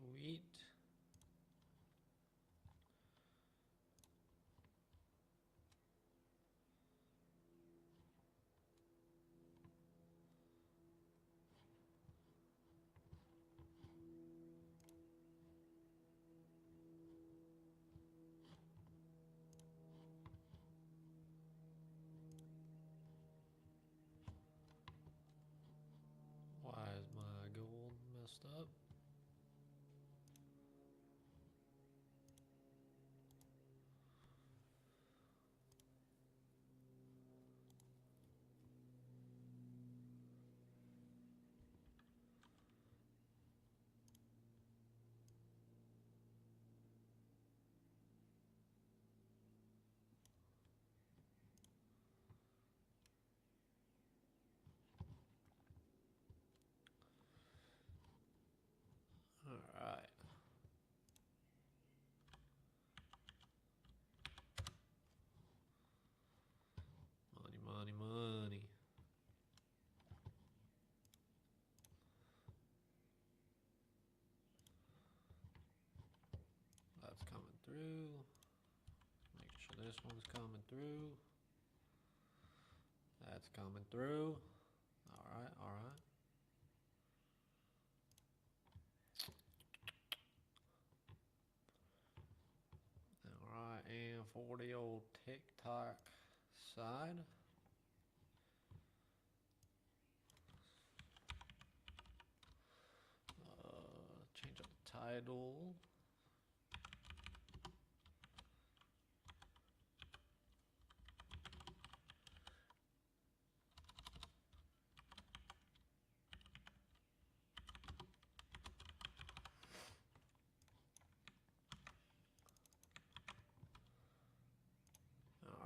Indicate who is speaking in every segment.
Speaker 1: Sweet. Why is my gold messed up? All right. Money, money, money. That's coming through. Make sure this one's coming through. That's coming through. All right, all right. All right, and for the old TikTok side. Change up the title.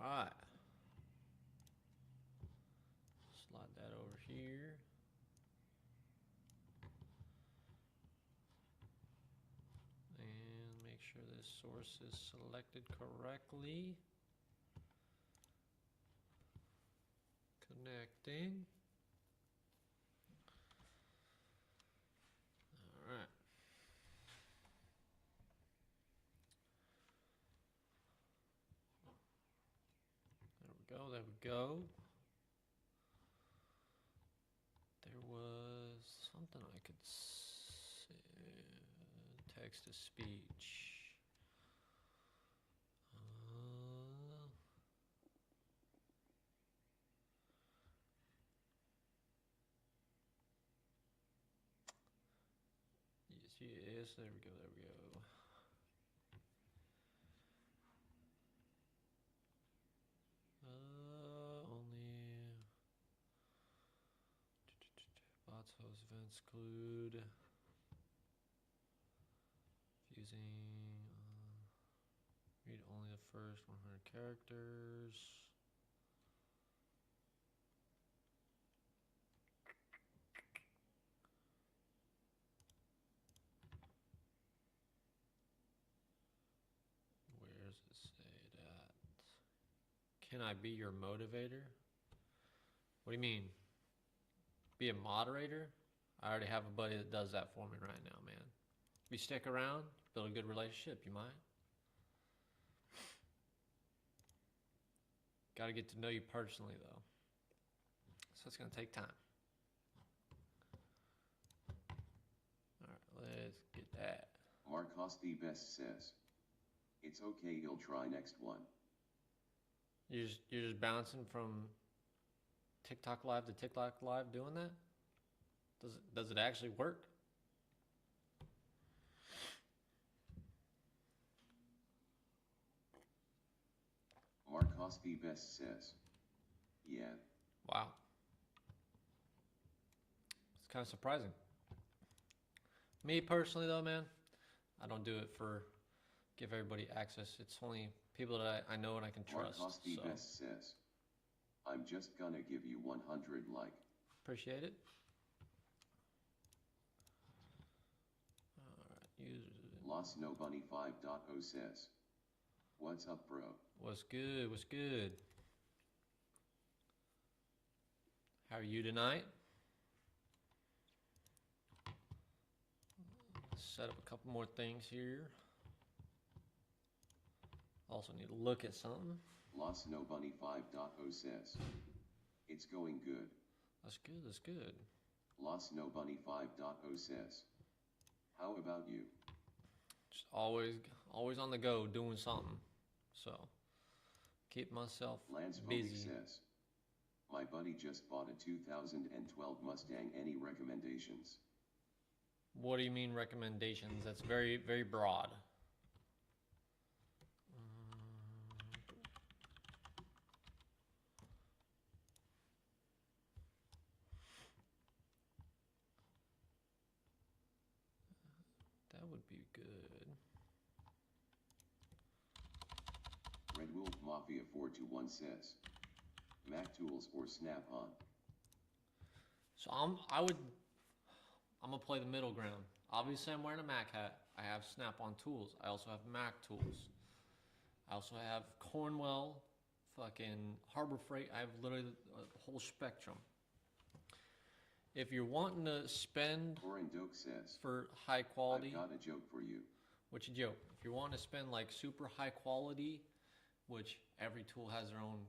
Speaker 1: All right. Slide that over here. And make sure this source is selected correctly. Connecting. All right. There we go, there we go. There was something I could say. Text to speech. Yes, there we go, there we go. Only bots, host, events, include using read only the first 100 characters. Where does it say that? Can I be your motivator? What do you mean? Be a moderator? I already have a buddy that does that for me right now, man. If you stick around, build a good relationship, you might. Got to get to know you personally, though. So it's going to take time. All right, let's get that.
Speaker 2: Marcosti Best says, it's okay, he'll try next one.
Speaker 1: You're just bouncing from TikTok Live to TikTok Live doing that? Does it actually work?
Speaker 2: Marcosti Best says, yeah.
Speaker 1: Wow. It's kind of surprising. Me personally, though, man, I don't do it for give everybody access. It's only people that I know and I can trust.
Speaker 2: Marcosti Best says, I'm just gonna give you 100 like.
Speaker 1: Appreciate it. Alright,
Speaker 2: Lost No Bunny 5.0 says, what's up, bro?
Speaker 1: What's good? What's good? How are you tonight? set up a couple more things here. Also need to look at something.
Speaker 2: Los No Bunny 5.0 says, it's going good.
Speaker 1: That's good, that's good.
Speaker 2: Los No Bunny 5.0 says, how about you?
Speaker 1: Just always on the go doing something. So, keep myself
Speaker 2: Lance
Speaker 1: busy.
Speaker 2: Busy says, my buddy just bought a 2012 Mustang. Any recommendations?
Speaker 1: What do you mean recommendations? That's very, very broad. That would be good.
Speaker 2: Red Wolf Mafia 421 says, Mac Tools or Snap-on?
Speaker 1: So I'm gonna play the middle ground. Obviously, I'm wearing a Mac hat. I have Snap-on tools. I also have Mac tools. I also have Cornwell, fucking Harbor Freight. I have literally the whole spectrum. If you're wanting to spend
Speaker 2: Corin Doak says,
Speaker 1: for high quality,
Speaker 2: I've got a joke for you.
Speaker 1: what's your joke? If you're wanting to spend like super high quality, which every tool has their own,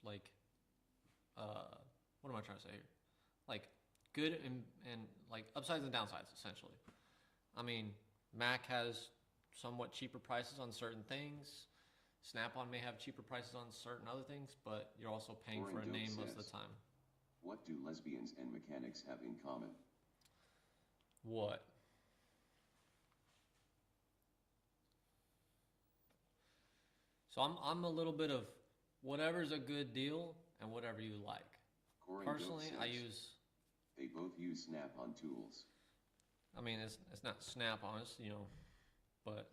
Speaker 1: like, what am I trying to say here? Like, good and like upsides and downsides, essentially. I mean, Mac has somewhat cheaper prices on certain things. Snap-on may have cheaper prices on certain other things, but you're also paying for a name most of the time.
Speaker 2: What do lesbians and mechanics have in common?
Speaker 1: What? So I'm a little bit of whatever's a good deal and whatever you like.
Speaker 2: Corin
Speaker 1: Personally,
Speaker 2: Doak
Speaker 1: I
Speaker 2: says,
Speaker 1: use.
Speaker 2: they both use Snap-on tools.
Speaker 1: I mean, it's not Snap-on, it's, but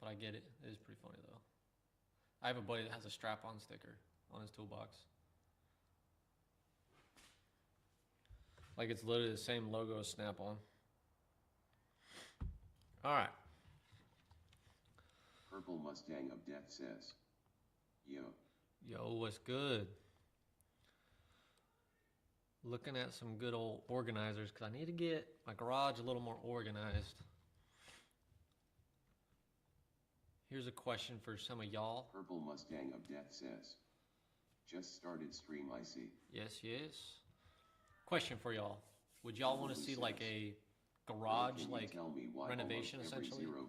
Speaker 1: I get it. It is pretty funny though. I have a buddy that has a strap-on sticker on his toolbox. Like it's literally the same logo as Snap-on. All right.
Speaker 2: Purple Mustang of Death says, yo.
Speaker 1: Yo, what's good? Looking at some good old organizers because I need to get my garage a little more organized. Here's a question for some of y'all.
Speaker 2: Purple Mustang of Death says, just started stream I see.
Speaker 1: Yes, yes. Question for y'all. Would y'all want to see like a garage like
Speaker 2: tell me why
Speaker 1: renovation essentially?
Speaker 2: Every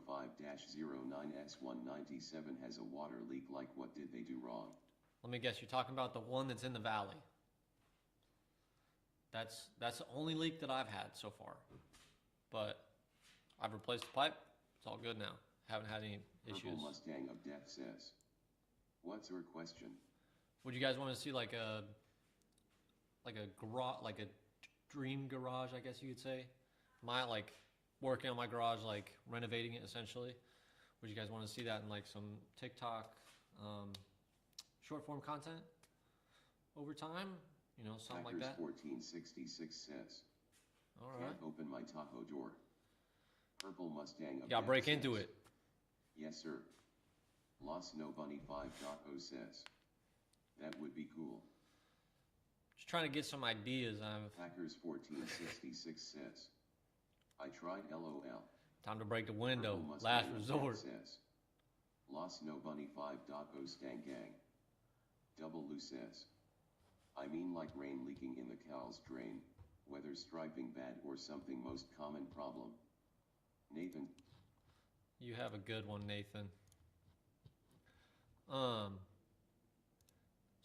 Speaker 2: 05-09S197 has a water leak. Like, what did they do wrong?
Speaker 1: Let me guess, you're talking about the one that's in the valley. That's the only leak that I've had so far. But I've replaced the pipe. It's all good now. Haven't had any issues.
Speaker 2: Purple Mustang of Death says, what's your question?
Speaker 1: Would you guys want to see like a garage, like a dream garage, I guess you could say? My like working on my garage, like renovating it essentially. Would you guys want to see that in like some TikTok short form content over time? Something like that.
Speaker 2: 1466 says,
Speaker 1: all right.
Speaker 2: Can't open my Tahoe door. Purple Mustang of
Speaker 1: Yeah,
Speaker 2: Death
Speaker 1: break
Speaker 2: says,
Speaker 1: into it.
Speaker 2: Yes, sir. Los No Bunny 5.0 says, that would be cool.
Speaker 1: Just trying to get some ideas.
Speaker 2: Packers 1466 says, I tried LOL.
Speaker 1: Time to break the window.
Speaker 2: Purple
Speaker 1: Last
Speaker 2: Mustang of
Speaker 1: resort.
Speaker 2: Death says, Los No Bunny 5.0 Stang Gang. Double Lou says, I mean like rain leaking in the cow's drain, weather striping bad or something, most common problem. Nathan.
Speaker 1: You have a good one, Nathan. So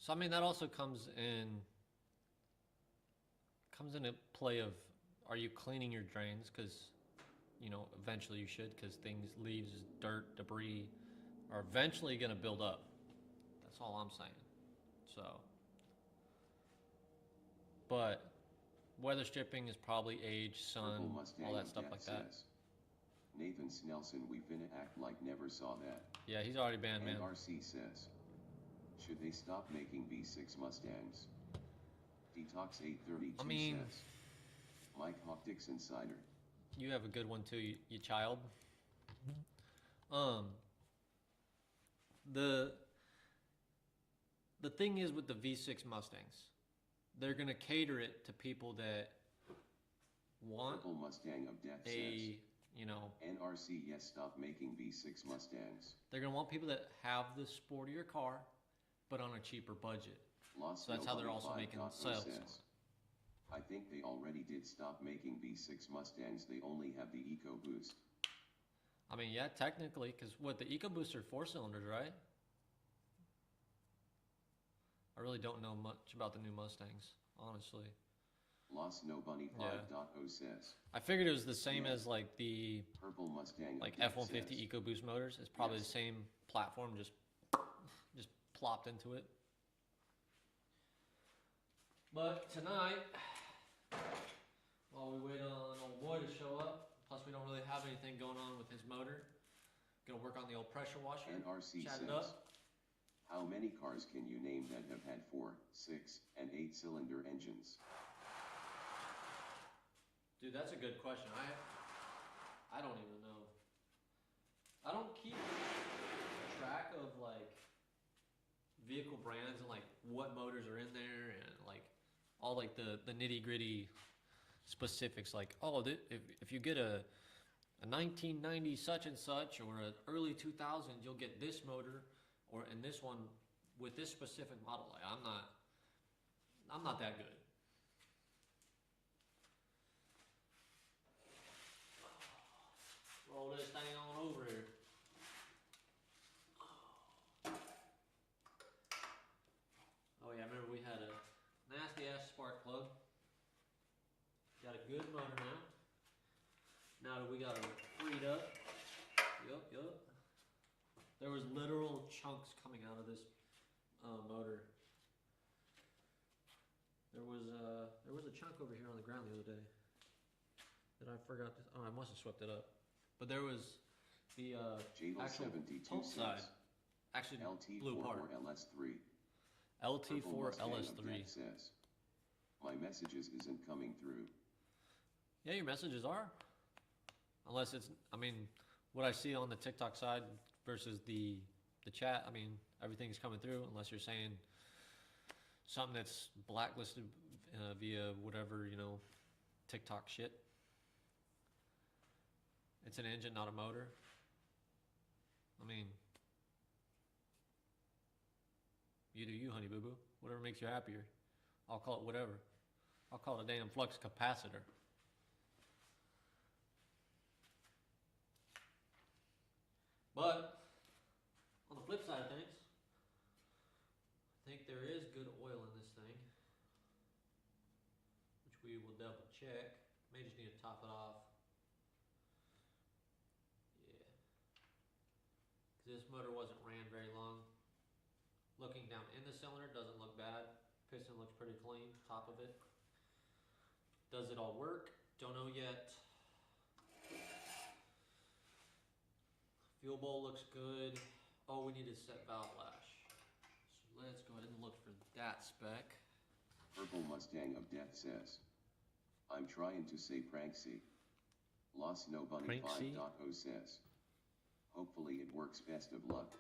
Speaker 1: I mean that also comes into play of, are you cleaning your drains? Because eventually you should, because leaves, dirt, debris are eventually going to build up. That's all I'm saying. So, but weather stripping is probably age, sun, all that stuff like that.
Speaker 2: Nathan Snelson, we finna act like never saw that.
Speaker 1: Yeah, he's already banned, man.
Speaker 2: RC says, should they stop making V6 Mustangs? Detox 832 says, Mike Hoptics Insider.
Speaker 1: You have a good one too, you child. The thing is with the V6 Mustangs, they're gonna cater it to people that want
Speaker 2: Purple Mustang of Death says.
Speaker 1: a, you know,
Speaker 2: NRC, yes, stop making V6 Mustangs.
Speaker 1: they're gonna want people that have the sportier car, but on a cheaper budget. So that's how they're also making sales.
Speaker 2: Says, I think they already did stop making V6 Mustangs. They only have the EcoBoost.
Speaker 1: I mean, yeah, technically, because what, the EcoBoost are 4 cylinders, right? I really don't know much about the new Mustangs, honestly.
Speaker 2: Lost No Bunny 5.0 says.
Speaker 1: I figured it was the same as like the
Speaker 2: Purple Mustang
Speaker 1: like F-150 EcoBoost motors. It's probably the same platform, just plopped into it. But tonight, while we wait on old boy to show up, plus we don't really have anything going on with his motor, gonna work on the old pressure washer.
Speaker 2: NRC
Speaker 1: chat it
Speaker 2: says,
Speaker 1: up.
Speaker 2: how many cars can you name that have had 4, 6, and 8-cylinder engines?
Speaker 1: Dude, that's a good question. I don't even know. I don't keep track of like vehicle brands and like what motors are in there and like all like the nitty gritty specifics. Like, oh, if you get a 1990 such and such or an early 2000, you'll get this motor, or in this one with this specific model. Like, I'm not that good. Roll this thing on over here. Oh yeah, I remember we had a nasty ass spark plug. Got a good motor now. Now that we got it freed up. Yup. There was literal chunks coming out of this motor. There was a chunk over here on the ground the other day that I forgot to, I must have swept it up. But there was the actual pump side actually blew apart.
Speaker 2: LT4 or LS3.
Speaker 1: LT4 LS3.
Speaker 2: Says, my messages isn't coming through.
Speaker 1: Yeah, your messages are. Unless it's, I mean, what I see on the TikTok side versus the chat, I mean, everything's coming through unless you're saying something that's blacklisted via whatever, you know, TikTok shit. It's an engine, not a motor. I mean, you do you, honey boo boo. Whatever makes you happier. I'll call it whatever. I'll call it a damn flux capacitor. But on the flip side of things, I think there is good oil in this thing, which we will double check. May just need to top it off. This motor wasn't ran very long. Looking down in the cylinder, doesn't look bad. Piston looks pretty clean, top of it. Does it all work? Don't know yet. Fuel bowl looks good. Oh, we need to set valve lash. So let's go ahead and look for that spec.
Speaker 2: Purple Mustang of Death says, I'm trying to say Pranksy. Lost No Bunny 5.0 says, hopefully it works, best of luck.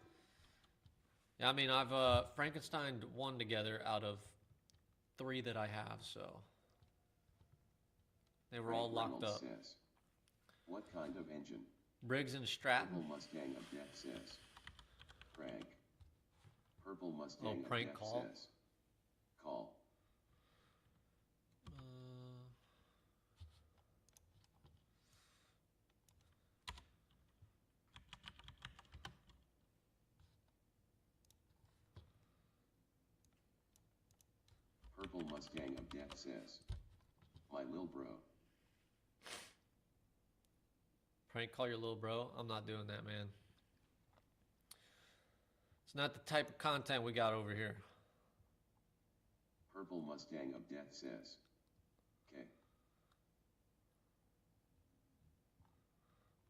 Speaker 1: Yeah, I mean, I've Frankensteined one together out of 3 that I have, so they were all locked up.
Speaker 2: Says, what kind of engine?
Speaker 1: Briggs and Stratton.
Speaker 2: Purple Mustang of Death says, prank. Purple Mustang of
Speaker 1: prank
Speaker 2: Death
Speaker 1: call.
Speaker 2: says, call. Purple Mustang of Death says, my lil bro.
Speaker 1: Prank call your little bro? I'm not doing that, man. It's not the type of content we got over here.
Speaker 2: Purple Mustang of Death says, okay.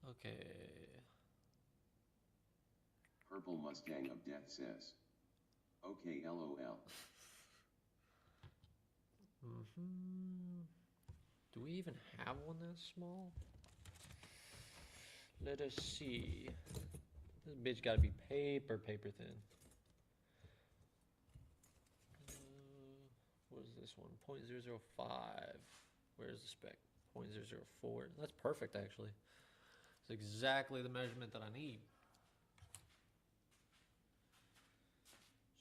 Speaker 1: Okay.
Speaker 2: Purple Mustang of Death says, okay, LOL.
Speaker 1: Do we even have one that small? Let us see. This bitch gotta be paper thin. what is this one? 0.005. Where's the spec? 0.004. That's perfect, actually. It's exactly the measurement that I need.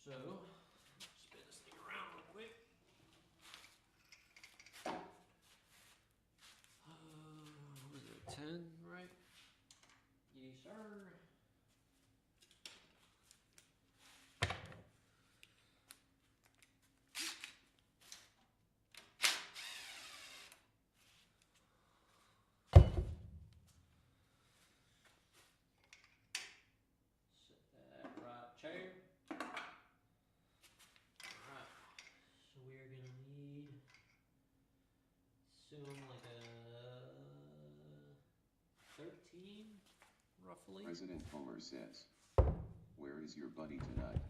Speaker 1: So, spin this thing around real quick. What was it, 10, right? Yes, sir. Set that right chair. Alright, so we are gonna need soon like a 13, roughly.
Speaker 2: President Homer says, "Where is your buddy tonight?"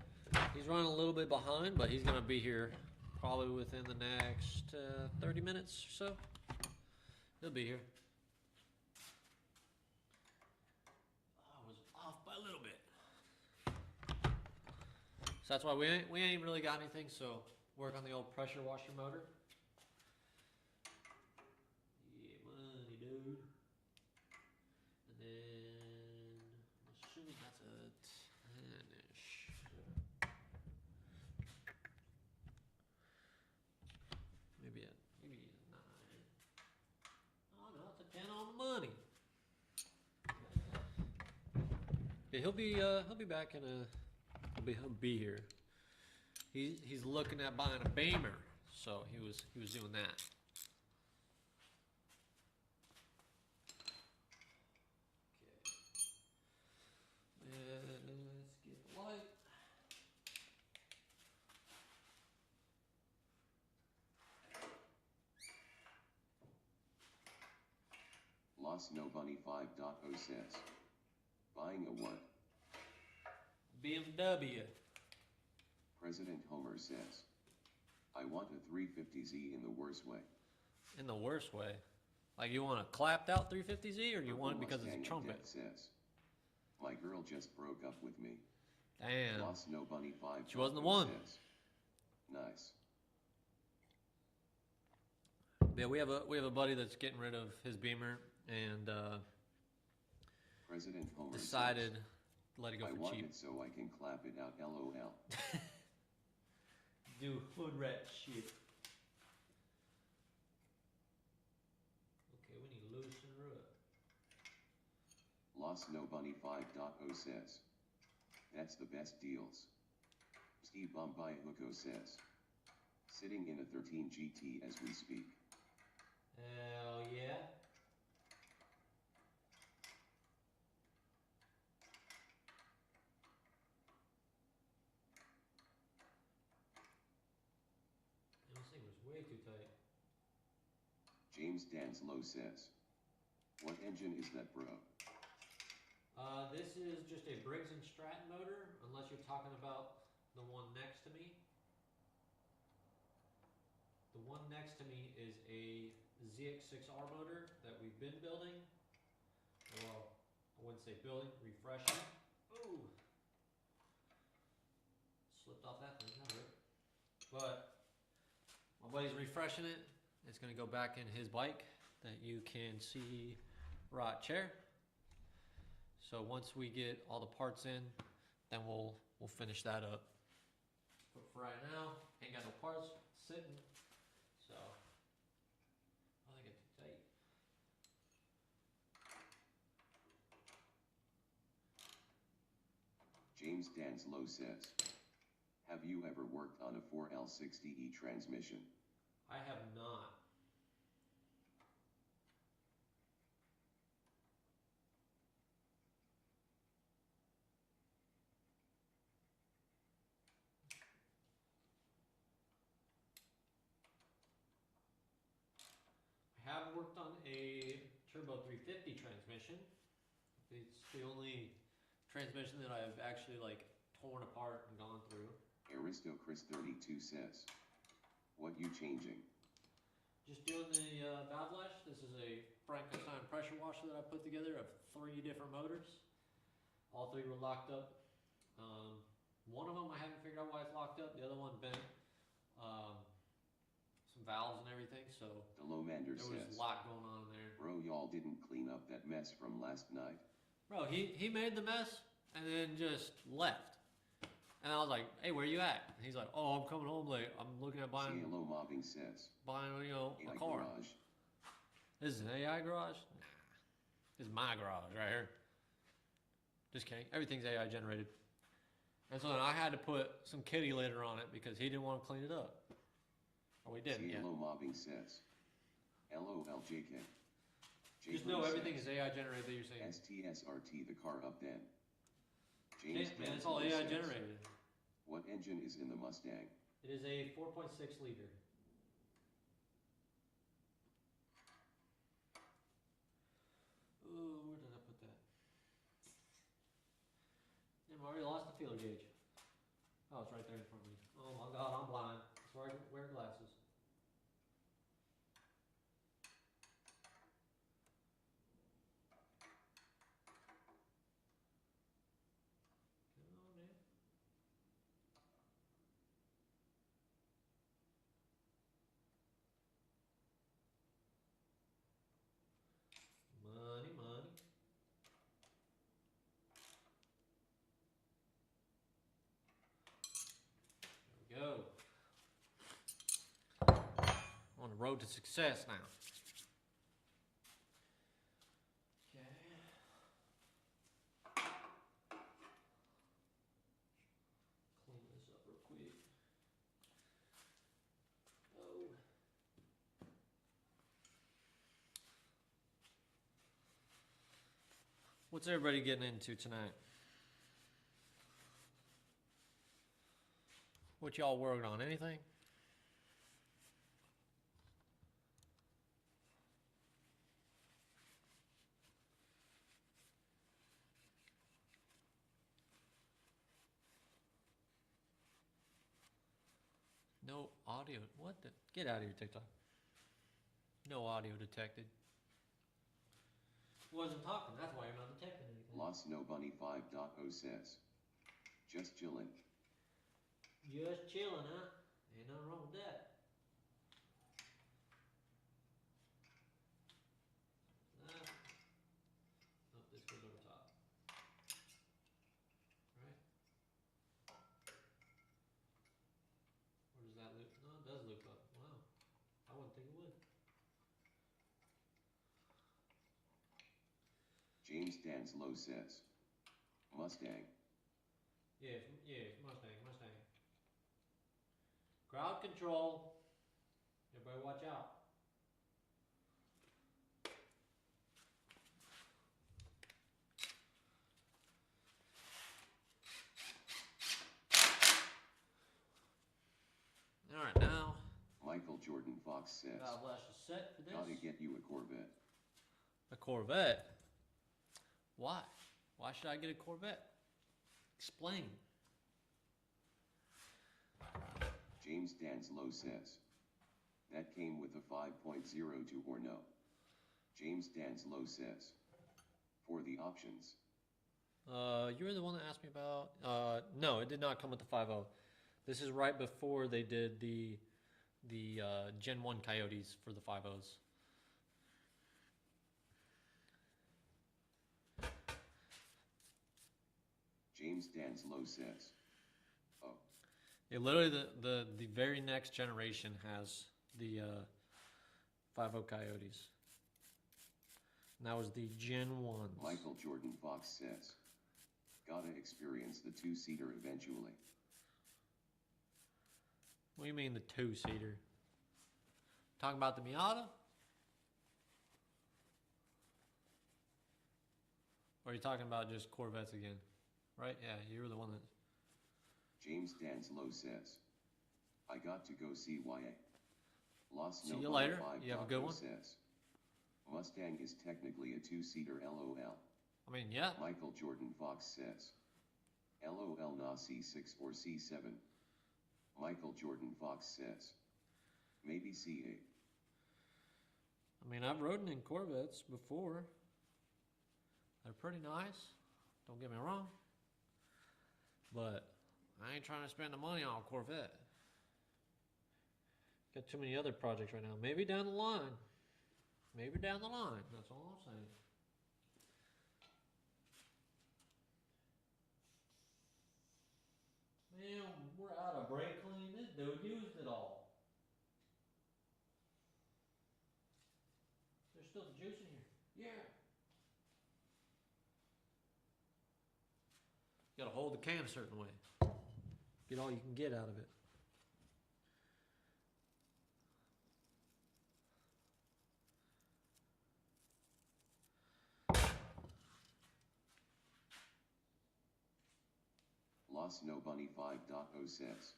Speaker 1: He's running a little bit behind, but he's gonna be here probably within the next 30 minutes or so. He'll be here. I was off by a little bit. So that's why we ain't really got anything, so work on the old pressure washer motor. Yeah, money, dude. And then, I'm assuming that's a 10-ish. Maybe a 9. Oh no, it's a 10 on the money. Yeah, he'll be back in a. He'll be here. He's looking at buying a Beamer, so he was doing that. Okay. Let's get the light.
Speaker 2: Lost No Bunny 5.0 says, "Buying a what?"
Speaker 1: BMW.
Speaker 2: President Homer says, "I want a 350Z in the worst way."
Speaker 1: In the worst way. Like you want a clapped out 350Z or you
Speaker 2: Purple
Speaker 1: want it because
Speaker 2: Mustang
Speaker 1: it's a
Speaker 2: at
Speaker 1: trumpet?
Speaker 2: Death says, "My girl just broke up with me."
Speaker 1: Damn.
Speaker 2: Lost No Bunny 5.
Speaker 1: She wasn't the one.
Speaker 2: Says, "Nice."
Speaker 1: Yeah, we have a buddy that's getting rid of his Beamer and
Speaker 2: President Homer
Speaker 1: decided
Speaker 2: says,
Speaker 1: to let it go
Speaker 2: "I
Speaker 1: for
Speaker 2: want
Speaker 1: cheap.
Speaker 2: it so I can clap it out, LOL."
Speaker 1: Do hood rat shit. Okay, we need to loosen her up.
Speaker 2: Lost No Bunny 5.0 says, "That's the best deals." Steve Bombay Huko says, "Sitting in a 13 GT as we speak."
Speaker 1: Hell yeah. This thing was way too tight.
Speaker 2: James Danslow says, "What engine is that, bro?"
Speaker 1: This is just a Briggs & Stratton motor, unless you're talking about the one next to me. The one next to me is a ZX6R motor that we've been building. Well, I wouldn't say building, refreshing. Ooh. Slipped off that thing, that hurt. But my buddy's refreshing it. It's gonna go back in his bike that you can see right chair. So once we get all the parts in, then we'll finish that up. But for right now, ain't got no parts sitting, so I think it's too tight.
Speaker 2: James Danslow says, "Have you ever worked on a 4L60E transmission?"
Speaker 1: I have not. I have worked on a Turbo 350 transmission. It's the only transmission that I've actually like torn apart and gone through.
Speaker 2: Aristocris32 says, "What you changing?"
Speaker 1: Just doing the valve lash. This is a Frankenstein pressure washer that I put together of 3 different motors. All 3 were locked up. One of them I haven't figured out why it's locked up. The other one bent. some valves and everything, so
Speaker 2: Delomander
Speaker 1: there was
Speaker 2: says,
Speaker 1: a lot going on in there.
Speaker 2: bro, y'all didn't clean up that mess from last night.
Speaker 1: Bro, he made the mess and then just left. And I was like, hey, where you at? And he's like, oh, I'm coming home late. I'm looking at buying,
Speaker 2: CLO mobbing says,
Speaker 1: you know,
Speaker 2: AI
Speaker 1: a car.
Speaker 2: garage.
Speaker 1: This is an AI garage? Nah. This is my garage right here. Just kidding. Everything's AI generated. And so then I had to put some kitty litter on it because he didn't want to clean it up. Or we didn't, yeah.
Speaker 2: CLO mobbing says, LOL JK.
Speaker 1: Just know everything is AI generated that you're saying.
Speaker 2: STSRT the car up then.
Speaker 1: Yeah, man, it's all AI generated.
Speaker 2: What engine is in the Mustang?
Speaker 1: It is a 4.6 liter. Ooh, where did I put that? Damn, I already lost the feeler gauge. Oh, it's right there in front of me. Oh my god, I'm blind. That's why I wear glasses. Come on, man. Money, money. There we go. On the road to success now. Okay. Clean this up real quick. Oh. What's everybody getting into tonight? What y'all working on? Anything? No audio. What the? Get out of here, TikTok. No audio detected. Wasn't talking. That's why you're not detecting anything.
Speaker 2: Lost No Bunny 5.0 says, just chillin'.
Speaker 1: Just chilling, huh? Ain't nothing wrong with that. Oh, this goes over top. Right? Or does that loop? No, it does loop up. Wow. I wouldn't think it would.
Speaker 2: James Danslow says, Mustang.
Speaker 1: Yes, Mustang, Mustang. Crowd control. Everybody watch out. Alright, now.
Speaker 2: Michael Jordan Fox says,
Speaker 1: God bless you. Set for this.
Speaker 2: gotta get you a Corvette.
Speaker 1: A Corvette? Why? Why should I get a Corvette? Explain.
Speaker 2: James Danslow says, that came with a 5.02 or no. James Danslow says, for the options.
Speaker 1: You were the one that asked me about. No, it did not come with the 5.0. This is right before they did the Gen 1 Coyotes for the 5.0s.
Speaker 2: James Danslow says, oh.
Speaker 1: Yeah, literally the very next generation has the 5.0 Coyotes. And that was the Gen 1s.
Speaker 2: Michael Jordan Fox says, gotta experience the two-seater eventually.
Speaker 1: What do you mean the two-seater? Talking about the Miata? Or are you talking about just Corvettes again? Right? Yeah, you were the one that...
Speaker 2: James Danslow says, I got to go see YA. Lost
Speaker 1: See
Speaker 2: No
Speaker 1: you
Speaker 2: Bunny
Speaker 1: later.
Speaker 2: 5.
Speaker 1: You have a good one.
Speaker 2: Says, Mustang is technically a two-seater LOL.
Speaker 1: I mean, yeah.
Speaker 2: Michael Jordan Fox says, LOL na C6 or C7. Michael Jordan Fox says, maybe C8.
Speaker 1: I mean, I've ridden in Corvettes before. They're pretty nice. Don't get me wrong. But I ain't trying to spend the money on a Corvette. Got too many other projects right now. Maybe down the line. Maybe down the line. That's all I'm saying. Man, we're out of brake clean. This dude used it all. There's still juice in here. Yeah. You gotta hold the can a certain way. Get all you can get out of it.
Speaker 2: Lost No Bunny 5.0 says,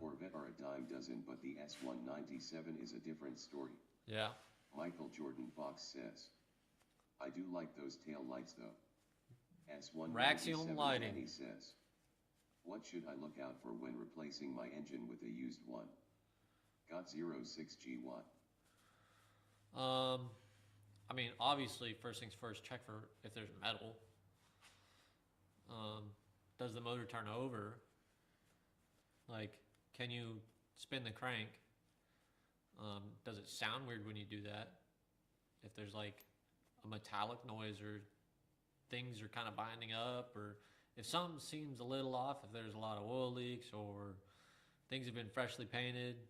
Speaker 2: Corvette are a dime dozen, but the S197 is a different story.
Speaker 1: Yeah.
Speaker 2: Michael Jordan Fox says, I do like those tail lights though. S197
Speaker 1: lighting.
Speaker 2: Danny says, what should I look out for when replacing my engine with a used one? Got 06G watt.
Speaker 1: I mean, obviously, first things first, check for if there's metal. Does the motor turn over? Like, can you spin the crank? Does it sound weird when you do that? If there's like a metallic noise or things are kind of binding up, or if something seems a little off, if there's a lot of oil leaks or things have been freshly painted,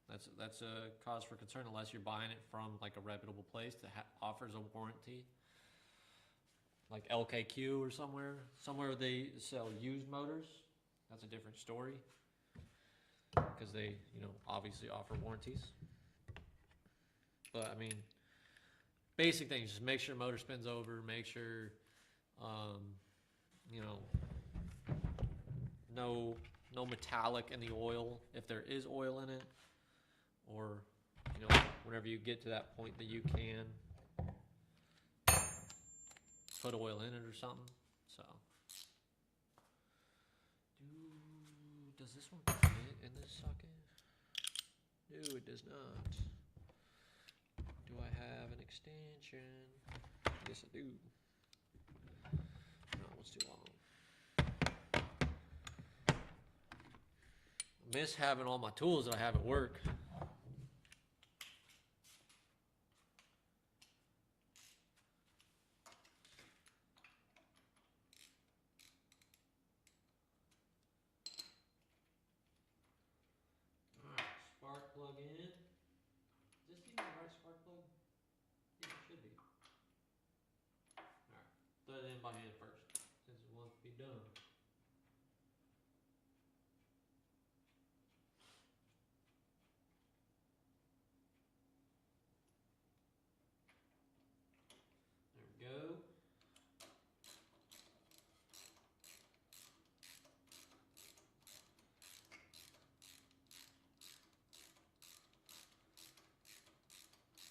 Speaker 1: that's a cause for concern unless you're buying it from like a reputable place that offers a warranty. Like LKQ or somewhere they sell used motors. That's a different story because they, obviously offer warranties. But I mean, basic things, just make sure motor spins over, make sure, no metallic in the oil if there is oil in it, or, whenever you get to that point that you can put oil in it or something. So, does this one fit in this socket? No, it does not. Do I have an extension? Yes, I do. No, it's too long. I miss having all my tools that I have at work. Spark plug in. Is this even the right spark plug? Yeah, it should be. Alright, throw it in by hand first, since it wants to be done. There we go.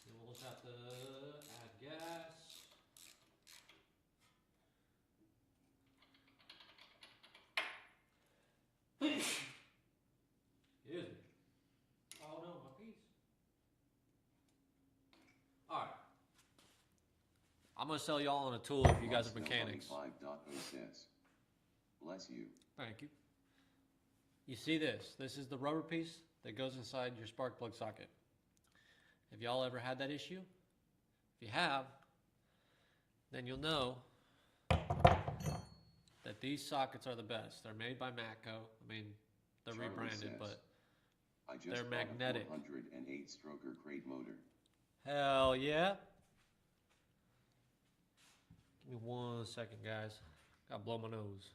Speaker 1: Then we'll just have to add gas. Excuse me. Oh no, my piece. Alright. I'm gonna sell y'all on a tool if you guys are mechanics.
Speaker 2: 5.0 says, bless you.
Speaker 1: Thank you. You see this? This is the rubber piece that goes inside your spark plug socket. Have y'all ever had that issue? If you have, then you'll know that these sockets are the best. They're made by Matco. I mean, they're
Speaker 2: Charlie
Speaker 1: rebranded,
Speaker 2: says,
Speaker 1: but
Speaker 2: I just
Speaker 1: they're
Speaker 2: bought
Speaker 1: magnetic.
Speaker 2: A 408 stroker crate motor.
Speaker 1: Hell yeah. Give me 1 second, guys. Gotta blow my nose.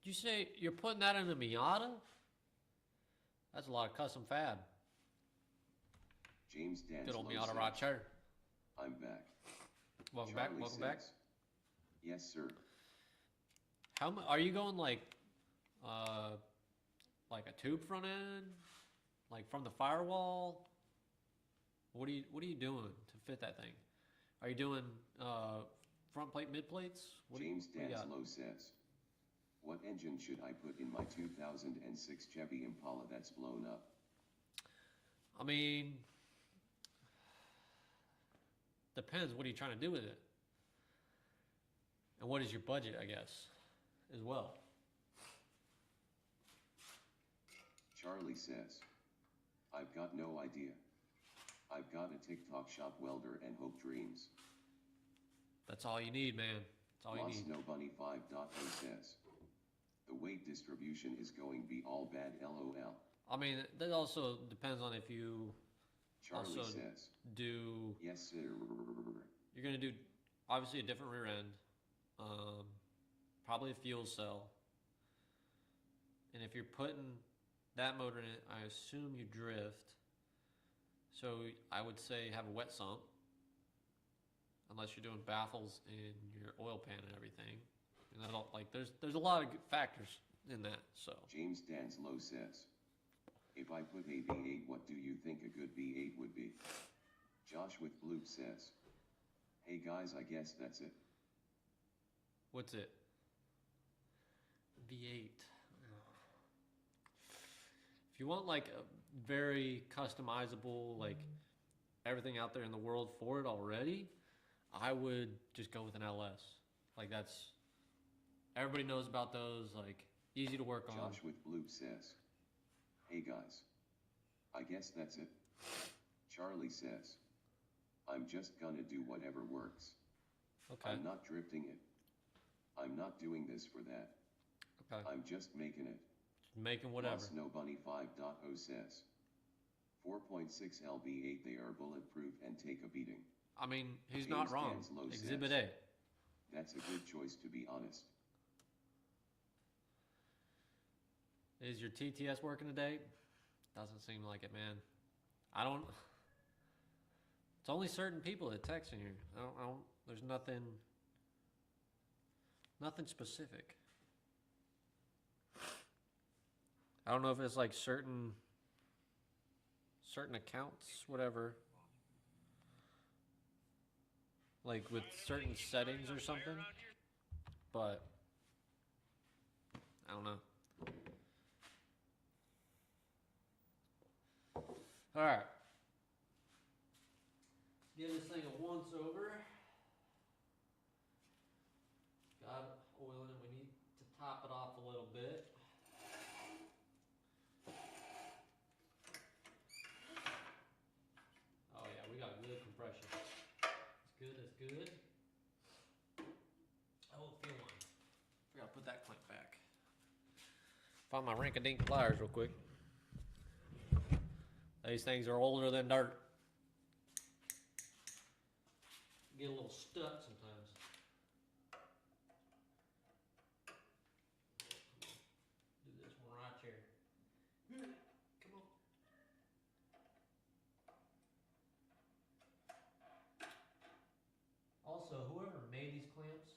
Speaker 1: Did you say you're putting that in a Miata? That's a lot of custom fab.
Speaker 2: James Dance
Speaker 1: Good old
Speaker 2: Low
Speaker 1: Miata
Speaker 2: says,
Speaker 1: Rocher.
Speaker 2: I'm back.
Speaker 1: Welcome
Speaker 2: Charlie
Speaker 1: back. Welcome
Speaker 2: says,
Speaker 1: back.
Speaker 2: yes, sir.
Speaker 1: How are you going like a tube front end, like from the firewall? What are you doing to fit that thing? Are you doing front plate, mid plates?
Speaker 2: James
Speaker 1: what do you got?
Speaker 2: Danslow says, what engine should I put in my 2006 Chevy Impala that's blown up?
Speaker 1: I mean, depends. What are you trying to do with it? And what is your budget, I guess, as well?
Speaker 2: Charlie says, I've got no idea. I've got a TikTok shop welder and hope dreams.
Speaker 1: That's all you need, man. That's all you
Speaker 2: Lost
Speaker 1: need.
Speaker 2: No Bunny 5.0 says, the weight distribution is going be all bad LOL.
Speaker 1: I mean, that also depends on if you
Speaker 2: Charlie
Speaker 1: also
Speaker 2: says,
Speaker 1: do.
Speaker 2: yes sir.
Speaker 1: You're gonna do obviously a different rear end, probably a fuel cell, and if you're putting that motor in it, I assume you drift. So I would say have a wet sump, unless you're doing baffles in your oil pan and everything. And I don't like. There's a lot of factors in that. So
Speaker 2: James Danslow says, if I put a V8, what do you think a good V8 would be? Josh with Bloop says, hey guys, I guess that's it.
Speaker 1: what's it? V8. If you want like a very customizable, like everything out there in the world for it already, I would just go with an LS. Like that's, everybody knows about those, like easy to work on.
Speaker 2: Josh with Bloop says, hey guys, I guess that's it. Charlie says, I'm just gonna do whatever works.
Speaker 1: Okay.
Speaker 2: I'm not drifting it. I'm not doing this for that.
Speaker 1: Okay.
Speaker 2: I'm just making it.
Speaker 1: Making whatever.
Speaker 2: Lost No Bunny 5.0 says, 4.6 LB8, they are bulletproof and take a beating.
Speaker 1: I mean, he's
Speaker 2: James
Speaker 1: not wrong.
Speaker 2: Danslow
Speaker 1: Exhibit
Speaker 2: says,
Speaker 1: A.
Speaker 2: that's a good choice to be honest.
Speaker 1: Is your TTS working today? Doesn't seem like it, man. I don't. It's only certain people that text in here. I don't. There's nothing specific. I don't know if it's like certain accounts, whatever. Like with certain settings or something. But I don't know. All right. Give this thing a once over. Got oil in it. We need to top it off a little bit. Oh yeah, we got good compression. That's good, that's good. Oh, fuel line. Forgot to put that clamp back. Find my rink-a-dink pliers real quick. These things are older than dirt. Get a little stuck sometimes. Do this one right here. Come on. Also, whoever made these clamps,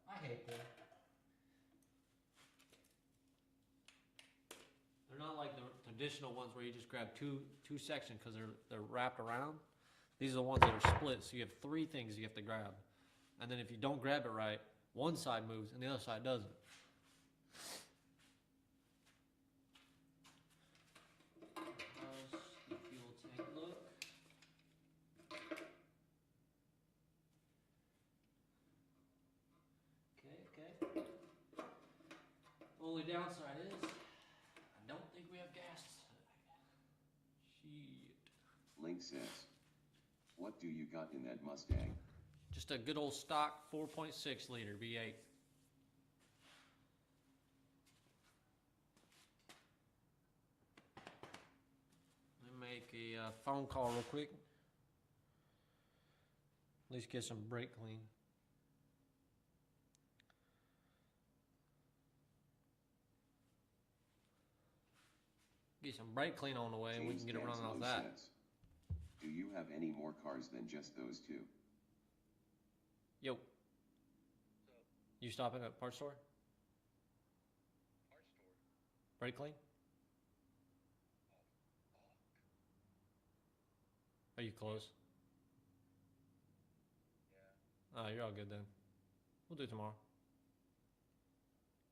Speaker 1: I hate them. They're not like the traditional ones where you just grab two sections because they're wrapped around. These are the ones that are split, so you have three things you have to grab. And then if you don't grab it right, one side moves and the other side doesn't. How's the fuel tank look? Okay. Only downside is, I don't think we have gas. Shit.
Speaker 2: Link says, what do you got in that Mustang?
Speaker 1: Just a good old stock 4.6 liter V8. Let me make a phone call real quick. At least get some brake clean. Get some brake clean on the way and we can get it running off that.
Speaker 2: Says, do you have any more cars than just those two?
Speaker 1: Yo. You stopping at parts store?
Speaker 3: Parts store.
Speaker 1: Brake clean? Are you close?
Speaker 3: Yeah.
Speaker 1: Oh, you're all good then. We'll do it tomorrow.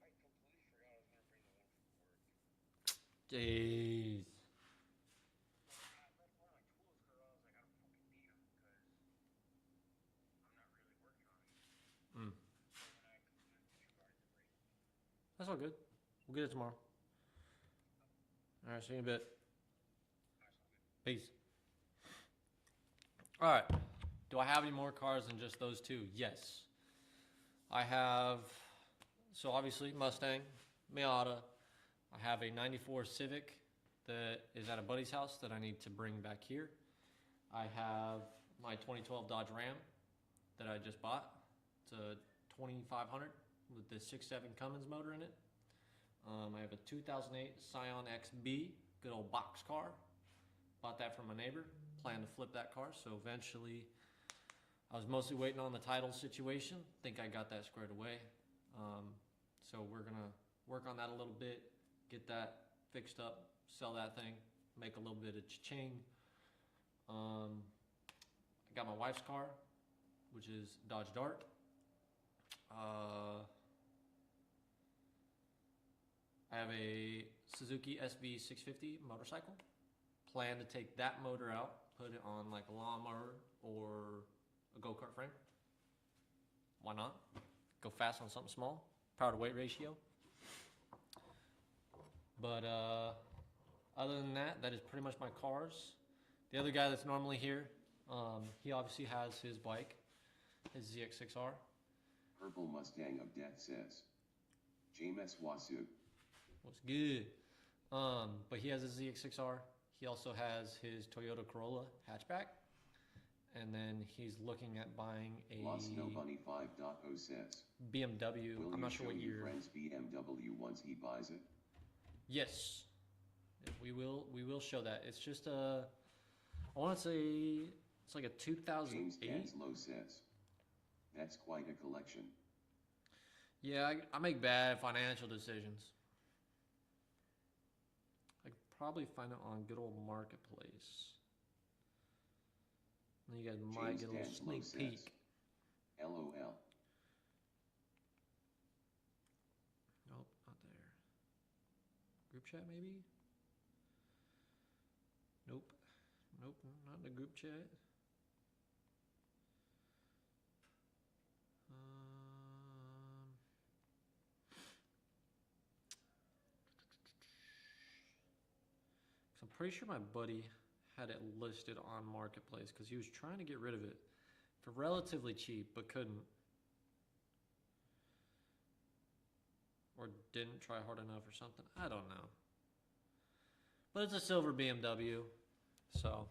Speaker 3: I completely forgot I was gonna bring the one from work.
Speaker 1: Jeez. That's all good. We'll get it tomorrow. All right, see you in a bit. Peace. All right. Do I have any more cars than just those two? Yes. I have, so obviously Mustang, Miata. I have a 94 Civic that is at a buddy's house that I need to bring back here. I have my 2012 Dodge Ram that I just bought. It's a 2500 with the 6.7 Cummins motor in it. I have a 2008 Scion XB, good old box car. Bought that from a neighbor. Plan to flip that car, so eventually I was mostly waiting on the title situation. Think I got that squared away. So we're gonna work on that a little bit, get that fixed up, sell that thing, make a little bit of cha-ching. I got my wife's car, which is Dodge Dart. I have a Suzuki SV650 motorcycle. Plan to take that motor out, put it on like a lawnmower or a go-kart frame. Why not? Go fast on something small. Power to weight ratio. But other than that, that is pretty much my cars. The other guy that's normally here, he obviously has his bike, his ZX6R.
Speaker 2: Purple Mustang of Death says. James Wasu.
Speaker 1: What's good? But he has a ZX6R. He also has his Toyota Corolla hatchback. And then he's looking at buying a
Speaker 2: Lost No Bunny 5.0 says.
Speaker 1: BMW.
Speaker 2: Will
Speaker 1: I'm
Speaker 2: you
Speaker 1: not sure
Speaker 2: show
Speaker 1: what
Speaker 2: your
Speaker 1: year.
Speaker 2: friend's BMW once he buys it?
Speaker 1: Yes. We will show that. It's just a, I want to say it's like a
Speaker 2: James
Speaker 1: 2008.
Speaker 2: Tanslow says. That's quite a collection.
Speaker 1: Yeah, I make bad financial decisions. I could probably find it on good old Marketplace. And you guys might
Speaker 2: James
Speaker 1: get a little
Speaker 2: Tanslow
Speaker 1: sneak
Speaker 2: says.
Speaker 1: peek.
Speaker 2: LOL.
Speaker 1: Nope, not there. Group chat maybe? Nope. Nope, not in the group chat. I'm pretty sure my buddy had it listed on Marketplace because he was trying to get rid of it for relatively cheap, but couldn't. Or didn't try hard enough or something. I don't know. But it's a silver BMW, so.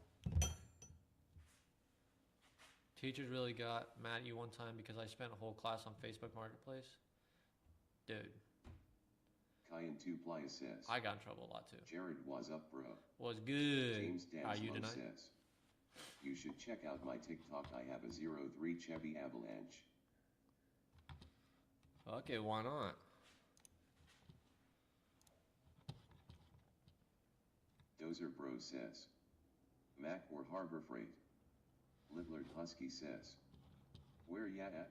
Speaker 1: Teachers really got mad at you one time because I spent a whole class on Facebook Marketplace. Dude,
Speaker 2: Cayenne 2 Playa says.
Speaker 1: I got in trouble a lot too.
Speaker 2: Jared was up, bro.
Speaker 1: Was good.
Speaker 2: James
Speaker 1: How you
Speaker 2: Danslow
Speaker 1: tonight?
Speaker 2: says. You should check out my TikTok. I have a 03 Chevy Avalanche.
Speaker 1: Okay, why not?
Speaker 2: Dozer Bro says. Mac or Harbor Freight. Lidlard Husky says. Where ya at?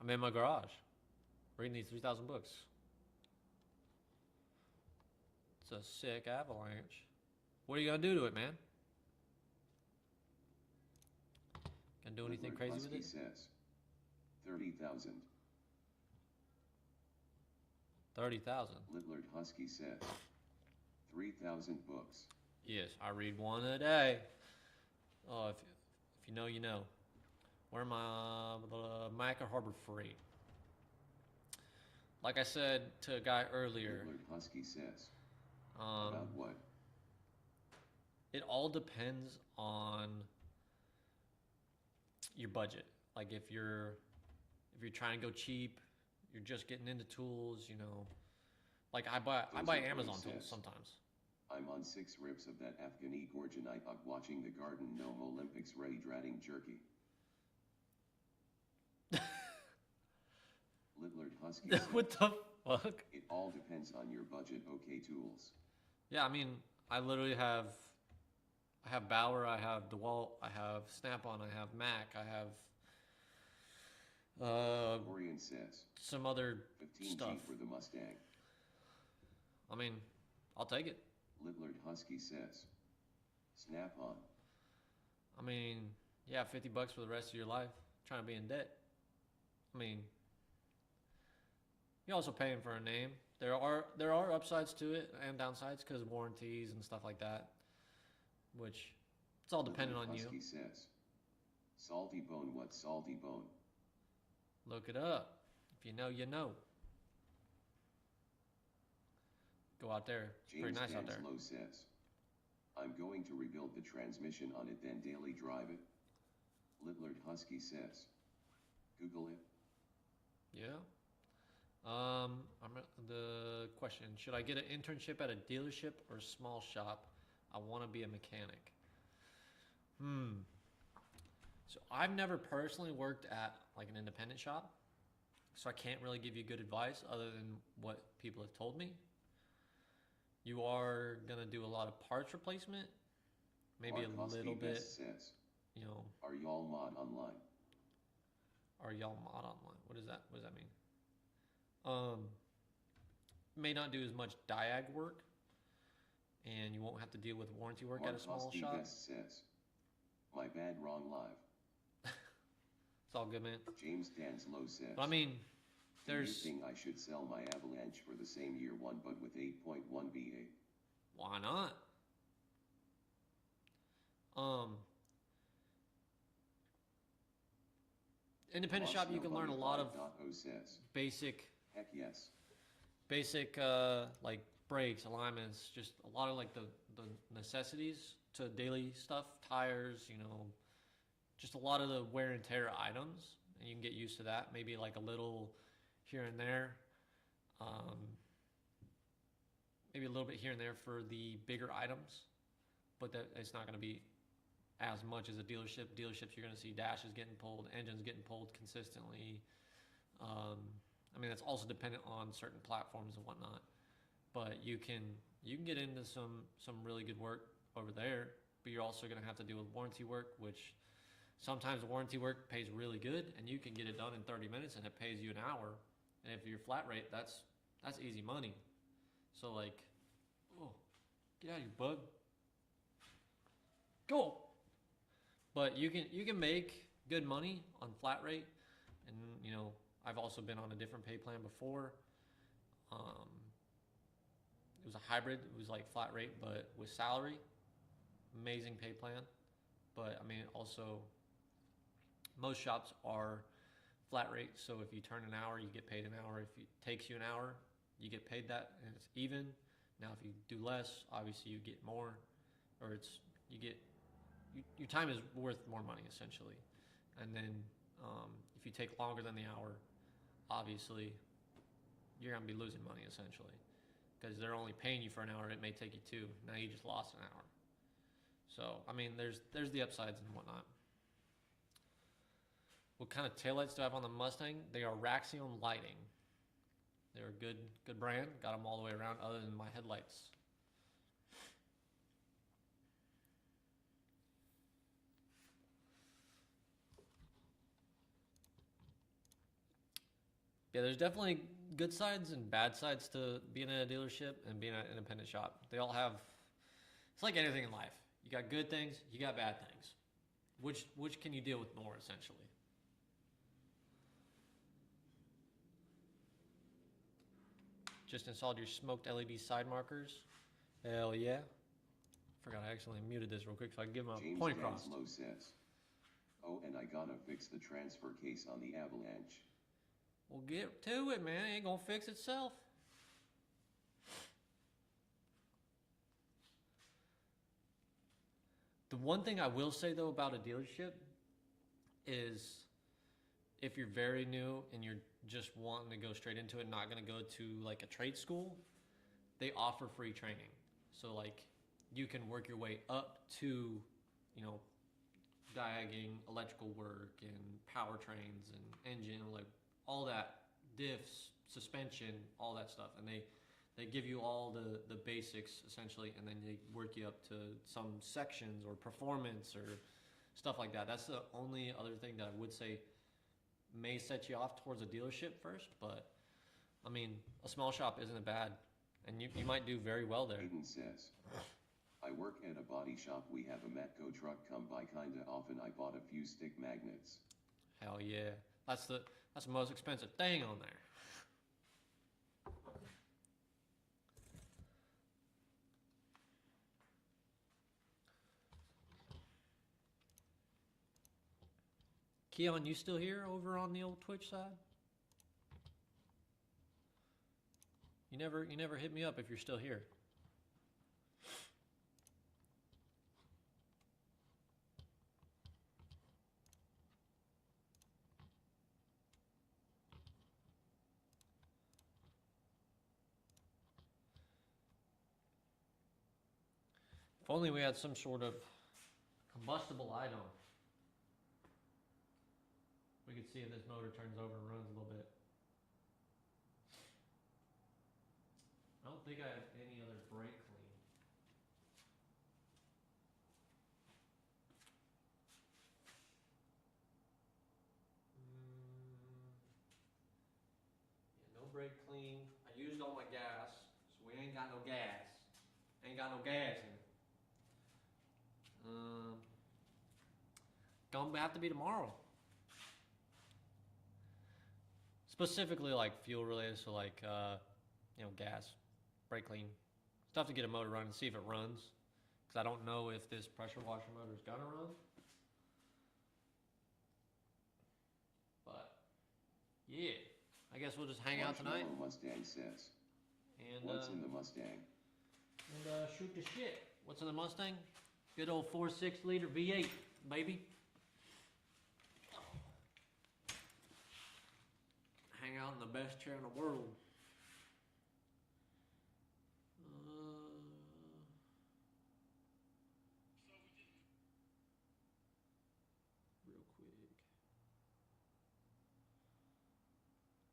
Speaker 1: I'm in my garage, reading these 3,000 books. It's a sick avalanche. What are you gonna do to it, man? Gonna do anything
Speaker 2: Lidlard
Speaker 1: crazy
Speaker 2: Husky
Speaker 1: with it?
Speaker 2: says. 30,000.
Speaker 1: 30,000.
Speaker 2: Lidlard Husky says. 3,000 books.
Speaker 1: Yes, I read one a day. Oh, if you know, you know. Where am I? Mac or Harbor Freight? Like I said to a guy earlier,
Speaker 2: Lidlard Husky says. About what?
Speaker 1: it all depends on your budget. Like if you're trying to go cheap, you're just getting into tools, you know. Like I buy
Speaker 2: Dozer
Speaker 1: Amazon
Speaker 2: Bro
Speaker 1: tools
Speaker 2: says.
Speaker 1: sometimes.
Speaker 2: I'm on 6 rips of that Afghani Gorgonite watching the Garden Gnome Olympics ready dratting jerky. Lidlard Husky says.
Speaker 1: What the fuck?
Speaker 2: It all depends on your budget. Okay, tools.
Speaker 1: Yeah, I mean, I literally have Bauer, I have DeWalt, I have Snap-on, I have Mac, I have
Speaker 2: Orion says.
Speaker 1: some other
Speaker 2: 15G
Speaker 1: stuff.
Speaker 2: for the Mustang.
Speaker 1: I mean, I'll take it.
Speaker 2: Lidlard Husky says. Snap on.
Speaker 1: I mean, yeah, $50 for the rest of your life. Trying to be in debt. I mean, You're also paying for a name. There are upsides to it and downsides because warranties and stuff like that, which it's all dependent on you.
Speaker 2: Husky says, salty bone, what salty bone?
Speaker 1: Look it up. If you know, you know. Go out there. It's pretty nice out there.
Speaker 2: James says, I'm going to rebuild the transmission on it, then daily drive it. Litlard Husky says, Google it.
Speaker 1: Yeah. The question: should I get an internship at a dealership or small shop? I want to be a mechanic. So I've never personally worked at like an independent shop, so I can't really give you good advice other than what people have told me. You are gonna do a lot of parts replacement, maybe
Speaker 2: Mark
Speaker 1: a
Speaker 2: Husky
Speaker 1: little bit.
Speaker 2: Best says,
Speaker 1: You know,
Speaker 2: are y'all mod online?
Speaker 1: are y'all mod online? What does that? What does that mean? May not do as much diag work, and you won't have to deal with warranty work at a small
Speaker 2: Husky
Speaker 1: shop.
Speaker 2: Best says, my bad, wrong live.
Speaker 1: It's all good, man.
Speaker 2: James Danslow says,
Speaker 1: But I mean,
Speaker 2: do you
Speaker 1: there's
Speaker 2: think I should sell my Avalanche for the same year one but with 8.1 VA?
Speaker 1: why not? Independent shop, you can learn a lot of
Speaker 2: says,
Speaker 1: basic
Speaker 2: heck yes.
Speaker 1: like brakes, alignments, just a lot of like the necessities to daily stuff, tires, you know, just a lot of the wear and tear items, and you can get used to that. Maybe like a little here and there, maybe a little bit here and there for the bigger items, but that it's not going to be as much as a dealership. Dealerships, you're going to see dashes getting pulled, engines getting pulled consistently. I mean, that's also dependent on certain platforms and whatnot. But you can get into some really good work over there, but you're also going to have to deal with warranty work, which sometimes warranty work pays really good, and you can get it done in 30 minutes, and it pays you an hour. And if you're flat rate, that's easy money. So like, oh, get out of here, bug. Go. But you can make good money on flat rate, and you know, I've also been on a different pay plan before. It was a hybrid. It was like flat rate, but with salary. Amazing pay plan. But I mean, also, most shops are flat rate. So if you turn an hour, you get paid an hour. If it takes you an hour, you get paid that, and it's even. Now, if you do less, obviously you get more, or your time is worth more money essentially. And then if you take longer than the hour, obviously you're gonna be losing money essentially, because they're only paying you for an hour. It may take you two. Now you just lost an hour. So I mean, there's the upsides and whatnot. What kind of taillights do I have on the Mustang? They are Raxion Lighting. They're a good brand. Got them all the way around, other than my headlights. Yeah, there's definitely good sides and bad sides to being at a dealership and being at an independent shop. They all have, it's like anything in life. You got good things, you got bad things. Which can you deal with more, essentially? Just installed your smoked LED side markers. Hell yeah. Forgot I accidentally muted this real quick so I can give them a
Speaker 2: James
Speaker 1: point across.
Speaker 2: Danslow says, oh, and I gotta fix the transfer case on the Avalanche.
Speaker 1: Well, get to it, man. It ain't gonna fix itself. The one thing I will say though about a dealership is, if you're very new and you're just wanting to go straight into it, not gonna go to like a trade school, they offer free training. So like, you can work your way up to, you know, diagging electrical work and powertrains and engine, like all that, diffs, suspension, all that stuff. And they give you all the basics essentially, and then they work you up to some sections or performance or stuff like that. That's the only other thing that I would say may set you off towards a dealership first. But I mean, a small shop isn't a bad, and you might do very well there.
Speaker 2: Aiden says, I work at a body shop. We have a Matco truck come by kinda often. I bought a few stick magnets.
Speaker 1: Hell yeah. That's the most expensive thing on there. Keon, you still here over on the old Twitch side? You never hit me up if you're still here. If only we had some sort of combustible item. We could see if this motor turns over and runs a little bit. I don't think I have any other brake clean. Yeah, no brake clean. I used all my gas, so we ain't got no gas. Ain't got no gas in it. Gonna have to be tomorrow. Specifically like fuel related, so like gas, brake clean, stuff to get a motor running, see if it runs. Because I don't know if this pressure washer motor is gonna run. But yeah, I guess we'll just hang out tonight.
Speaker 2: Mustang says.
Speaker 1: And
Speaker 2: what's in the Mustang?
Speaker 1: And shoot the shit. What's in the Mustang? Good old 4.6 liter V8, baby. Hang out in the best chair in the world. Real quick.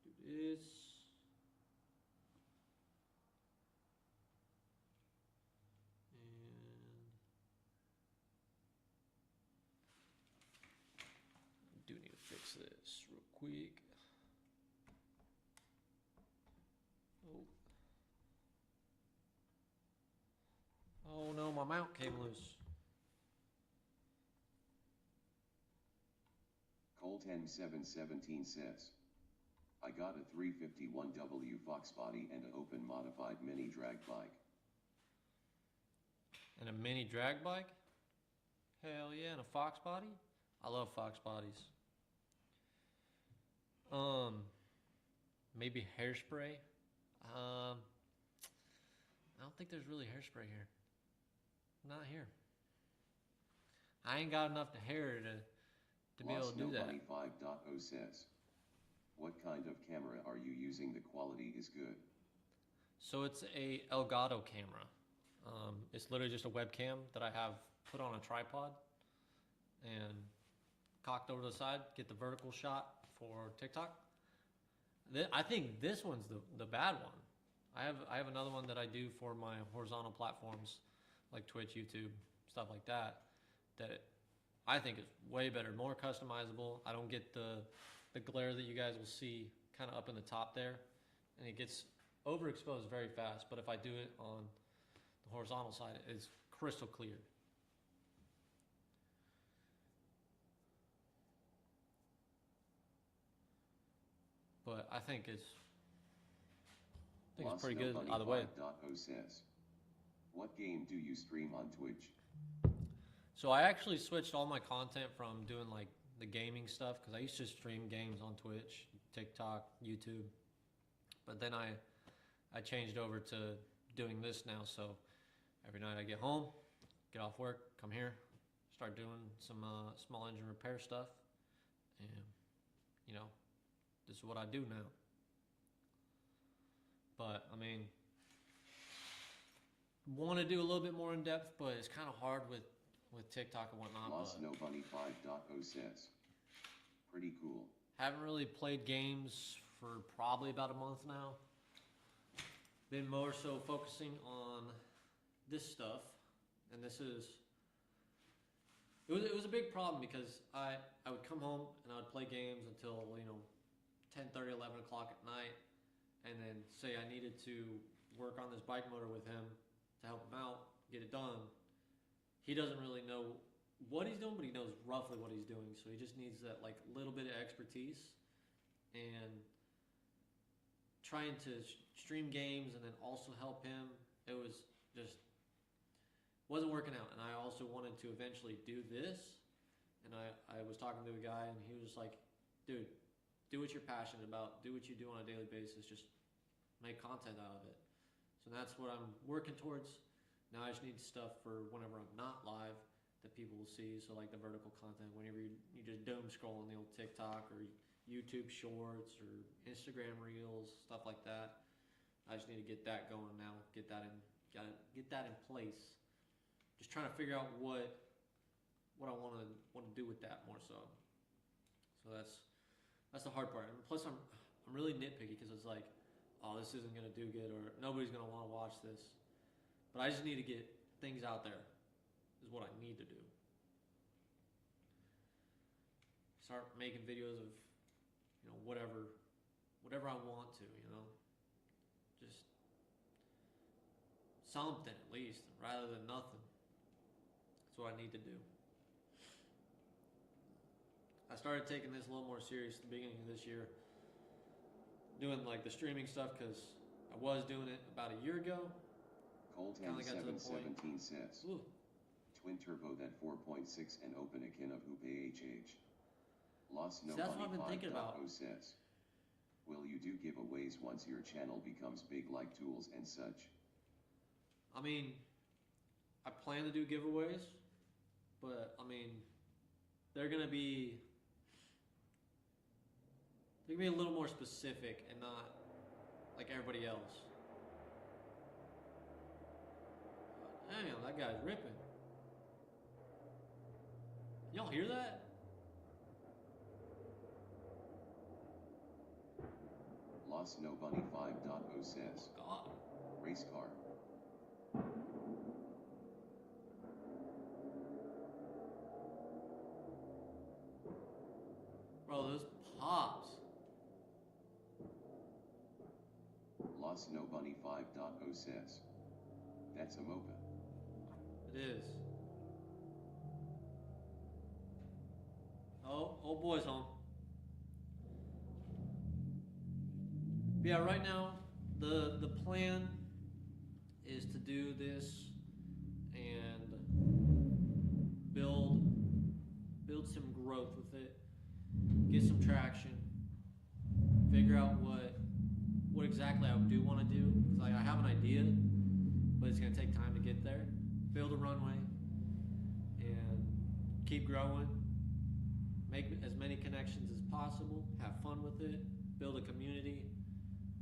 Speaker 1: Do this. Do need to fix this real quick. Oh no, my mount came loose.
Speaker 2: Colt10717 says, I got a 351W Fox body and an open modified mini drag bike.
Speaker 1: And a mini drag bike? Hell yeah, and a Fox body? I love Fox bodies. Maybe hairspray. I don't think there's really hairspray here. Not here. I ain't got enough hair to be able to do that.
Speaker 2: 5.0 says, what kind of camera are you using? The quality is good.
Speaker 1: So it's a Elgato camera. It's literally just a webcam that I have put on a tripod and cocked over to the side, get the vertical shot for TikTok. I think this one's the bad one. I have another one that I do for my horizontal platforms like Twitch, YouTube, stuff like that, that I think is way better, more customizable. I don't get the glare that you guys will see kind of up in the top there, and it gets overexposed very fast. But if I do it on the horizontal side, it's crystal clear. But I think it's pretty good either way.
Speaker 2: Says, what game do you stream on Twitch?
Speaker 1: So I actually switched all my content from doing like the gaming stuff, because I used to stream games on Twitch, TikTok, YouTube. But then I changed over to doing this now. So every night I get home, get off work, come here, start doing some small engine repair stuff. And, this is what I do now. But, I mean, want to do a little bit more in depth, but it's kind of hard with TikTok and whatnot.
Speaker 2: Lost No Bunny 5.0 says, pretty cool.
Speaker 1: Haven't really played games for probably about a month now. Been more so focusing on this stuff, and this is. It was a big problem because I would come home and I would play games until 10:30, 11 o'clock at night, and then say I needed to work on this bike motor with him to help him out, get it done. He doesn't really know what he's doing, but he knows roughly what he's doing. So he just needs that little bit of expertise, and trying to stream games and then also help him. It was just wasn't working out. And I also wanted to eventually do this And I was talking to a guy, and he was like, dude, do what you're passionate about. Do what you do on a daily basis. Just make content out of it. So that's what I'm working towards. Now I just need stuff for whenever I'm not live that people will see. So like the vertical content, whenever you just doom scroll on the old TikTok or YouTube Shorts or Instagram Reels, stuff like that. I just need to get that going now. Get that in place. Just trying to figure out what I want to do with that more so. So that's the hard part. And plus I'm really nitpicky because it's like, oh, this isn't gonna do good or nobody's gonna want to watch this. But I just need to get things out there. Is what I need to do. Start making videos of, whatever I want to, just something at least, rather than nothing. That's what I need to do. I started taking this a little more serious at the beginning of this year, doing like the streaming stuff because I was doing it about a year ago.
Speaker 2: Coltan717 says,
Speaker 1: Ooh.
Speaker 2: Twin turbo that 4.6 and open akin of hoop AHH. Lost no
Speaker 1: See, that's what I've been
Speaker 2: money
Speaker 1: thinking about.
Speaker 2: 5.0 says, will you do giveaways once your channel becomes big like tools and such?
Speaker 1: I mean, I plan to do giveaways, but I mean, they're gonna be a little more specific and not like everybody else. Damn, that guy's ripping. Y'all hear that?
Speaker 2: Lost no bunny 5.0 says,
Speaker 1: Oh God.
Speaker 2: race car.
Speaker 1: Bro, those pops.
Speaker 2: Lost no bunny 5.0 says, that's a moped.
Speaker 1: It is. Oh, old boy's home. But yeah, right now the plan is to do this and build some growth with it, get some traction, figure out what exactly I do want to do. 'Cause like I have an idea, but it's gonna take time to get there. Build a runway and keep growing. Make as many connections as possible. Have fun with it. Build a community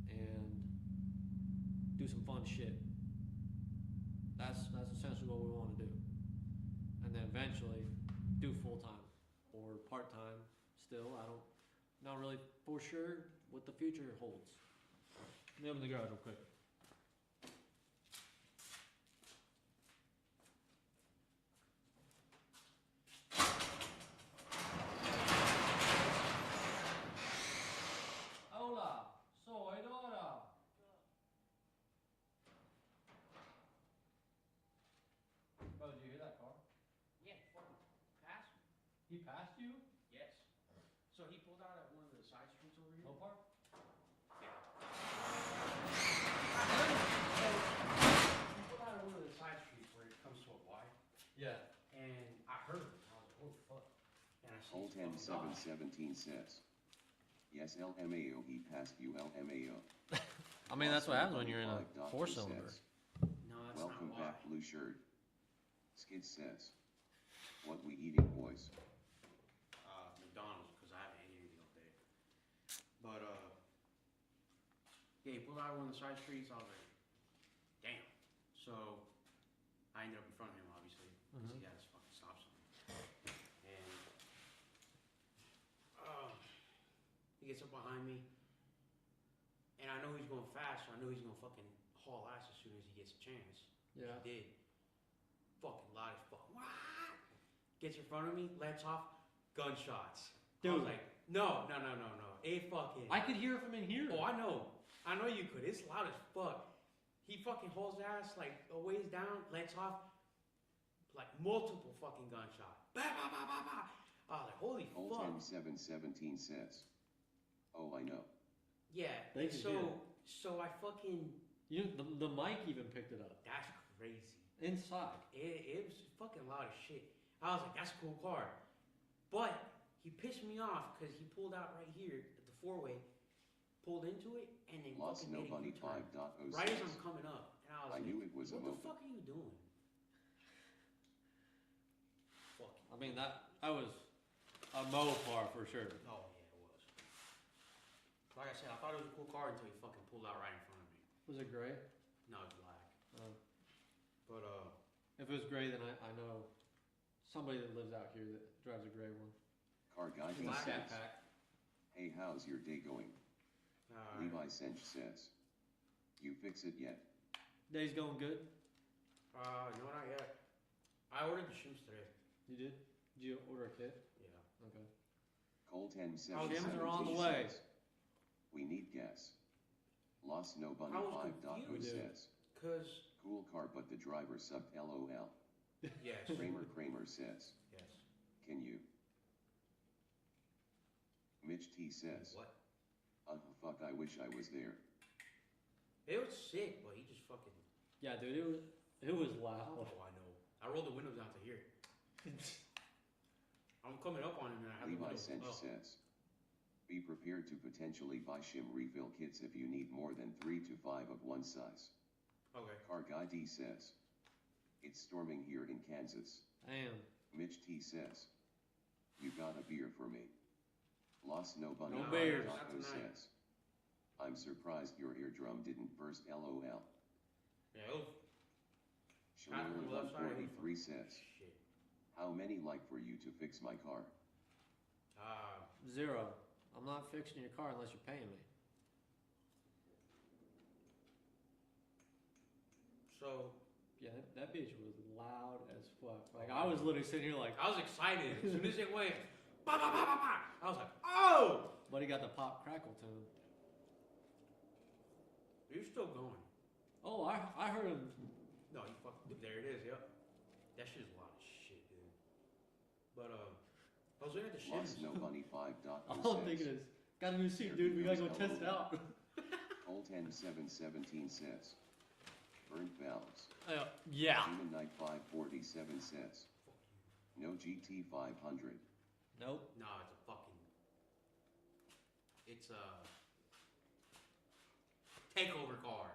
Speaker 1: and do some fun shit. That's essentially what we want to do. And then eventually do full time or part time. Still, not really for sure what the future holds. Let me open the garage real quick. Hola, soy Dora. Bro, did you hear that car?
Speaker 4: Yeah, fucking passed me.
Speaker 1: He passed you?
Speaker 4: Yes. So he pulled out at one of the side streets over here.
Speaker 1: No park?
Speaker 4: Yeah. He pulled out at one of the side streets where it comes to a Y,
Speaker 1: Yeah.
Speaker 4: and I heard it. I was like, oh fuck. And I see his fucking dog.
Speaker 2: Coltan717 says, yes LMAO he passed you LMAO.
Speaker 1: I mean, that's what happens when you're in a four-cylinder.
Speaker 4: No, that's
Speaker 2: Welcome
Speaker 4: not
Speaker 2: back
Speaker 4: why.
Speaker 2: blue shirt. Skid says, what we eating boys?
Speaker 4: McDonald's, because I haven't ate anything all day. But yeah, he pulled out one of the side streets. I was like, damn. So I ended up in front of him, obviously, because he had his fucking stop sign. And he gets up behind me, and I know he's going fast, so I know he's gonna fucking haul ass as soon as he gets a chance.
Speaker 1: Yeah.
Speaker 4: He did. Fucking loud as fuck. What? Gets in front of me, lets off, gunshots. I was
Speaker 1: Dude.
Speaker 4: like, no. A fucking.
Speaker 1: I could hear it from in here.
Speaker 4: Oh, I know you could. It's loud as fuck. He fucking hauls ass like a ways down, lets off, like multiple fucking gunshots. Bah, bah, bah, bah, bah. I was like, holy fuck.
Speaker 2: Coltan717 says, oh I know.
Speaker 4: Yeah.
Speaker 1: They could hear it.
Speaker 4: So I fucking.
Speaker 1: The mic even picked it up.
Speaker 4: That's crazy.
Speaker 1: Inside.
Speaker 4: It was fucking loud as shit. I was like, that's a cool car. But he pissed me off because he pulled out right here at the four-way, pulled into it, and then
Speaker 2: Lost
Speaker 4: fucking
Speaker 2: No
Speaker 4: made a
Speaker 2: Bunny
Speaker 4: U-turn.
Speaker 2: 5.06.
Speaker 4: Right as I'm coming up. And I was
Speaker 2: I
Speaker 4: like,
Speaker 2: knew it was a
Speaker 4: what the
Speaker 2: moped.
Speaker 4: fuck are you doing? Fuck.
Speaker 1: I mean, that was a Mopar for sure.
Speaker 4: Oh, yeah, it was. Like I said, I thought it was a cool car until he fucking pulled out right in front of me.
Speaker 1: Was it gray?
Speaker 4: No, it's black.
Speaker 1: Oh.
Speaker 4: But,
Speaker 1: If it was gray, then I know somebody that lives out here that drives a gray one.
Speaker 2: Car Guy D
Speaker 1: Black
Speaker 2: says,
Speaker 1: backpack.
Speaker 2: hey, how's your day going? Levi Sench says, you fix it yet?
Speaker 1: Day's going good.
Speaker 4: no, not yet. I ordered the shims today.
Speaker 1: You did? Did you order a kit?
Speaker 4: Yeah.
Speaker 1: Okay.
Speaker 2: Cold 10
Speaker 4: Oh,
Speaker 1: shims are on the way.
Speaker 2: says, we need gas. Lost No Bunny
Speaker 4: I was
Speaker 2: 5.0
Speaker 4: confused.
Speaker 2: says,
Speaker 4: Cause,
Speaker 2: cool car but the driver sucked LOL.
Speaker 4: yes.
Speaker 2: Kramer says,
Speaker 4: Yes.
Speaker 2: can you? Mitch T says,
Speaker 4: What?
Speaker 2: fuck, I wish I was there.
Speaker 4: It was sick, but he just fucking.
Speaker 1: Yeah, dude, it was loud.
Speaker 4: Oh, I know. I rolled the windows down to here. I'm coming up on him and I have the
Speaker 2: Levi
Speaker 4: windows
Speaker 2: Sench
Speaker 4: up.
Speaker 2: says, be prepared to potentially buy shim refill kits if you need more than 3 to 5 of one size.
Speaker 4: Okay.
Speaker 2: Car Guy D says, it's storming here in Kansas.
Speaker 1: Damn.
Speaker 2: Mitch T says, you got a beer for me. Lost No Bunny
Speaker 1: No beers.
Speaker 4: Not tonight.
Speaker 2: says, I'm surprised your eardrum didn't burst LOL.
Speaker 4: Yeah, it was.
Speaker 2: Shalala
Speaker 4: the left side,
Speaker 2: 143 says,
Speaker 4: Shit.
Speaker 2: how many like for you to fix my car?
Speaker 1: 0. I'm not fixing your car unless you're paying me.
Speaker 4: So,
Speaker 1: Yeah, that bitch was loud as fuck. Like, I was literally sitting here like,
Speaker 4: I was excited. As soon as it went, bah, bah, bah, bah, bah, I was like, oh!
Speaker 1: but he got the pop crackle tune.
Speaker 4: You're still going.
Speaker 1: Oh, I heard him.
Speaker 4: No, you fucking. There it is, yep. That shit's a lot of shit, dude. But, I was looking at the shims.
Speaker 2: Lost No Bunny 5.0
Speaker 1: All I'm thinking is, got a new seat, dude. We gotta go test it out.
Speaker 2: Cold 10.717 says, burnt valves.
Speaker 1: Yeah.
Speaker 2: Human Knight 547 says, no GT 500.
Speaker 1: Nope.
Speaker 4: No, it's a fucking. It's a takeover car.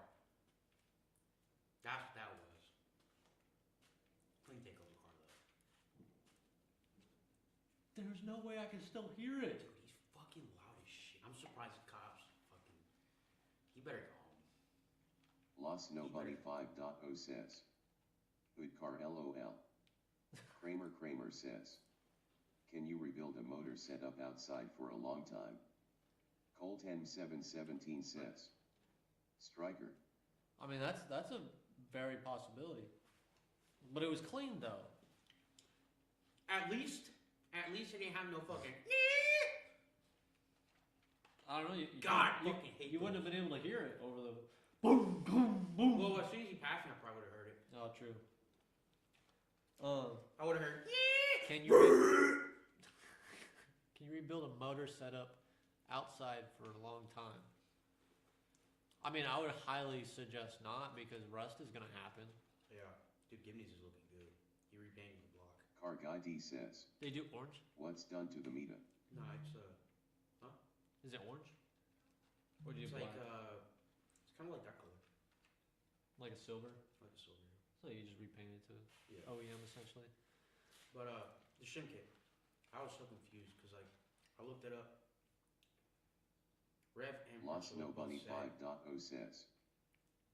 Speaker 4: That's what that was. Clean takeover car though.
Speaker 1: There's no way I can still hear it.
Speaker 4: Dude, he's fucking loud as shit. I'm surprised the cops fucking. He better go home.
Speaker 2: Lost No Bunny 5.0 says, good car LOL. Kramer says, can you rebuild a motor setup outside for a long time? Cold 10.717 says, Striker.
Speaker 1: I mean, that's a very possibility. But it was clean though.
Speaker 4: At least it didn't have no fucking.
Speaker 1: I don't know.
Speaker 4: God, I fucking hate
Speaker 1: you wouldn't
Speaker 4: those.
Speaker 1: have been able to hear it over the boom, boom, boom.
Speaker 4: Well, as soon as he passed me, I probably would have heard it.
Speaker 1: Oh, true.
Speaker 4: I would have heard.
Speaker 1: Can you rebuild a motor setup outside for a long time? I mean, I would highly suggest not because rust is gonna happen.
Speaker 4: Yeah, dude, Gibney's is looking good. He repainted the block.
Speaker 2: Car Guy D says,
Speaker 1: They do orange?
Speaker 2: what's done to the Mita?
Speaker 4: No, it's
Speaker 1: Is it orange? Or do you
Speaker 4: it's
Speaker 1: black?
Speaker 4: like it's kind of like that color,
Speaker 1: Like a silver?
Speaker 4: like a silver.
Speaker 1: So you just repaint it to
Speaker 4: Yeah.
Speaker 1: OEM essentially.
Speaker 4: But the shim kit, I was so confused because like I looked it up. Rev and
Speaker 2: Lost
Speaker 4: Marshall
Speaker 2: No
Speaker 4: both
Speaker 2: Bunny
Speaker 4: said-
Speaker 2: 5.0 says,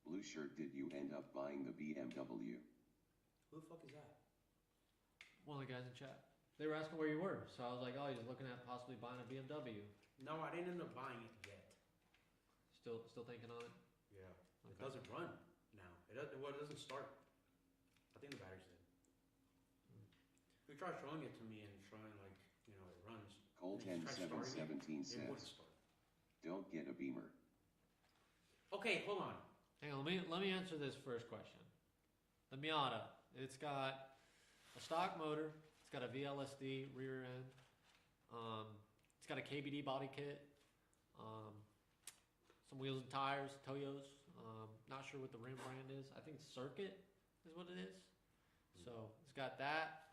Speaker 2: blue shirt, did you end up buying the BMW?
Speaker 4: Who the fuck is that?
Speaker 1: One of the guys in chat. They were asking where you were, so I was like, oh, he's looking at possibly buying a BMW.
Speaker 4: No, I didn't end up buying it yet.
Speaker 1: Still thinking on it?
Speaker 4: Yeah. It
Speaker 1: Okay.
Speaker 4: doesn't run now. It doesn't start. I think the battery's dead. He tried showing it to me and showing like, you know, it runs.
Speaker 2: Cold
Speaker 4: Did you try starting
Speaker 2: 10.717
Speaker 4: It wouldn't
Speaker 2: says,
Speaker 4: start.
Speaker 2: don't get a Beamer.
Speaker 4: Okay, hold on.
Speaker 1: Hang on, let me answer this first question. The Miata, it's got a stock motor, it's got a VLSD rear end, it's got a KBD body kit, some wheels and tires, Toyos. Not sure what the rim brand is. I think Circuit is what it is. So it's got that.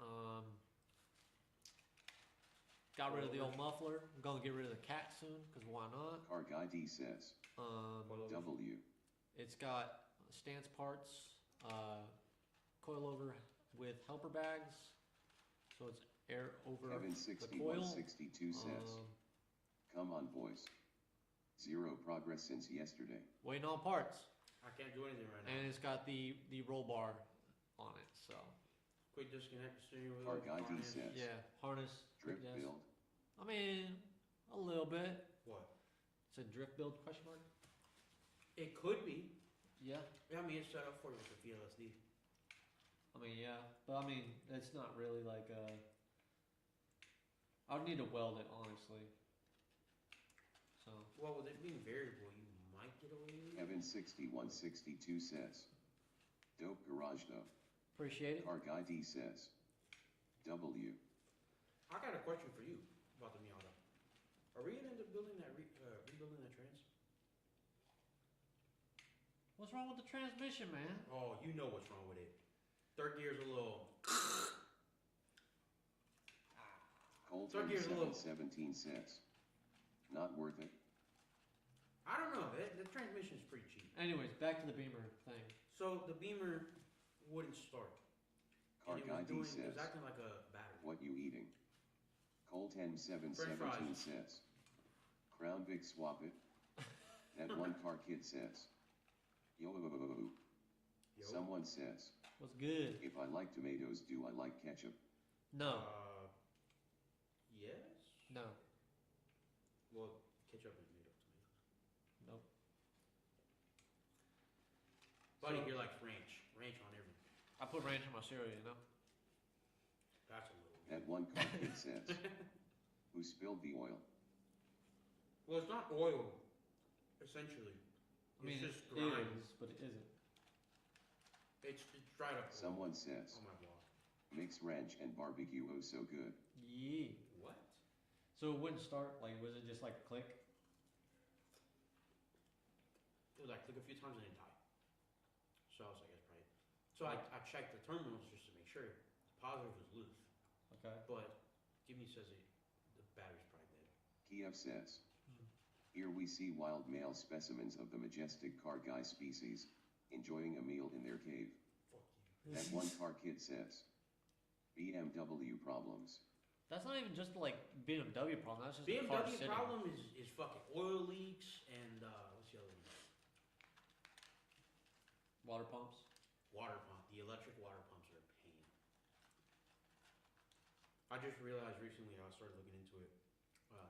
Speaker 1: Got rid of the old muffler. I'm gonna get rid of the cat soon, cause why not?
Speaker 2: Car Guy D says. W.
Speaker 1: It's got stance parts, coilover with helper bags, so it's air over
Speaker 2: Kevin
Speaker 1: the coil.
Speaker 2: 6162 says. Come on, boys. 0 progress since yesterday.
Speaker 1: Waiting on parts,
Speaker 4: I can't do anything right now.
Speaker 1: and it's got the roll bar on it. So
Speaker 4: Quick disconnect the steering wheel.
Speaker 2: Car Guy D
Speaker 4: harness.
Speaker 2: says.
Speaker 1: yeah, harness.
Speaker 2: Drift
Speaker 1: yes.
Speaker 2: build.
Speaker 1: I mean, a little bit.
Speaker 4: What?
Speaker 1: It's a drift build question mark.
Speaker 4: It could be.
Speaker 1: Yeah.
Speaker 4: I mean, it's set up for you with the VLSD.
Speaker 1: I mean, yeah, but I mean, it's not really like I would need to weld it, honestly. So.
Speaker 4: Well, with it being variable, you might get away with it.
Speaker 2: Kevin 6162 says. Dope garage though.
Speaker 1: Appreciate it.
Speaker 2: Car Guy D says. W.
Speaker 4: I got a question for you about the Miata. Are we gonna end up building that rebuilding that trans?
Speaker 1: What's wrong with the transmission, man?
Speaker 4: Oh, you know what's wrong with it. Third gear's a little.
Speaker 2: Colt
Speaker 4: Third gear's a little.
Speaker 2: 717 says. Not worth it.
Speaker 4: I don't know. The transmission's pretty cheap.
Speaker 1: Anyways, back to the Beamer thing.
Speaker 4: So the Beamer wouldn't start.
Speaker 2: Car
Speaker 4: And
Speaker 2: Guy D
Speaker 4: it was
Speaker 2: says.
Speaker 4: acting like a battery.
Speaker 2: What you eating? Colt
Speaker 4: French
Speaker 2: 717
Speaker 4: fries.
Speaker 2: says. Crown Vic swap it. That one car kid says. Yo.
Speaker 4: Yo.
Speaker 2: Someone says.
Speaker 1: What's good?
Speaker 2: If I like tomatoes, do I like ketchup?
Speaker 1: No.
Speaker 4: Yes.
Speaker 1: No.
Speaker 4: Well, ketchup is made of tomato.
Speaker 1: Nope.
Speaker 4: Buddy
Speaker 1: So-
Speaker 4: here likes ranch. Ranch on everything.
Speaker 1: I put ranch in my cereal, you know?
Speaker 4: That's a little.
Speaker 2: That one car kid says. Who spilled the oil?
Speaker 4: Well, it's not oil. Essentially,
Speaker 1: I mean,
Speaker 4: it's just
Speaker 1: it
Speaker 4: grime.
Speaker 1: is, but it isn't.
Speaker 4: It's dried up. Oil.
Speaker 2: Someone says.
Speaker 4: Oh my god.
Speaker 2: Mix ranch and barbecue, oh so good.
Speaker 1: Yeah.
Speaker 4: What?
Speaker 1: So it wouldn't start, like, was it just like a click?
Speaker 4: It was like click a few times and then die. So I was like, that's probably. So I checked the terminals just to make sure. The positive was loose,
Speaker 1: Okay.
Speaker 4: but Gimme says the battery's probably dead.
Speaker 2: Kiev says.
Speaker 1: Hmm.
Speaker 2: Here we see wild male specimens of the majestic car guy species, enjoying a meal in their cave.
Speaker 4: Fuck you.
Speaker 2: That one car kid says. BMW problems.
Speaker 1: That's not even just like BMW problem. That's just a car
Speaker 4: BMW
Speaker 1: sitting.
Speaker 4: problem is fucking oil leaks and what's the other one?
Speaker 1: Water pumps.
Speaker 4: Water pump. The electric water pumps are a pain. I just realized recently I started looking into it.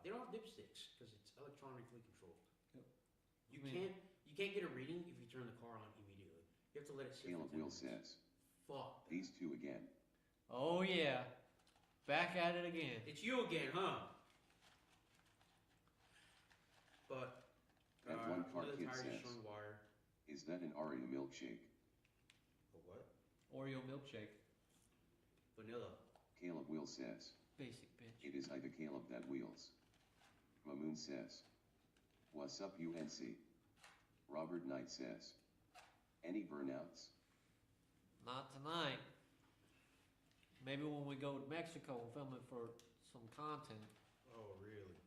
Speaker 4: They don't have dipsticks because it's electronically controlled.
Speaker 1: Yep.
Speaker 4: You
Speaker 1: I mean-
Speaker 4: can't get a reading if you turn the car on immediately. You have to let it sit.
Speaker 2: Caleb
Speaker 4: for 10
Speaker 2: Will
Speaker 4: minutes.
Speaker 2: says.
Speaker 4: Fuck.
Speaker 2: These two again.
Speaker 1: Oh yeah. Back at it again.
Speaker 4: It's you again, huh? But
Speaker 2: That one car
Speaker 4: the
Speaker 2: kid
Speaker 4: tires
Speaker 2: says.
Speaker 4: showing wire.
Speaker 2: Is that an Oreo milkshake?
Speaker 4: But what?
Speaker 1: Oreo milkshake.
Speaker 4: Vanilla.
Speaker 2: Caleb Will says.
Speaker 1: Basic bitch.
Speaker 2: It is I the Caleb that wheels. Mamoon says. What's up UNC? Robert Knight says. Any burnouts?
Speaker 1: Not tonight. Maybe when we go to Mexico and film it for some content.
Speaker 4: Oh, really?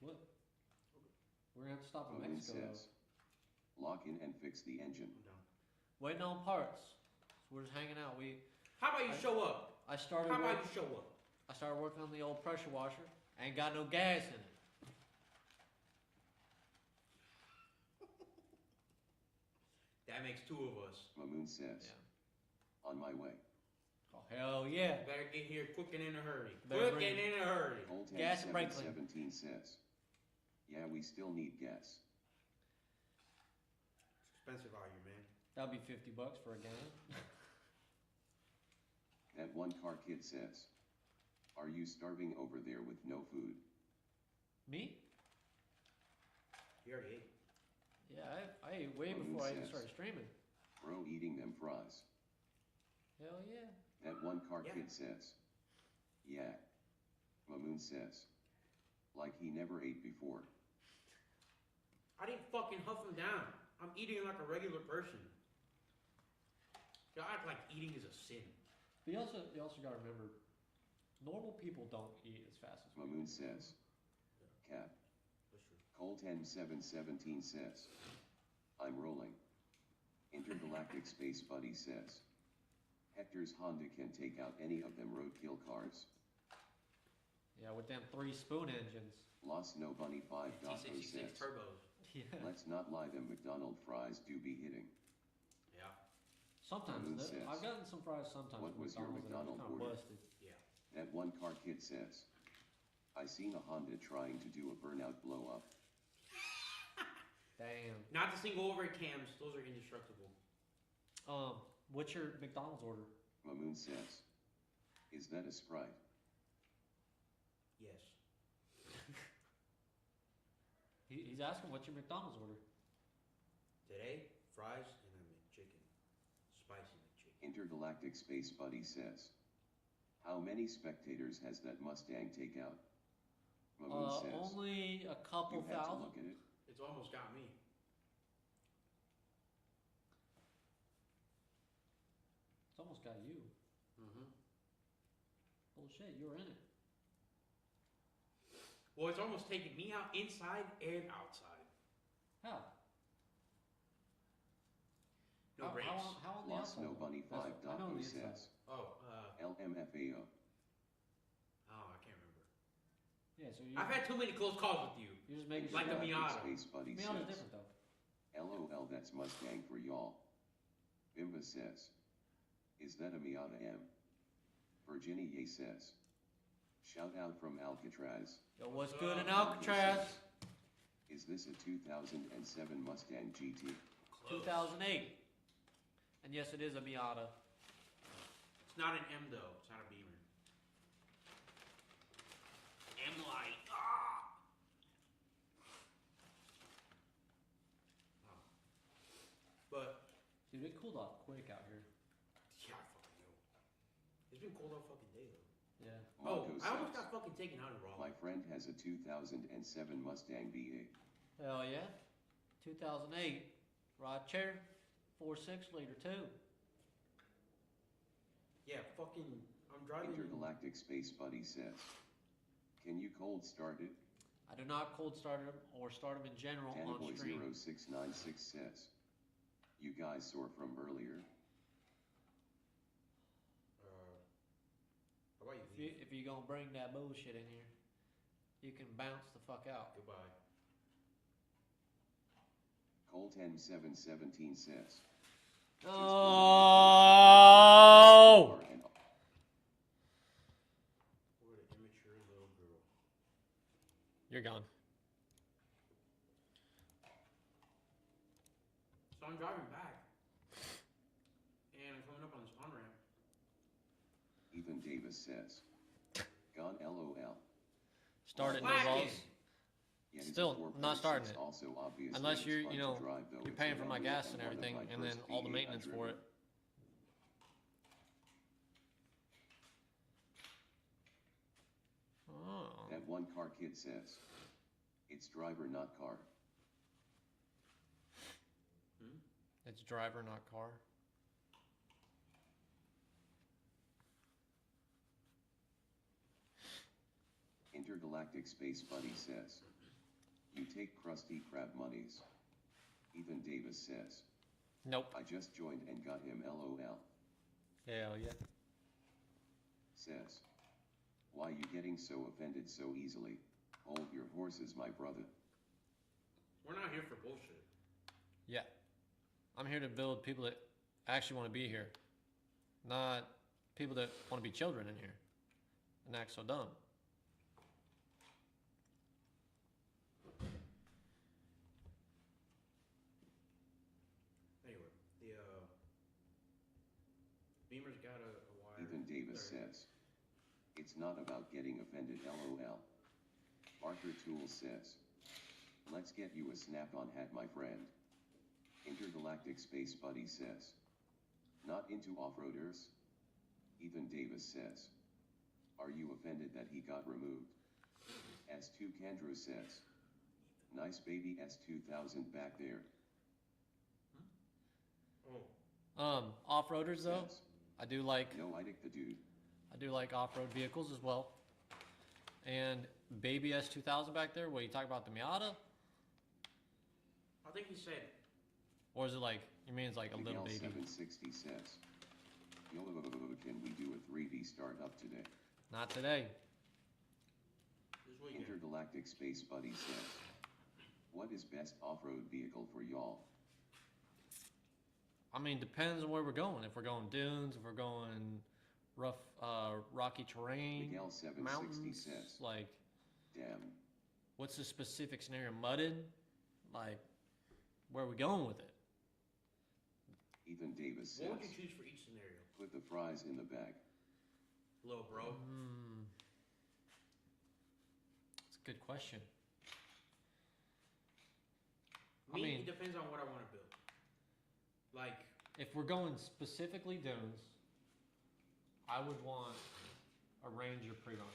Speaker 1: What? We're gonna have to stop in
Speaker 2: Mamoon
Speaker 1: Mexico.
Speaker 2: says. Lock in and fix the engine.
Speaker 4: I'm done.
Speaker 1: Waiting on parts. So we're just hanging out.
Speaker 4: How about you show up?
Speaker 1: I started.
Speaker 4: How about you show up?
Speaker 1: I started working on the old pressure washer. Ain't got no gas in it.
Speaker 4: That makes two of us.
Speaker 2: Mamoon says.
Speaker 1: Yeah.
Speaker 2: On my way.
Speaker 1: Oh hell yeah.
Speaker 4: Better get here quick and in a hurry.
Speaker 1: Better
Speaker 4: Quick
Speaker 1: bring-
Speaker 4: and in a hurry.
Speaker 2: Colt
Speaker 1: Gas and brake
Speaker 2: 17 says. Yeah, we still need gas.
Speaker 4: It's expensive out here, man.
Speaker 1: That'll be $50 for a gallon.
Speaker 2: That one car kid says. Are you starving over there with no food?
Speaker 1: Me?
Speaker 4: You already ate.
Speaker 1: Yeah, I ate way
Speaker 2: Mamoon
Speaker 1: before I even
Speaker 2: says.
Speaker 1: started streaming.
Speaker 2: Bro eating them fries.
Speaker 1: Hell yeah.
Speaker 2: That one car
Speaker 4: Yeah.
Speaker 2: kid says. Yeah. Mamoon says. Like he never ate before.
Speaker 4: I didn't fucking huff him down. I'm eating like a regular person. Y'all act like eating is a sin.
Speaker 1: But you also gotta remember, Normal people don't eat as fast as we
Speaker 2: Mamoon says. Cap.
Speaker 4: That's true.
Speaker 2: Cole10717 says. I'm rolling. Intergalactic Space Buddy says. Hector's Honda can take out any of them roadkill cars.
Speaker 1: Yeah, with them 3 spoon engines.
Speaker 2: Lost No Bunny 5
Speaker 4: T66
Speaker 2: says.
Speaker 4: turbos.
Speaker 1: Yeah.
Speaker 2: Let's not lie, them McDonald fries do be hitting.
Speaker 4: Yeah.
Speaker 1: Sometimes.
Speaker 2: Mamoon says,
Speaker 1: I've gotten some fries sometimes.
Speaker 2: what
Speaker 1: from
Speaker 2: was your
Speaker 1: McDonald's that are
Speaker 2: McDonald
Speaker 1: just kinda
Speaker 2: order?
Speaker 1: busted.
Speaker 4: Yeah.
Speaker 2: That one car kid says. I seen a Honda trying to do a burnout blow up.
Speaker 1: Damn.
Speaker 4: Not the single overhead cams. Those are indestructible.
Speaker 1: What's your McDonald's order?
Speaker 2: Mamoon says. Is that a Sprite?
Speaker 4: Yes.
Speaker 1: He's asking what's your McDonald's order.
Speaker 4: Today, fries and a McChicken. Spicy McChicken.
Speaker 2: Intergalactic Space Buddy says. How many spectators has that Mustang take out? Mamoon says.
Speaker 1: Only a couple
Speaker 2: You had to
Speaker 1: thousand.
Speaker 2: look at it.
Speaker 4: It's almost got me.
Speaker 1: It's almost got you.
Speaker 4: Mm-hmm.
Speaker 1: Bullshit, you were in it.
Speaker 4: Well, it's almost taken me out inside and outside.
Speaker 1: How?
Speaker 4: No brakes.
Speaker 1: How on the
Speaker 2: Lost
Speaker 1: outside?
Speaker 2: No Bunny
Speaker 1: That's
Speaker 2: 5
Speaker 1: what- I know on the
Speaker 2: says.
Speaker 1: inside.
Speaker 4: Oh,
Speaker 2: LMFAO.
Speaker 4: I can't remember.
Speaker 1: Yeah, so
Speaker 4: I've had too many close calls with you.
Speaker 1: you're just making
Speaker 4: Like
Speaker 1: sure.
Speaker 4: a Miata.
Speaker 2: Space Buddy
Speaker 1: Miata's
Speaker 2: says.
Speaker 1: different though.
Speaker 2: LOL, that's Mustang for y'all. Bimba says. Is that a Miata M? Virginia Ye says. Shout out from Alcatraz.
Speaker 1: Yo, what's
Speaker 4: What's
Speaker 1: good in
Speaker 4: up?
Speaker 1: Alcatraz?
Speaker 2: Is this a 2007 Mustang GT?
Speaker 4: Close.
Speaker 1: 2008. And yes, it is a Miata.
Speaker 4: It's not an M though. It's not a Beamer. M light. Ah! But
Speaker 1: Dude, it cooled off quick out here.
Speaker 4: yeah, I fucking know. It's been cold all fucking day though.
Speaker 1: Yeah.
Speaker 4: Oh,
Speaker 2: Marco
Speaker 4: I almost
Speaker 2: says,
Speaker 4: got fucking taken out in Raw.
Speaker 2: my friend has a 2007 Mustang V8.
Speaker 1: Hell yeah. 2008. Rod chair. 4.6 liter too.
Speaker 4: Yeah, fucking. I'm driving.
Speaker 2: Intergalactic Space Buddy says. Can you cold start it?
Speaker 1: I do not cold start them or start them in general on stream.
Speaker 2: Tanaboy0696 says. You guys saw from earlier.
Speaker 4: How about you?
Speaker 1: If you're gonna bring that bullshit in here, you can bounce the fuck out.
Speaker 4: Goodbye.
Speaker 2: Cole10717 says.
Speaker 1: Oh!
Speaker 2: And
Speaker 4: What an immature little girl.
Speaker 1: You're gone.
Speaker 4: So I'm driving back, and I'm coming up on this on ramp.
Speaker 2: even Davis says. Gone LOL.
Speaker 1: Start it, no
Speaker 4: Slacking.
Speaker 1: balls.
Speaker 2: Yet it's
Speaker 1: Still,
Speaker 2: a 4.6,
Speaker 1: not starting it.
Speaker 2: Also obviously
Speaker 1: Unless
Speaker 2: it's
Speaker 1: you're,
Speaker 2: fun
Speaker 1: you
Speaker 2: to
Speaker 1: know,
Speaker 2: drive, though.
Speaker 1: you're
Speaker 2: It's
Speaker 1: paying
Speaker 2: an
Speaker 1: for my
Speaker 2: Unreal
Speaker 1: gas and
Speaker 2: one of
Speaker 1: everything,
Speaker 2: my
Speaker 1: and then
Speaker 2: first
Speaker 1: all the
Speaker 2: V8
Speaker 1: maintenance for it. Oh.
Speaker 2: That one car kid says. It's driver, not car.
Speaker 1: It's driver, not car.
Speaker 2: Intergalactic Space Buddy says. You take Krusty Krab monies. Even Davis says.
Speaker 1: Nope.
Speaker 2: I just joined and got him LOL.
Speaker 1: Hell yeah.
Speaker 2: Says. Why you getting so offended so easily? Hold your horses, my brother.
Speaker 4: We're not here for bullshit.
Speaker 1: Yeah. I'm here to build people that actually want to be here. Not people that want to be children in here and act so dumb.
Speaker 4: Anyway, the Beamer's got a wire.
Speaker 2: Even Davis
Speaker 4: there.
Speaker 2: says. It's not about getting offended, LOL. Arthur Toole says. Let's get you a snap-on hat, my friend. Intergalactic Space Buddy says. Not into off-roaders? Even Davis says. Are you offended that he got removed? S2 Kendra says. Nice baby S2000 back there.
Speaker 4: Oh,
Speaker 1: Off-roaders though,
Speaker 2: Says.
Speaker 1: I do like
Speaker 2: No, I dick the dude.
Speaker 1: I do like off-road vehicles as well. And baby S2000 back there. What, you talking about the Miata?
Speaker 4: I think he said.
Speaker 1: Or is it like, you mean it's like a little
Speaker 2: Miguel
Speaker 1: baby?
Speaker 2: 760 says, Yo, can we do a 3D startup today?
Speaker 1: Not today.
Speaker 4: This weekend.
Speaker 2: Intergalactic Space Buddy says, what is best off-road vehicle for y'all?
Speaker 1: I mean, depends on where we're going. If we're going dunes, if we're going rough, rocky terrain,
Speaker 2: Miguel 760
Speaker 1: mountains,
Speaker 2: says,
Speaker 1: like,
Speaker 2: damn,
Speaker 1: what's the specific scenario? Mudded? Like, where are we going with it?
Speaker 2: Ethan Davis says,
Speaker 4: What would you choose for each scenario?
Speaker 2: put the fries in the bag.
Speaker 4: Little bro.
Speaker 1: That's a good question. I
Speaker 4: Me,
Speaker 1: mean-
Speaker 4: it depends on what I want to build. Like,
Speaker 1: If we're going specifically dunes, I would want a Ranger pre-runner.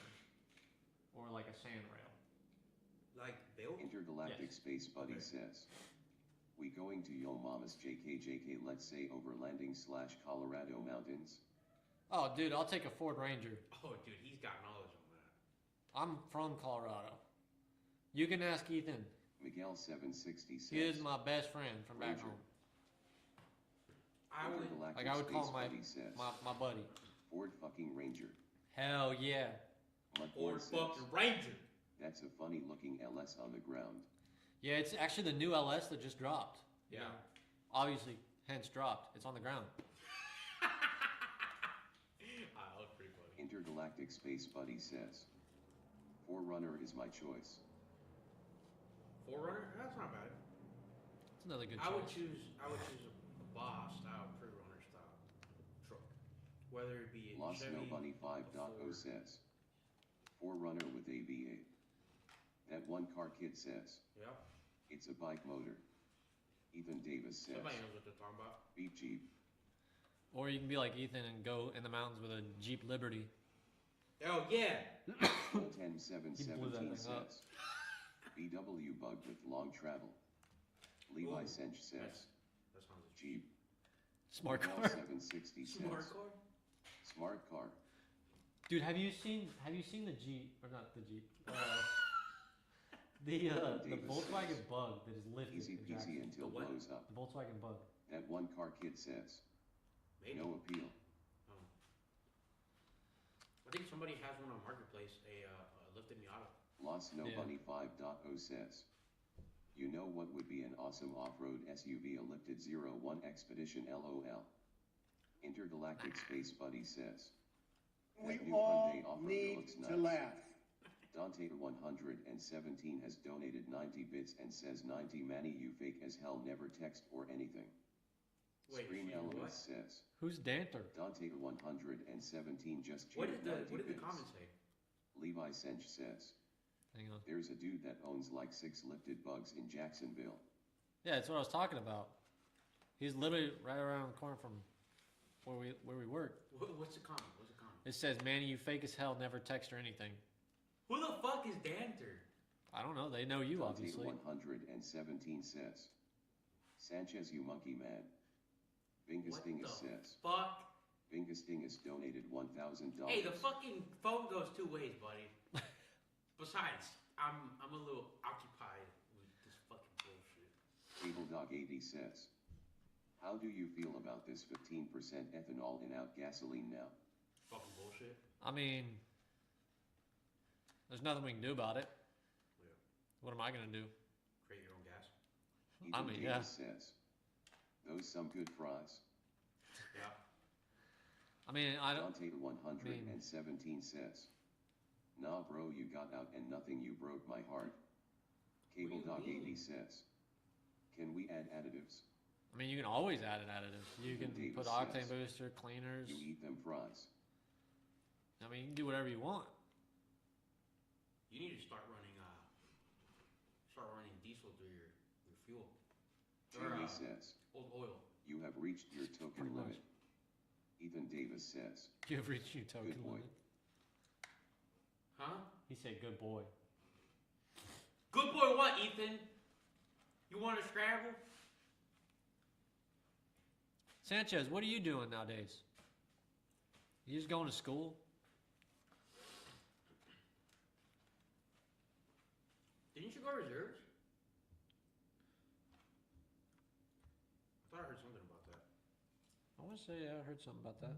Speaker 1: Or like a sand rail.
Speaker 4: build?
Speaker 2: Intergalactic
Speaker 1: Yes.
Speaker 2: Space Buddy
Speaker 4: Okay.
Speaker 2: says, we going to Yo Mama's JK, let's say overlanding / Colorado mountains?
Speaker 1: Oh, dude, I'll take a Ford Ranger.
Speaker 4: Oh, dude, he's got knowledge on that.
Speaker 1: I'm from Colorado. You can ask Ethan.
Speaker 2: Miguel 760 says,
Speaker 1: He is my best friend from back
Speaker 2: Ranger.
Speaker 1: home.
Speaker 4: I would.
Speaker 2: Intergalactic
Speaker 1: Like, I would
Speaker 2: Space
Speaker 1: call
Speaker 2: Buddy says,
Speaker 1: My buddy.
Speaker 2: Ford fucking Ranger.
Speaker 1: Hell yeah.
Speaker 4: Or
Speaker 2: Mudboard says,
Speaker 4: fucking Ranger.
Speaker 2: that's a funny looking LS on the ground.
Speaker 1: Yeah, it's actually the new LS that just dropped.
Speaker 4: Yeah.
Speaker 1: Obviously, hence dropped. It's on the ground.
Speaker 4: That was pretty funny.
Speaker 2: Intergalactic Space Buddy says, Forerunner is my choice.
Speaker 4: Forerunner? That's not bad.
Speaker 1: It's another good
Speaker 4: I would
Speaker 1: choice.
Speaker 4: choose a Boss style, pre-runner style truck. Whether it be a
Speaker 2: Lost
Speaker 4: Chevy.
Speaker 2: No Bunny 5.0
Speaker 4: Ford.
Speaker 2: says, Forerunner with a V8. That one car kid says,
Speaker 4: Yeah.
Speaker 2: it's a bike motor. Ethan Davis says,
Speaker 4: Somebody knows what they're talking about.
Speaker 2: beep Jeep.
Speaker 1: Or you can be like Ethan and go in the mountains with a Jeep Liberty.
Speaker 4: Oh yeah.
Speaker 2: Full 10717
Speaker 1: He blew that thing
Speaker 2: says,
Speaker 1: up.
Speaker 2: VW bug with long travel. Levi
Speaker 4: Ooh,
Speaker 2: Sench says,
Speaker 4: That sounds
Speaker 2: Jeep.
Speaker 1: Smart
Speaker 2: Miguel
Speaker 1: car.
Speaker 2: 760 says,
Speaker 4: smart car.
Speaker 2: smart car.
Speaker 1: Dude, have you seen the Jeep, or not the Jeep, the
Speaker 2: Davis
Speaker 1: Volkswagen
Speaker 2: says,
Speaker 1: Bug that is lifted
Speaker 2: Easy
Speaker 1: in
Speaker 2: peasy
Speaker 1: Jackson?
Speaker 2: until
Speaker 4: The what?
Speaker 2: blows up.
Speaker 1: The Volkswagen Bug.
Speaker 2: That one car kid says,
Speaker 4: Maybe.
Speaker 2: no appeal.
Speaker 4: I think somebody has one on Marketplace, a lifted Miata.
Speaker 2: Lost No
Speaker 1: Yeah.
Speaker 2: Bunny 5.0 says, you know what would be an awesome off-road SUV, a lifted 01 Expedition LOL. Intergalactic Space Buddy says,
Speaker 5: We
Speaker 2: that new
Speaker 5: all
Speaker 2: Hyundai off-road
Speaker 5: need
Speaker 2: looks
Speaker 5: to
Speaker 2: nice.
Speaker 5: laugh.
Speaker 2: Dante 117 has donated 90 bits and says 90 Manny you fake as hell, never text or anything.
Speaker 4: Wait,
Speaker 2: Scream
Speaker 4: what?
Speaker 2: Elements says,
Speaker 1: Who's Danter?
Speaker 2: Dante 117 just
Speaker 4: What
Speaker 2: cheated
Speaker 4: did
Speaker 2: 90
Speaker 4: the
Speaker 2: bits.
Speaker 4: comments say?
Speaker 2: Levi Sench says,
Speaker 1: Hang on.
Speaker 2: there's a dude that owns like 6 lifted bugs in Jacksonville.
Speaker 1: Yeah, that's what I was talking about. He's literally right around the corner from where we work.
Speaker 4: What's the comment? What's the comment?
Speaker 1: It says, "Manny, you fake as hell. Never text or anything."
Speaker 4: Who the fuck is Danter?
Speaker 1: I don't know. They know you,
Speaker 2: Dante
Speaker 1: obviously.
Speaker 2: 117 says, Sanchez you monkey man. Bingus
Speaker 4: What
Speaker 2: Dingus
Speaker 4: the
Speaker 2: says,
Speaker 4: fuck?
Speaker 2: Bingus Dingus donated $1,000.
Speaker 4: Hey, the fucking phone goes two ways, buddy. Besides, I'm a little occupied with this fucking bullshit.
Speaker 2: Cable Dog 80 says, how do you feel about this 15% ethanol in out gasoline now?
Speaker 4: Fucking bullshit.
Speaker 1: I mean, there's nothing we can do about it.
Speaker 4: Yeah.
Speaker 1: What am I gonna do?
Speaker 4: Create your own gas.
Speaker 2: Ethan
Speaker 1: mean,
Speaker 2: Davis says, those some good fries.
Speaker 4: Yeah.
Speaker 1: I mean, I don't.
Speaker 2: Dante 117 says, nah bro you got out and nothing you broke my heart. Cable
Speaker 4: What
Speaker 2: Dog
Speaker 4: do you
Speaker 2: 80
Speaker 4: mean?
Speaker 2: says, can we add additives?
Speaker 1: I mean, you can always add an additive. You can
Speaker 2: Davis
Speaker 1: put octane
Speaker 2: says,
Speaker 1: booster, cleaners.
Speaker 2: You eat them fries.
Speaker 1: I mean, you can do whatever you want.
Speaker 4: You need to start running diesel through your fuel. Or,
Speaker 2: Jamie says,
Speaker 4: old oil.
Speaker 2: you have reached your token
Speaker 1: Pretty much.
Speaker 2: limit. Ethan Davis says,
Speaker 1: You have reached your token
Speaker 2: Good boy.
Speaker 1: limit.
Speaker 4: Huh?
Speaker 1: He said, "Good boy."
Speaker 4: Good boy what, Ethan? You want to scrabble?
Speaker 1: Sanchez, what are you doing nowadays? You just going to school?
Speaker 4: Didn't you go reserves? I thought I heard something about that.
Speaker 1: I want to say I heard something about that.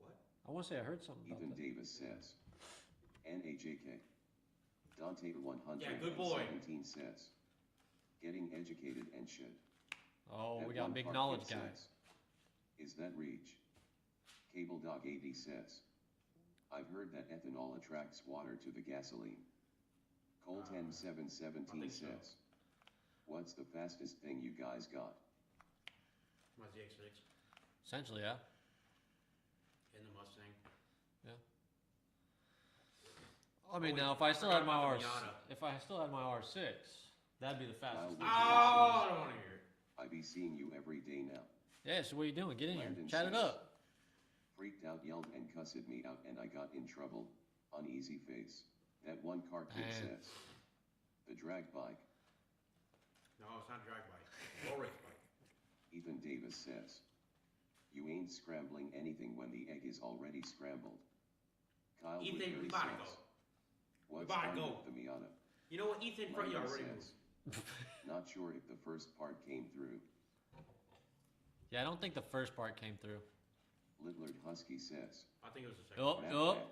Speaker 4: What?
Speaker 1: I want to say I heard something about
Speaker 2: Ethan
Speaker 1: that.
Speaker 2: Davis says. NAJK. Dante 117
Speaker 4: Yeah, good boy.
Speaker 2: says. Getting educated and should.
Speaker 1: Oh,
Speaker 2: That
Speaker 1: we got a
Speaker 2: one
Speaker 1: big
Speaker 2: part
Speaker 1: knowledge
Speaker 2: kid
Speaker 1: guy.
Speaker 2: says, is that reach? Cable Dog 80 says. I've heard that ethanol attracts water to the gasoline. Colt
Speaker 4: I
Speaker 2: 717
Speaker 4: think so.
Speaker 2: says. What's the fastest thing you guys got?
Speaker 4: My ZX6
Speaker 1: Essentially, yeah.
Speaker 4: and the Mustang.
Speaker 1: I mean,
Speaker 4: wait,
Speaker 1: now if I
Speaker 4: I
Speaker 1: still
Speaker 4: forgot
Speaker 1: had my
Speaker 4: about
Speaker 1: R,
Speaker 4: the Miata.
Speaker 1: if I still had my R6, that'd be the fastest.
Speaker 2: Wow.
Speaker 1: thing.
Speaker 4: Oh, I don't want to hear it.
Speaker 2: I be seeing you every day now.
Speaker 1: Yeah. So what are you doing? Get in here.
Speaker 2: Landon
Speaker 1: Chat it
Speaker 2: says.
Speaker 1: up.
Speaker 2: Freaked out, yelled, and cussed me out, and I got in trouble. Uneasy face. That one car kid
Speaker 1: Man.
Speaker 2: says. The drag bike.
Speaker 4: No, it's not a drag bike. Low race bike.
Speaker 2: Ethan Davis says. You ain't scrambling anything when the egg is already scrambled. Kyle
Speaker 4: Ethan,
Speaker 2: Woodbury
Speaker 4: we gotta
Speaker 2: says.
Speaker 4: go.
Speaker 2: What's
Speaker 4: gotta
Speaker 2: on
Speaker 4: go.
Speaker 2: with the Miata?
Speaker 4: You know what, Ethan? Front yard
Speaker 2: Landon
Speaker 4: already
Speaker 2: says.
Speaker 4: moved.
Speaker 2: Not sure if the first part came through.
Speaker 1: Yeah, I don't think the first part came through.
Speaker 2: Littler Husky says.
Speaker 4: I think it was the second.
Speaker 1: Oh,
Speaker 2: Matt
Speaker 1: oh.
Speaker 2: Matt.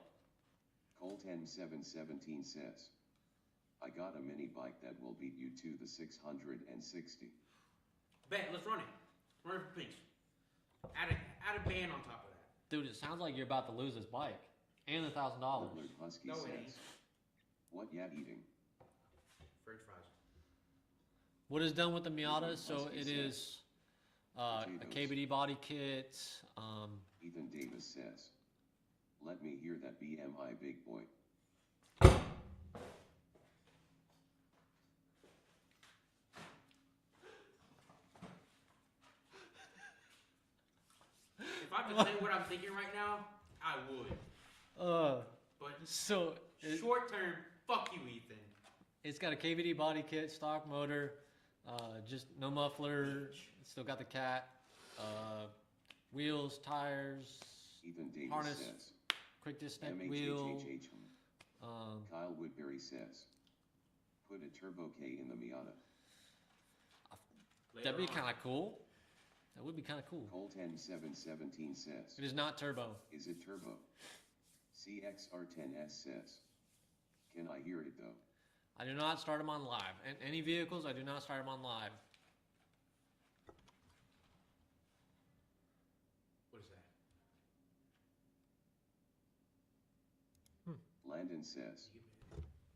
Speaker 2: Colt 717 says. I got a mini bike that will beat you to the 660.
Speaker 4: Bet, let's run it. Run it for pinks. Add a band on top of that.
Speaker 1: Dude, it sounds like you're about to lose this bike and $1,000.
Speaker 2: Littler Husky
Speaker 4: No, it
Speaker 2: says.
Speaker 4: ain't.
Speaker 2: What ya eating?
Speaker 4: French fries.
Speaker 1: What is done with the Miata?
Speaker 2: Husky
Speaker 1: So it
Speaker 2: says.
Speaker 1: is a
Speaker 2: Potatoes.
Speaker 1: KBD body kit.
Speaker 2: Ethan Davis says. Let me hear that BMI big boy.
Speaker 4: If I could say what I'm thinking right now, I would. But
Speaker 1: So
Speaker 4: short term, fuck you, Ethan.
Speaker 1: it's got a KVD body kit, stock motor, just no muffler.
Speaker 4: Bitch.
Speaker 1: It's still got the cat, wheels, tires,
Speaker 2: Ethan Davis
Speaker 1: Harness.
Speaker 2: says.
Speaker 1: quick disconnect wheel.
Speaker 2: MHHHH. Kyle Woodbury says. Put a turbo K in the Miata.
Speaker 1: That'd be
Speaker 4: Later on.
Speaker 1: kind of cool. That would be kind of cool.
Speaker 2: Colt 717 says.
Speaker 1: It is not turbo.
Speaker 2: Is it turbo? CXR10S says. Can I hear it though?
Speaker 1: I do not start them on live. And any vehicles, I do not start them on live.
Speaker 4: What is that?
Speaker 2: Landon says.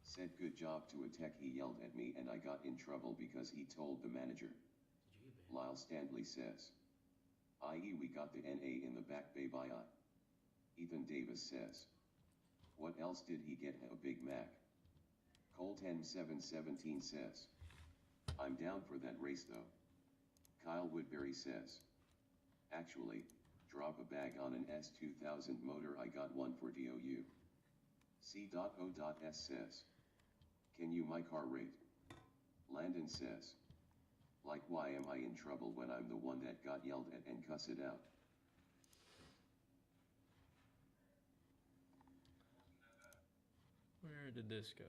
Speaker 2: Said good job to a tech. He yelled at me and I got in trouble because he told the manager.
Speaker 4: Did you get banned?
Speaker 2: Lyle Stanley says. I.e. we got the NA in the back bay by I. Ethan Davis says. What else did he get? A Big Mac. Colt 717 says. I'm down for that race though. Kyle Woodbury says. Actually, drop a bag on an S2000 motor. I got one for DOU. C.O.S says. Can you my car rate? Landon says. Like why am I in trouble when I'm the one that got yelled at and cussed out?
Speaker 1: Where did this go?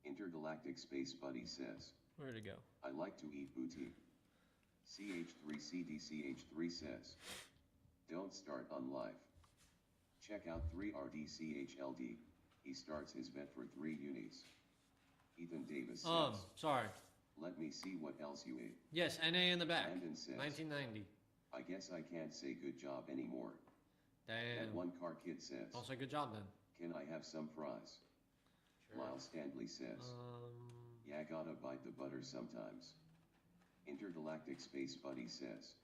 Speaker 2: Intergalactic Space Buddy says.
Speaker 1: Where'd it go?
Speaker 2: I like to eat booty. CH3CDCH3 says. Don't start on live. Check out 3RDCHLD. He starts his bet for 3 unis. Ethan Davis says.
Speaker 1: Sorry.
Speaker 2: Let me see what else you ate.
Speaker 1: Yes, NA in the back.
Speaker 2: Landon says.
Speaker 1: 1990.
Speaker 2: I guess I can't say good job anymore. That
Speaker 1: Damn.
Speaker 2: one car kid says.
Speaker 1: Don't say good job then.
Speaker 2: Can I have some fries?
Speaker 4: Sure.
Speaker 2: Lyle Stanley says. Yeah, gotta bite the butter sometimes. Intergalactic Space Buddy says.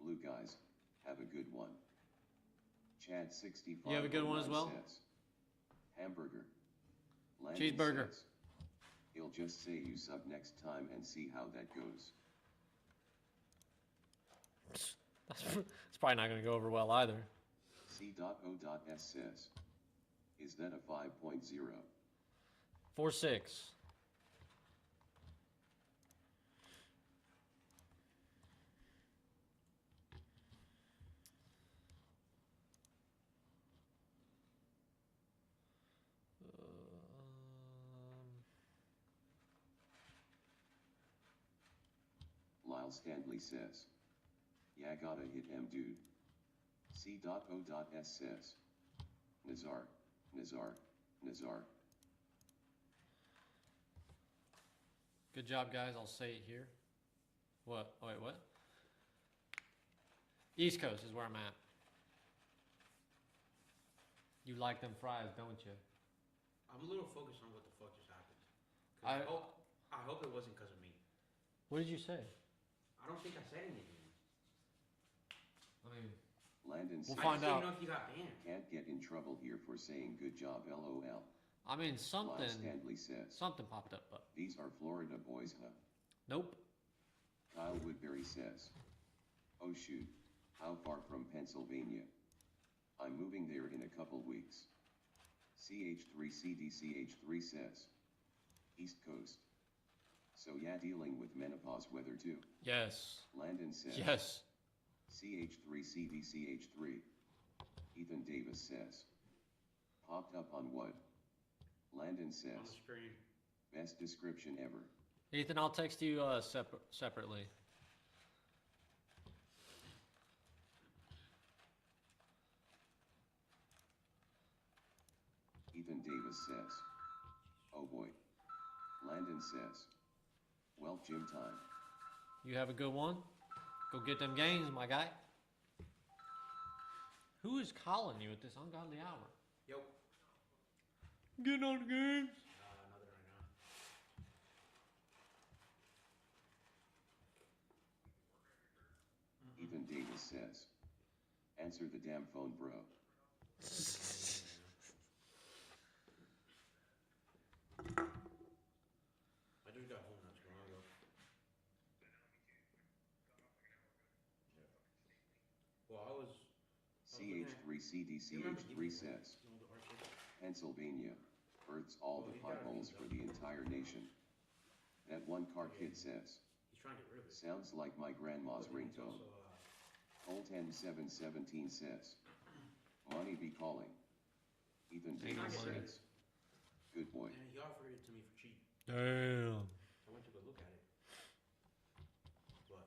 Speaker 2: Blue guys, have a good one. Chad 65.
Speaker 1: You have a good one as well?
Speaker 2: Says, hamburger. Landon
Speaker 1: Cheeseburger.
Speaker 2: Says, he'll just say you suck next time and see how that goes.
Speaker 1: It's probably not going to go over well either.
Speaker 2: C.O.S says. Is that a 5.0?
Speaker 1: 4.6.
Speaker 2: Stanley says. Yeah, gotta hit him, dude. C.O.S says. Nazar, Nazar, Nazar.
Speaker 1: Good job, guys. I'll say it here. What? Oh, wait, what? East Coast is where I'm at. You like them fries, don't you?
Speaker 4: I'm a little focused on what the fuck just happened. 'Cause I hope it wasn't because of me.
Speaker 1: What did you say?
Speaker 4: I don't think I said anything.
Speaker 1: I mean,
Speaker 2: Landon
Speaker 1: we'll
Speaker 2: says.
Speaker 1: find
Speaker 4: I just
Speaker 1: out.
Speaker 4: didn't know if you got banned.
Speaker 2: Can't get in trouble here for saying good job, LOL.
Speaker 1: I mean,
Speaker 2: Miles
Speaker 1: something
Speaker 2: Stanley says.
Speaker 1: something popped up, but
Speaker 2: These are Florida boys, huh?
Speaker 1: nope.
Speaker 2: Kyle Woodbury says. Oh shoot, how far from Pennsylvania? I'm moving there in a couple weeks. CH3CDCH3 says. East Coast. So yeah, dealing with menopause weather too.
Speaker 1: Yes.
Speaker 2: Landon says.
Speaker 1: Yes.
Speaker 2: CH3CDCH3. Ethan Davis says. Popped up on what? Landon
Speaker 4: On the
Speaker 2: says.
Speaker 4: screen.
Speaker 2: Best description ever.
Speaker 1: Ethan, I'll text you separately.
Speaker 2: Ethan Davis says. Oh boy. Landon says. Well, gym time.
Speaker 1: You have a good one. Go get them gains, my guy. Who is calling you at this ungodly hour?
Speaker 4: Yo.
Speaker 1: Getting on the games.
Speaker 4: Nothing right now.
Speaker 2: Ethan Davis says. Answer the damn phone, bro.
Speaker 4: I just got home not too long ago. Well, I was.
Speaker 2: CH3CDCH3 says.
Speaker 4: You know, the art shit.
Speaker 2: Pennsylvania. Earth's all the potholes for the entire nation. That one car kid says.
Speaker 4: He's trying to get rid of it.
Speaker 2: Sounds like my grandma's
Speaker 4: But then he's
Speaker 2: ringtone.
Speaker 4: also,
Speaker 2: Colt 717 says. Money be calling. Ethan
Speaker 1: Ain't no
Speaker 2: Davis
Speaker 1: money.
Speaker 2: says. Good boy.
Speaker 4: and he offered it to me for cheap.
Speaker 1: Damn.
Speaker 4: I went to go look at it. But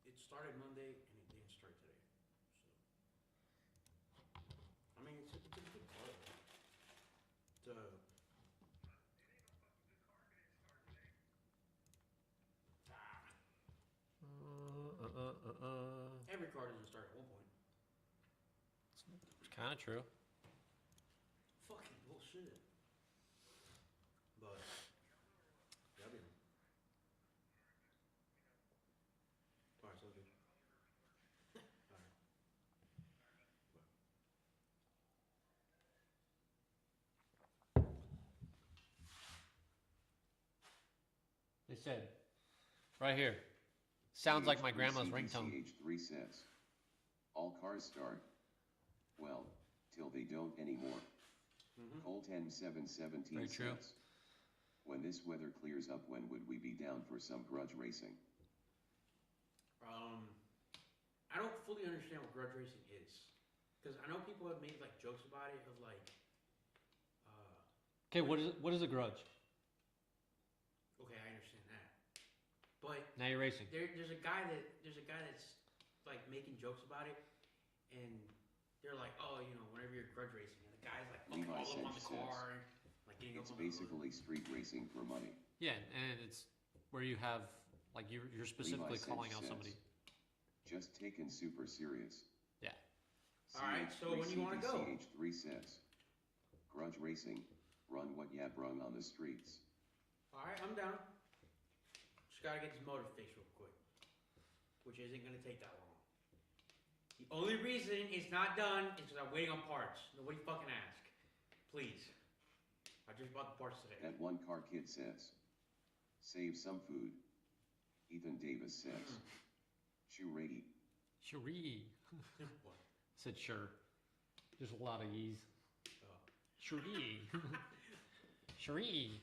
Speaker 4: it started Monday and it didn't start today. So I mean it's a good car. The every car doesn't start at one point.
Speaker 1: It's kind of true.
Speaker 4: Fucking bullshit. But yeah, I'll be there. Alright, so good. Alright.
Speaker 1: They said, right here. Sounds like my grandma's ringtone.
Speaker 2: CH3 says. All cars start. Well, till they don't anymore. Colt 717
Speaker 1: Very
Speaker 2: says.
Speaker 1: true.
Speaker 2: When this weather clears up, when would we be down for some grudge racing?
Speaker 4: I don't fully understand what grudge racing is, because I know people have made like jokes about it of like,
Speaker 1: Okay, what is a grudge?
Speaker 4: okay, I understand that, but
Speaker 1: Now you're racing.
Speaker 4: there's a guy that's like making jokes about it, and they're like, oh, you know, whenever you're grudge racing, and the guy's like fucking
Speaker 2: Levi
Speaker 4: all up on the
Speaker 2: Sedge says,
Speaker 4: car, and like getting
Speaker 2: It's
Speaker 4: up on
Speaker 2: basically street racing for money.
Speaker 1: Yeah, and it's where you have, like, you're specifically
Speaker 2: Levi
Speaker 1: calling
Speaker 2: Sedge
Speaker 1: out somebody.
Speaker 2: says, Just taken super serious.
Speaker 1: Yeah.
Speaker 4: Alright, so when do you wanna go?
Speaker 2: CH3 says. Grudge racing. Run what ya brung on the streets.
Speaker 4: the. All right, I'm down. Just gotta get this motor fixed real quick, which isn't gonna take that long. The only reason it's not done is because I'm waiting on parts. Nobody fucking ask. Please. I just bought the parts today.
Speaker 2: That one car kid says. Save some food. Ethan Davis says. Shurady.
Speaker 1: Cherie.
Speaker 4: What?
Speaker 1: Said sure. Just a lot of E's.
Speaker 4: Oh.
Speaker 1: Cherie. Cherie.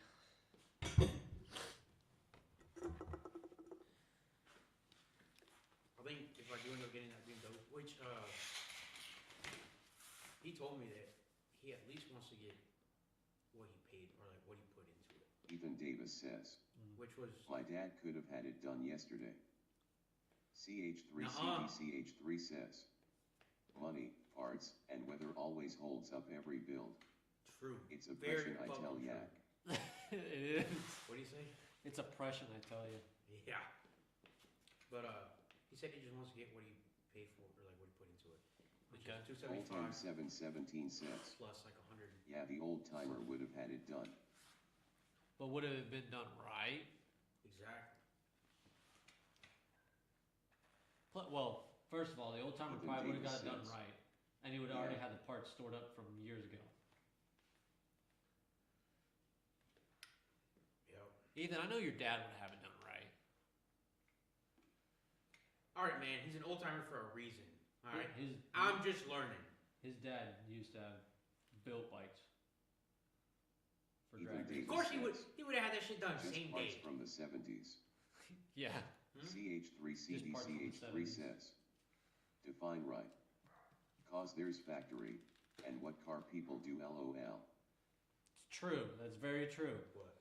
Speaker 4: I think if I do end up getting that BMW, which he told me that he at least wants to get what he paid or like what he put into it,
Speaker 2: Ethan Davis says.
Speaker 4: which was
Speaker 2: My dad could have had it done yesterday.
Speaker 4: Nuh-uh.
Speaker 2: CH3CDCH3 says, money, parts, and weather always holds up every build.
Speaker 4: True.
Speaker 2: It's a
Speaker 4: Very
Speaker 2: Prussian, I tell
Speaker 4: fucking
Speaker 2: yak.
Speaker 1: It is.
Speaker 4: What do you say?
Speaker 1: It's oppression, I tell you.
Speaker 4: Yeah. But he said he just wants to get what he paid for, or like what he put into it. Which
Speaker 1: Okay.
Speaker 4: is
Speaker 2: Old time
Speaker 4: 275
Speaker 2: 717 says,
Speaker 4: plus like 100.
Speaker 2: yeah, the old timer would have had it done.
Speaker 1: But would it have been done right?
Speaker 4: Exactly.
Speaker 1: Well, first of all, the old timer
Speaker 2: Even
Speaker 1: probably would have got
Speaker 2: Davis
Speaker 1: it done
Speaker 2: says.
Speaker 1: right. And he would have already
Speaker 2: Yeah.
Speaker 1: had the parts stored up from years ago.
Speaker 4: Yep.
Speaker 1: Ethan, I know your dad would have it done right.
Speaker 4: All right, man. He's an old timer for a reason. All right.
Speaker 1: His
Speaker 4: I'm just learning.
Speaker 1: dad used to have built bikes for
Speaker 2: Even
Speaker 1: drag
Speaker 2: Davis
Speaker 4: Of course, he would.
Speaker 2: says,
Speaker 4: He would have had that shit done
Speaker 2: just
Speaker 4: same
Speaker 2: parts
Speaker 4: day.
Speaker 2: from the 70s.
Speaker 1: Yeah.
Speaker 4: Hmm?
Speaker 2: CH3CDCH3 says, define right. Cause there's factory, and what car people do LOL.
Speaker 1: It's true. That's very true.
Speaker 4: What?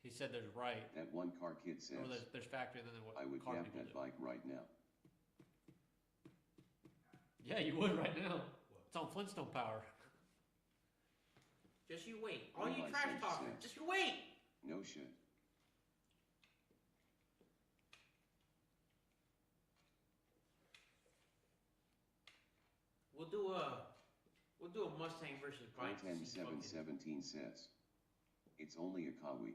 Speaker 1: He said there's right.
Speaker 2: That one car kid says,
Speaker 1: Or there's factory and then what
Speaker 2: I would
Speaker 1: car
Speaker 2: gap
Speaker 1: people
Speaker 2: that
Speaker 1: do.
Speaker 2: bike right now.
Speaker 1: Yeah, you would right now.
Speaker 4: What?
Speaker 1: It's on Flintstone power.
Speaker 4: Just you wait. All
Speaker 2: One
Speaker 4: you
Speaker 2: by
Speaker 4: trash
Speaker 2: six
Speaker 4: talkers.
Speaker 2: cents.
Speaker 4: Just you wait.
Speaker 2: No shit.
Speaker 4: We'll do a Mustang versus bike. to see fucking-
Speaker 2: 10717 says, it's only a Kawi.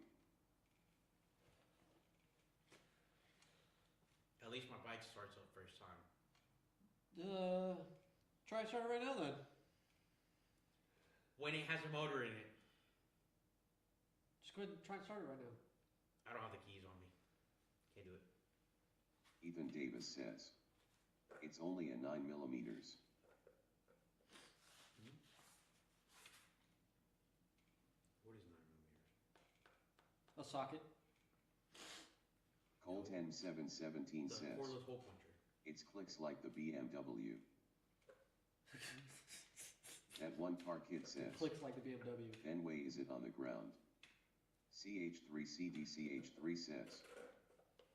Speaker 4: At least my bike starts up first time.
Speaker 1: Try to start it right now then.
Speaker 4: When it has a motor in it.
Speaker 1: Just go ahead and try and start it right now.
Speaker 4: I don't have the keys on me. Can't do it.
Speaker 2: Ethan Davis says, it's only a 9 millimeters.
Speaker 4: What is 9 millimeters?
Speaker 1: A socket.
Speaker 2: Colt M717
Speaker 4: The
Speaker 2: says,
Speaker 4: cordless hole puncher.
Speaker 2: it's clicks like the BMW. That one car kid says,
Speaker 1: Clicks like the BMW.
Speaker 2: Fenway is it on the ground? CH3CDCH3 says,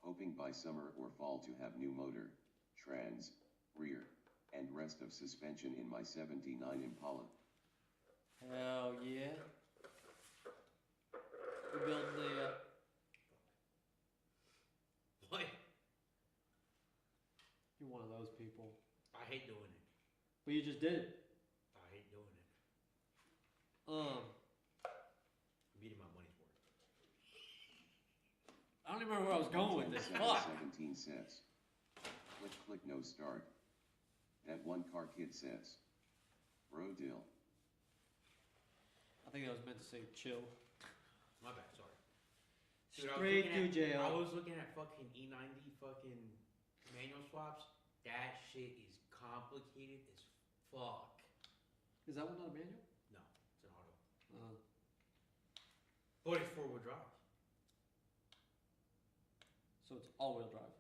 Speaker 2: hoping by summer or fall to have new motor, trans, rear, and rest of suspension in my 79 Impala.
Speaker 1: Hell yeah. We're building the
Speaker 4: What?
Speaker 1: You're one of those people.
Speaker 4: I hate doing it.
Speaker 1: But you just did it.
Speaker 4: I hate doing it.
Speaker 1: Um,
Speaker 4: I'm getting my money's worth.
Speaker 1: I don't even remember where I was going with this. Fuck.
Speaker 2: 17 says, click click no start. That one car kid says, bro deal.
Speaker 1: I think I was meant to say chill.
Speaker 4: My bad, sorry. Dude,
Speaker 1: Straight to jail.
Speaker 4: I was looking at fucking E90 fucking manual swaps. That shit is complicated as fuck.
Speaker 1: Is that one not a manual?
Speaker 4: No, it's an auto. But it's 4-wheel drive.
Speaker 1: So it's all-wheel drive.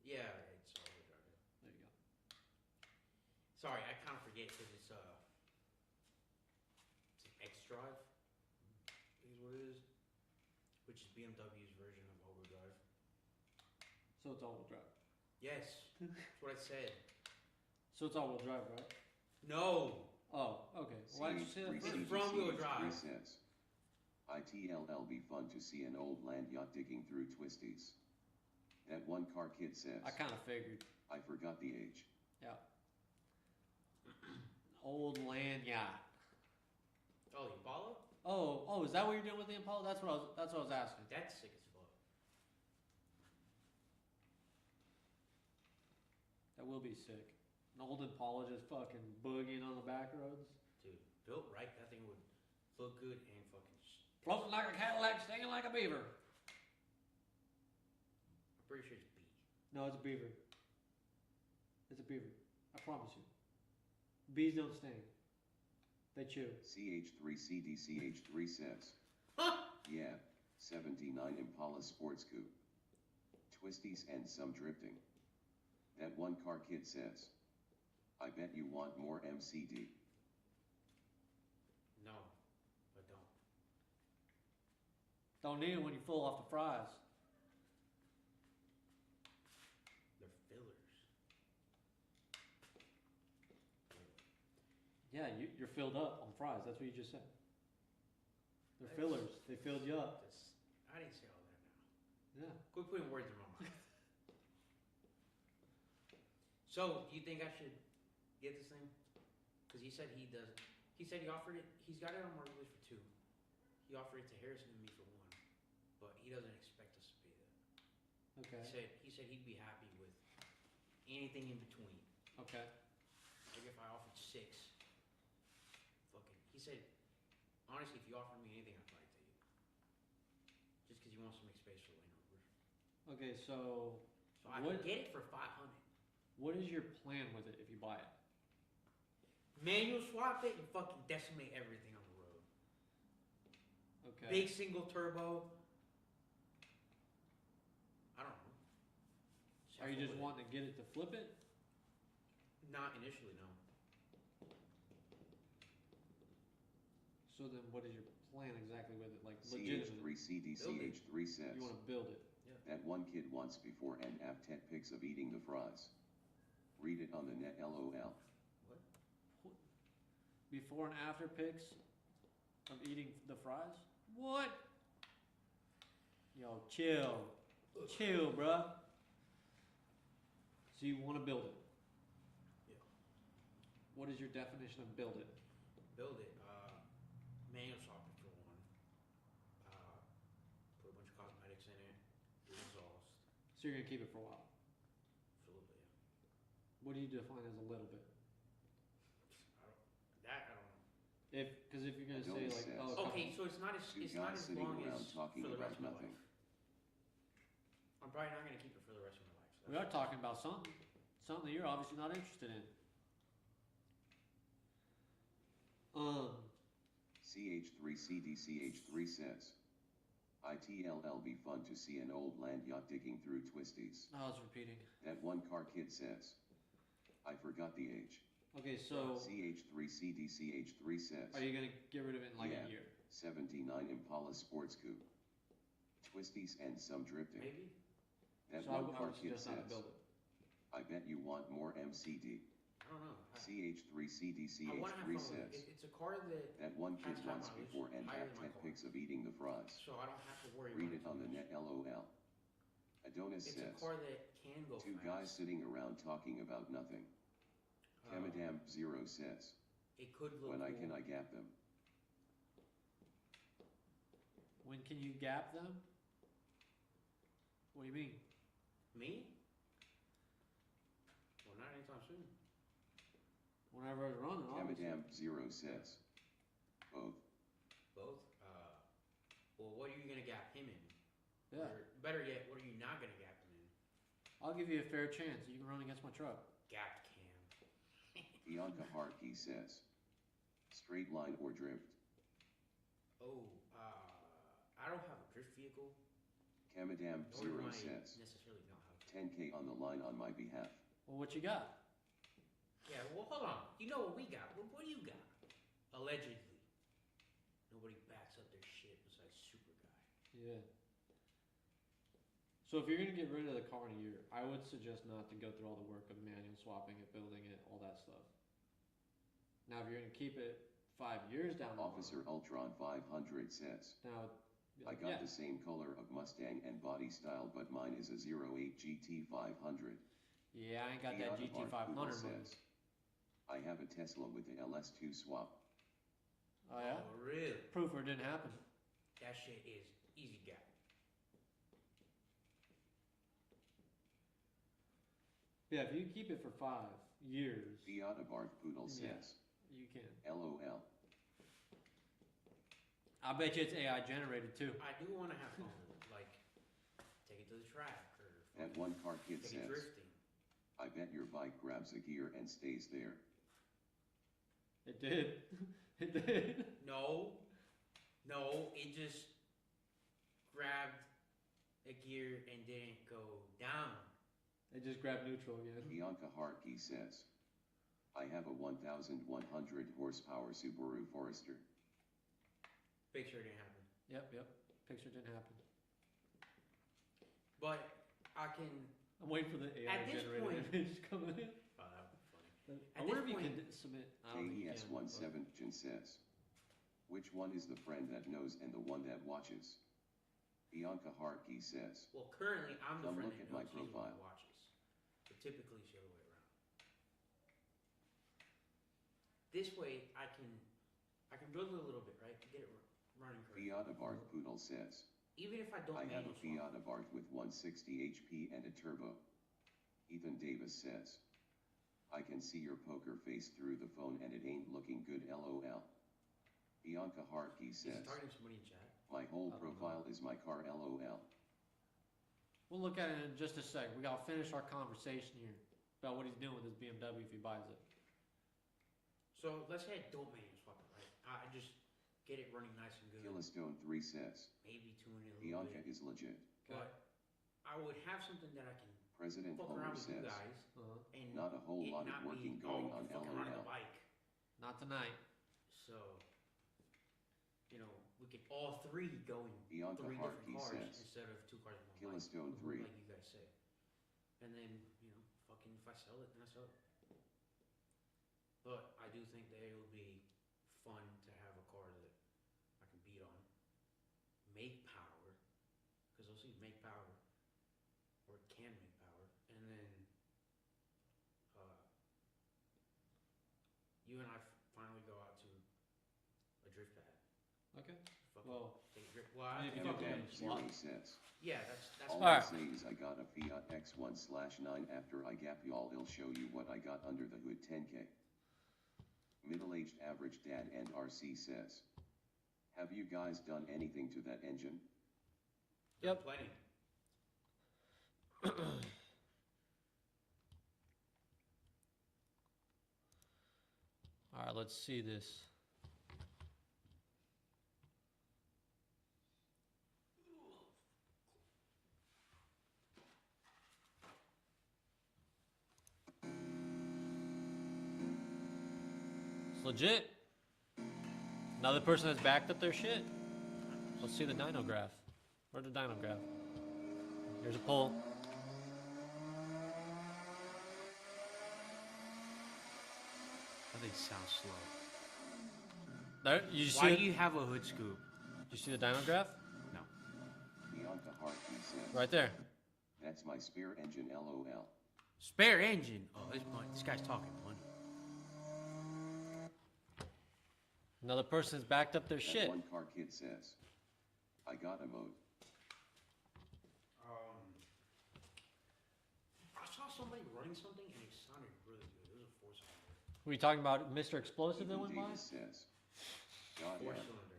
Speaker 4: Yeah, it's all-wheel drive. Yeah.
Speaker 1: There you go.
Speaker 4: Sorry, I kind of forget because it's an X-Drive. Is what it is. Which is BMW's version of all-wheel drive.
Speaker 1: So it's all-wheel drive.
Speaker 4: Yes, that's what I said.
Speaker 1: So it's all-wheel drive, right?
Speaker 4: No.
Speaker 1: Oh, okay. Why did you say that
Speaker 4: It's
Speaker 1: first?
Speaker 4: front-wheel drive.
Speaker 2: says, ITLL be fun to see an old land yacht digging through twisties. That one car kid says,
Speaker 1: I kind of figured.
Speaker 2: I forgot the age.
Speaker 1: Yeah. Old land yacht.
Speaker 4: Oh, the Impala?
Speaker 1: Oh, is that what you're doing with the Impala? That's what I was asking.
Speaker 4: That's sick as fuck.
Speaker 1: That will be sick. An old Impala just fucking boogieing on the back roads.
Speaker 4: Dude, built right, that thing would look good and fucking.
Speaker 1: Floating like a Cadillac, stinging like a beaver.
Speaker 4: I'm pretty sure it's B.
Speaker 1: No, it's a beaver. It's a beaver. I promise you. Bees don't sting. They chew.
Speaker 2: CH3CDCH3 says,
Speaker 4: Huh?
Speaker 2: yeah, 79 Impala Sports Coupe. Twisties and some drifting. That one car kid says, I bet you want more MCD.
Speaker 4: No, I don't.
Speaker 1: Don't need it when you're full off the fries.
Speaker 4: They're filler.
Speaker 1: Yeah, you're filled up on fries. That's what you just said. They're
Speaker 4: That's-
Speaker 1: fillers. They filled you up.
Speaker 4: I didn't say all that now.
Speaker 1: Yeah.
Speaker 4: Quit putting words in my mouth. So, do you think I should get this thing? Because he said he does. He said he offered it. He's got it on marketplace for 2. He offered it to Harrison and me for 1, but he doesn't expect us to pay that.
Speaker 1: Okay.
Speaker 4: He said he'd be happy with anything in between.
Speaker 1: Okay.
Speaker 4: Like if I offered 6, fucking. He said, honestly, if you offered me anything, I'd probably take it. Just because he wants to make space for Land Rovers.
Speaker 1: Okay. So,
Speaker 4: So I
Speaker 1: What-
Speaker 4: can get it for 500.
Speaker 1: what is your plan with it if you buy it?
Speaker 4: Manual swap it and fucking decimate everything on the road.
Speaker 1: Okay.
Speaker 4: Big single turbo. I don't know.
Speaker 1: Are you just
Speaker 4: Shuffle
Speaker 1: wanting to get it to flip it?
Speaker 4: it. Not initially, no.
Speaker 1: So then, what is your plan exactly with it? Like legitimately,
Speaker 2: CH3CDCH3 says,
Speaker 1: you want to build it.
Speaker 2: that one kid wants before and after pics of eating the fries. Read it on the net LOL.
Speaker 1: Before and after pics of eating the fries? What? Yo, chill. Chill, bruh. So you want to build it?
Speaker 4: Yeah.
Speaker 1: What is your definition of build it?
Speaker 4: Build it. Manual swap it for 1. Put a bunch of cosmetics in it. Do exhaust.
Speaker 1: So you're going to keep it for a while.
Speaker 4: Absolutely, yeah.
Speaker 1: What do you define as a little bit?
Speaker 4: I don't know.
Speaker 1: Because if you're going to say
Speaker 2: Adonis
Speaker 1: like,
Speaker 2: says-
Speaker 1: oh,
Speaker 4: Okay, so it's not as
Speaker 2: Two guys sitting
Speaker 4: long
Speaker 2: around
Speaker 4: as
Speaker 2: talking
Speaker 4: for the
Speaker 2: about
Speaker 4: rest of my
Speaker 2: nothing.
Speaker 4: life. I'm probably not gonna keep it for the rest of my life. So
Speaker 1: we are talking about something that you're obviously not interested in.
Speaker 2: CH3CDCH3 says, ITLL be fun to see an old land yacht digging through twisties.
Speaker 1: Oh, it's repeating.
Speaker 2: That one car kid says, I forgot the age.
Speaker 1: Okay, so
Speaker 2: CH3CDCH3 says,
Speaker 1: are you going to get rid of it in like
Speaker 2: Yeah.
Speaker 1: a year?
Speaker 2: 79 Impala Sports Coupe. Twisties and some drifting.
Speaker 4: maybe.
Speaker 2: That
Speaker 1: So I
Speaker 2: one
Speaker 1: would
Speaker 2: car kid
Speaker 1: suggest not to
Speaker 2: says,
Speaker 1: build it.
Speaker 2: I bet you want more MCD.
Speaker 4: I don't know. I wanna
Speaker 2: CH3CDCH3
Speaker 4: have fun with
Speaker 2: says,
Speaker 4: it. It's a car that
Speaker 2: that one kid
Speaker 4: Has high
Speaker 2: wants
Speaker 4: mileage,
Speaker 2: before and
Speaker 4: higher than my
Speaker 2: after
Speaker 4: car.
Speaker 2: pics of eating the fries.
Speaker 4: so I don't have to worry
Speaker 2: Read
Speaker 4: about
Speaker 2: it on the net LOL. Adonis
Speaker 4: It's a
Speaker 2: says,
Speaker 4: car that can go
Speaker 2: two
Speaker 4: fast.
Speaker 2: guys sitting around talking about nothing. Kamadam Zero says,
Speaker 4: It could look
Speaker 2: when
Speaker 4: cool.
Speaker 2: can I gap them?
Speaker 1: When can you gap them? What do you mean?
Speaker 4: Me? Well, not anytime soon.
Speaker 1: Whenever it's running, obviously.
Speaker 2: Kamadam Zero says, both.
Speaker 4: Both. Well, what are you gonna gap him in?
Speaker 1: Yeah.
Speaker 4: Or better yet, what are you not gonna gap him in?
Speaker 1: I'll give you a fair chance. You can run against my truck.
Speaker 4: Gap cam.
Speaker 2: Bianca Harkey says, straight line or drift.
Speaker 4: Oh, I don't have a drift vehicle.
Speaker 2: Kamadam
Speaker 4: Nor do
Speaker 2: Zero
Speaker 4: I
Speaker 2: says,
Speaker 4: necessarily know how to.
Speaker 2: 10K on the line on my behalf.
Speaker 1: Well, what you got?
Speaker 4: Yeah, well, hold on. You know what we got? What do you got? Allegedly. Nobody backs up their shit besides Super Guy.
Speaker 1: Yeah. So if you're gonna get rid of the car in a year, I would suggest not to go through all the work of manual swapping it, building it, all that stuff. Now, if you're gonna keep it 5 years down the
Speaker 2: Officer Ultron 500 says,
Speaker 1: line, now,
Speaker 2: I got
Speaker 1: yeah,
Speaker 2: the same color of Mustang and body style, but mine is a 08 GT 500.
Speaker 1: yeah, I ain't got that
Speaker 2: Fiat
Speaker 1: GT
Speaker 2: Mark
Speaker 1: 500
Speaker 2: Poodle
Speaker 1: money.
Speaker 2: says, I have a Tesla with the LS2 swap.
Speaker 1: Oh yeah,
Speaker 4: Oh, really?
Speaker 1: proof or it didn't happen.
Speaker 4: That shit is easy gap.
Speaker 1: Yeah, if you keep it for 5 years,
Speaker 2: Fiat Abarth Poodle
Speaker 1: Yeah.
Speaker 2: says,
Speaker 1: you can.
Speaker 2: LOL.
Speaker 1: I bet you it's AI generated too.
Speaker 4: I do want to have fun with it. Like, take it to the track or
Speaker 2: That one car kid
Speaker 4: take it
Speaker 2: says,
Speaker 4: drifting.
Speaker 2: I bet your bike grabs a gear and stays there.
Speaker 1: It did. It did.
Speaker 4: No, it just grabbed a gear and didn't go down.
Speaker 1: It just grabbed neutral again.
Speaker 2: Bianca Harkey says, I have a 1,100 horsepower Subaru Forester.
Speaker 4: Picture didn't happen.
Speaker 1: Yep. Picture didn't happen.
Speaker 4: But I can.
Speaker 1: I'm waiting for the AI
Speaker 4: At this
Speaker 1: generated
Speaker 4: point-
Speaker 1: image coming in.
Speaker 4: Oh, that would be funny.
Speaker 1: I
Speaker 4: At
Speaker 1: wonder
Speaker 4: this
Speaker 1: if you
Speaker 4: point-
Speaker 1: can submit. I don't think you can, but-
Speaker 2: KES17 says, which one is the friend that knows and the one that watches? Bianca Hartke says,
Speaker 4: Well, currently I'm the
Speaker 2: Come
Speaker 4: friend
Speaker 2: look
Speaker 4: that
Speaker 2: at my
Speaker 4: knows he's the one
Speaker 2: profile.
Speaker 4: who watches. But typically it's the other way around. This way I can build it a little bit, right? To get it running correctly.
Speaker 2: Fiat of Art Poodle says,
Speaker 4: Even if I don't
Speaker 2: I have a
Speaker 4: manual swap.
Speaker 2: Fiat of Art with 160 HP and a turbo. Ethan Davis says, I can see your poker face through the phone and it ain't looking good LOL. Bianca Hartke
Speaker 4: Is he
Speaker 2: says,
Speaker 4: talking to somebody in chat?
Speaker 2: my whole
Speaker 1: I don't know.
Speaker 2: profile is my car LOL.
Speaker 1: We'll look at it in just a second. We gotta finish our conversation here about what he's doing with his BMW if he buys it.
Speaker 4: So let's say I don't manual swap it, right? I just get it running nice and good.
Speaker 2: Killistone 3 says,
Speaker 4: Maybe tune it a little
Speaker 2: Bianca
Speaker 4: bit.
Speaker 2: is legit.
Speaker 4: But I would have something that I can
Speaker 2: President
Speaker 4: fuck
Speaker 2: Homer
Speaker 4: around with you
Speaker 2: says,
Speaker 4: guys
Speaker 1: Uh-huh.
Speaker 4: and
Speaker 2: not a whole
Speaker 4: it
Speaker 2: lot of
Speaker 4: not
Speaker 2: working
Speaker 4: be,
Speaker 2: going
Speaker 4: oh,
Speaker 2: on
Speaker 4: fucking running the
Speaker 2: LOL.
Speaker 4: bike.
Speaker 1: Not tonight.
Speaker 4: So, you know, we could all three go in
Speaker 2: Bianca
Speaker 4: 3 different
Speaker 2: Hartke
Speaker 4: cars
Speaker 2: says,
Speaker 4: instead of 2 cars in one bike,
Speaker 2: Killistone 3.
Speaker 4: like you guys say. And then, you know, fucking if I sell it, then I sell it. But I do think that it would be fun to have a car that I can beat on. Make power, because they'll see make power, or it can make power, and then you and I finally go out to a drift pad.
Speaker 1: Okay.
Speaker 4: Fucking
Speaker 1: Well,
Speaker 4: take a drift. Well, I
Speaker 1: if
Speaker 4: have
Speaker 1: you
Speaker 4: to
Speaker 1: fucking
Speaker 4: fucking
Speaker 2: Eminem
Speaker 1: swap.
Speaker 2: 0 says,
Speaker 4: yeah, that's
Speaker 2: all
Speaker 1: Alright.
Speaker 2: I say is I got a Fiat X1/9 after I gap y'all, I'll show you what I got under the hood 10K. Middle-aged average dad and RC says, have you guys done anything to that engine?
Speaker 1: Yep.
Speaker 4: plenty.
Speaker 1: All right, let's see this. It's legit. Another person has backed up their shit. Let's see the dyno graph. Where's the dyno graph? Here's a poll.
Speaker 4: That thing sounds slow.
Speaker 1: There, you see?
Speaker 4: Why
Speaker 1: the-
Speaker 4: do you have a hood scoop?
Speaker 1: you see the dyno graph?
Speaker 4: No.
Speaker 2: Bianca Hartke says,
Speaker 1: Right there.
Speaker 2: that's my spare engine LOL.
Speaker 4: Spare engine. Oh, this guy's talking money.
Speaker 1: Another person's backed up their
Speaker 2: That
Speaker 1: shit.
Speaker 2: one car kid says, I got a mode.
Speaker 4: I saw somebody running something and it sounded really good. It was a 4-cylinder.
Speaker 1: Were you talking about Mr. Explosive that
Speaker 2: Ethan
Speaker 1: went by?
Speaker 2: Davis says, God damn.
Speaker 4: 4-cylinder.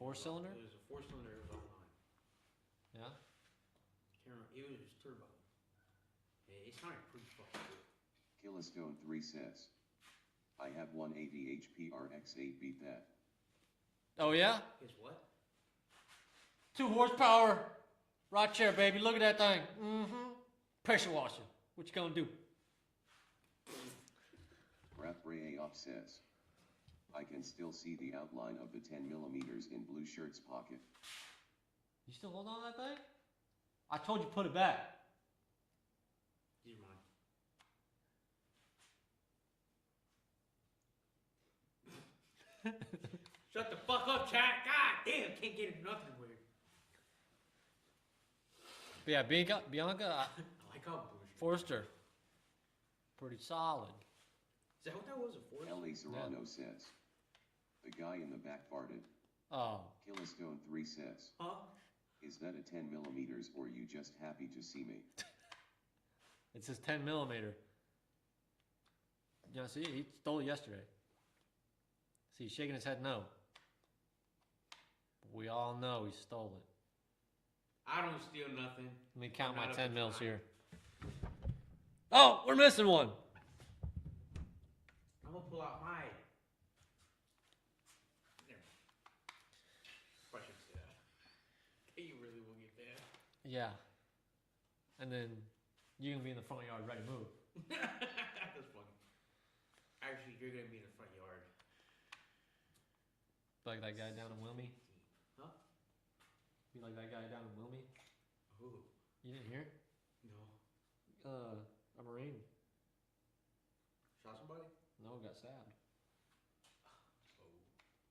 Speaker 1: 4-cylinder?
Speaker 4: It was a 4-cylinder. It was online.
Speaker 1: Yeah.
Speaker 4: Can't remember. It was just turbo. It sounded pretty fucking good.
Speaker 2: Killistone 3 says, I have 180 HP RX8, beat that.
Speaker 1: Oh yeah?
Speaker 4: Guess what?
Speaker 1: 2 horsepower. Right chair, baby. Look at that thing. Mm-hmm. Pressure washer. What you gonna do?
Speaker 2: Rap Ray Up says, I can still see the outline of the 10 millimeters in blue shirt's pocket.
Speaker 1: You still holding on to that thing? I told you put it back.
Speaker 4: These are mine. Shut the fuck up, chat. God damn, can't get nothing weird.
Speaker 1: But yeah, Bianca
Speaker 4: I like how bullshit.
Speaker 1: Forster. Pretty solid.
Speaker 4: Is that what that was? A force?
Speaker 2: L.A. Serrano says, the guy in the back farted.
Speaker 1: Oh.
Speaker 2: Killistone 3 says,
Speaker 4: Huh?
Speaker 2: is that a 10 millimeters or you just happy to see me?
Speaker 1: It says 10 millimeter. Yeah, see, he stole it yesterday. See, he's shaking his head no. But we all know he stole it.
Speaker 4: I don't steal nothing.
Speaker 1: Let me count
Speaker 4: I'm
Speaker 1: my
Speaker 4: not
Speaker 1: 10
Speaker 4: up
Speaker 1: mils
Speaker 4: to
Speaker 1: here. Oh, we're missing one.
Speaker 4: I'm gonna pull out my. Never mind. I shouldn't say that. You really will get that.
Speaker 1: Yeah. And then you can be in the front yard ready to move.
Speaker 4: That's funny. Actually, you're gonna be in the front yard.
Speaker 1: Like that guy down in Wilmie.
Speaker 4: Huh?
Speaker 1: Be like that guy down in Wilmie.
Speaker 4: Ooh.
Speaker 1: You didn't hear?
Speaker 4: No.
Speaker 1: A Marine. dog got stabbed.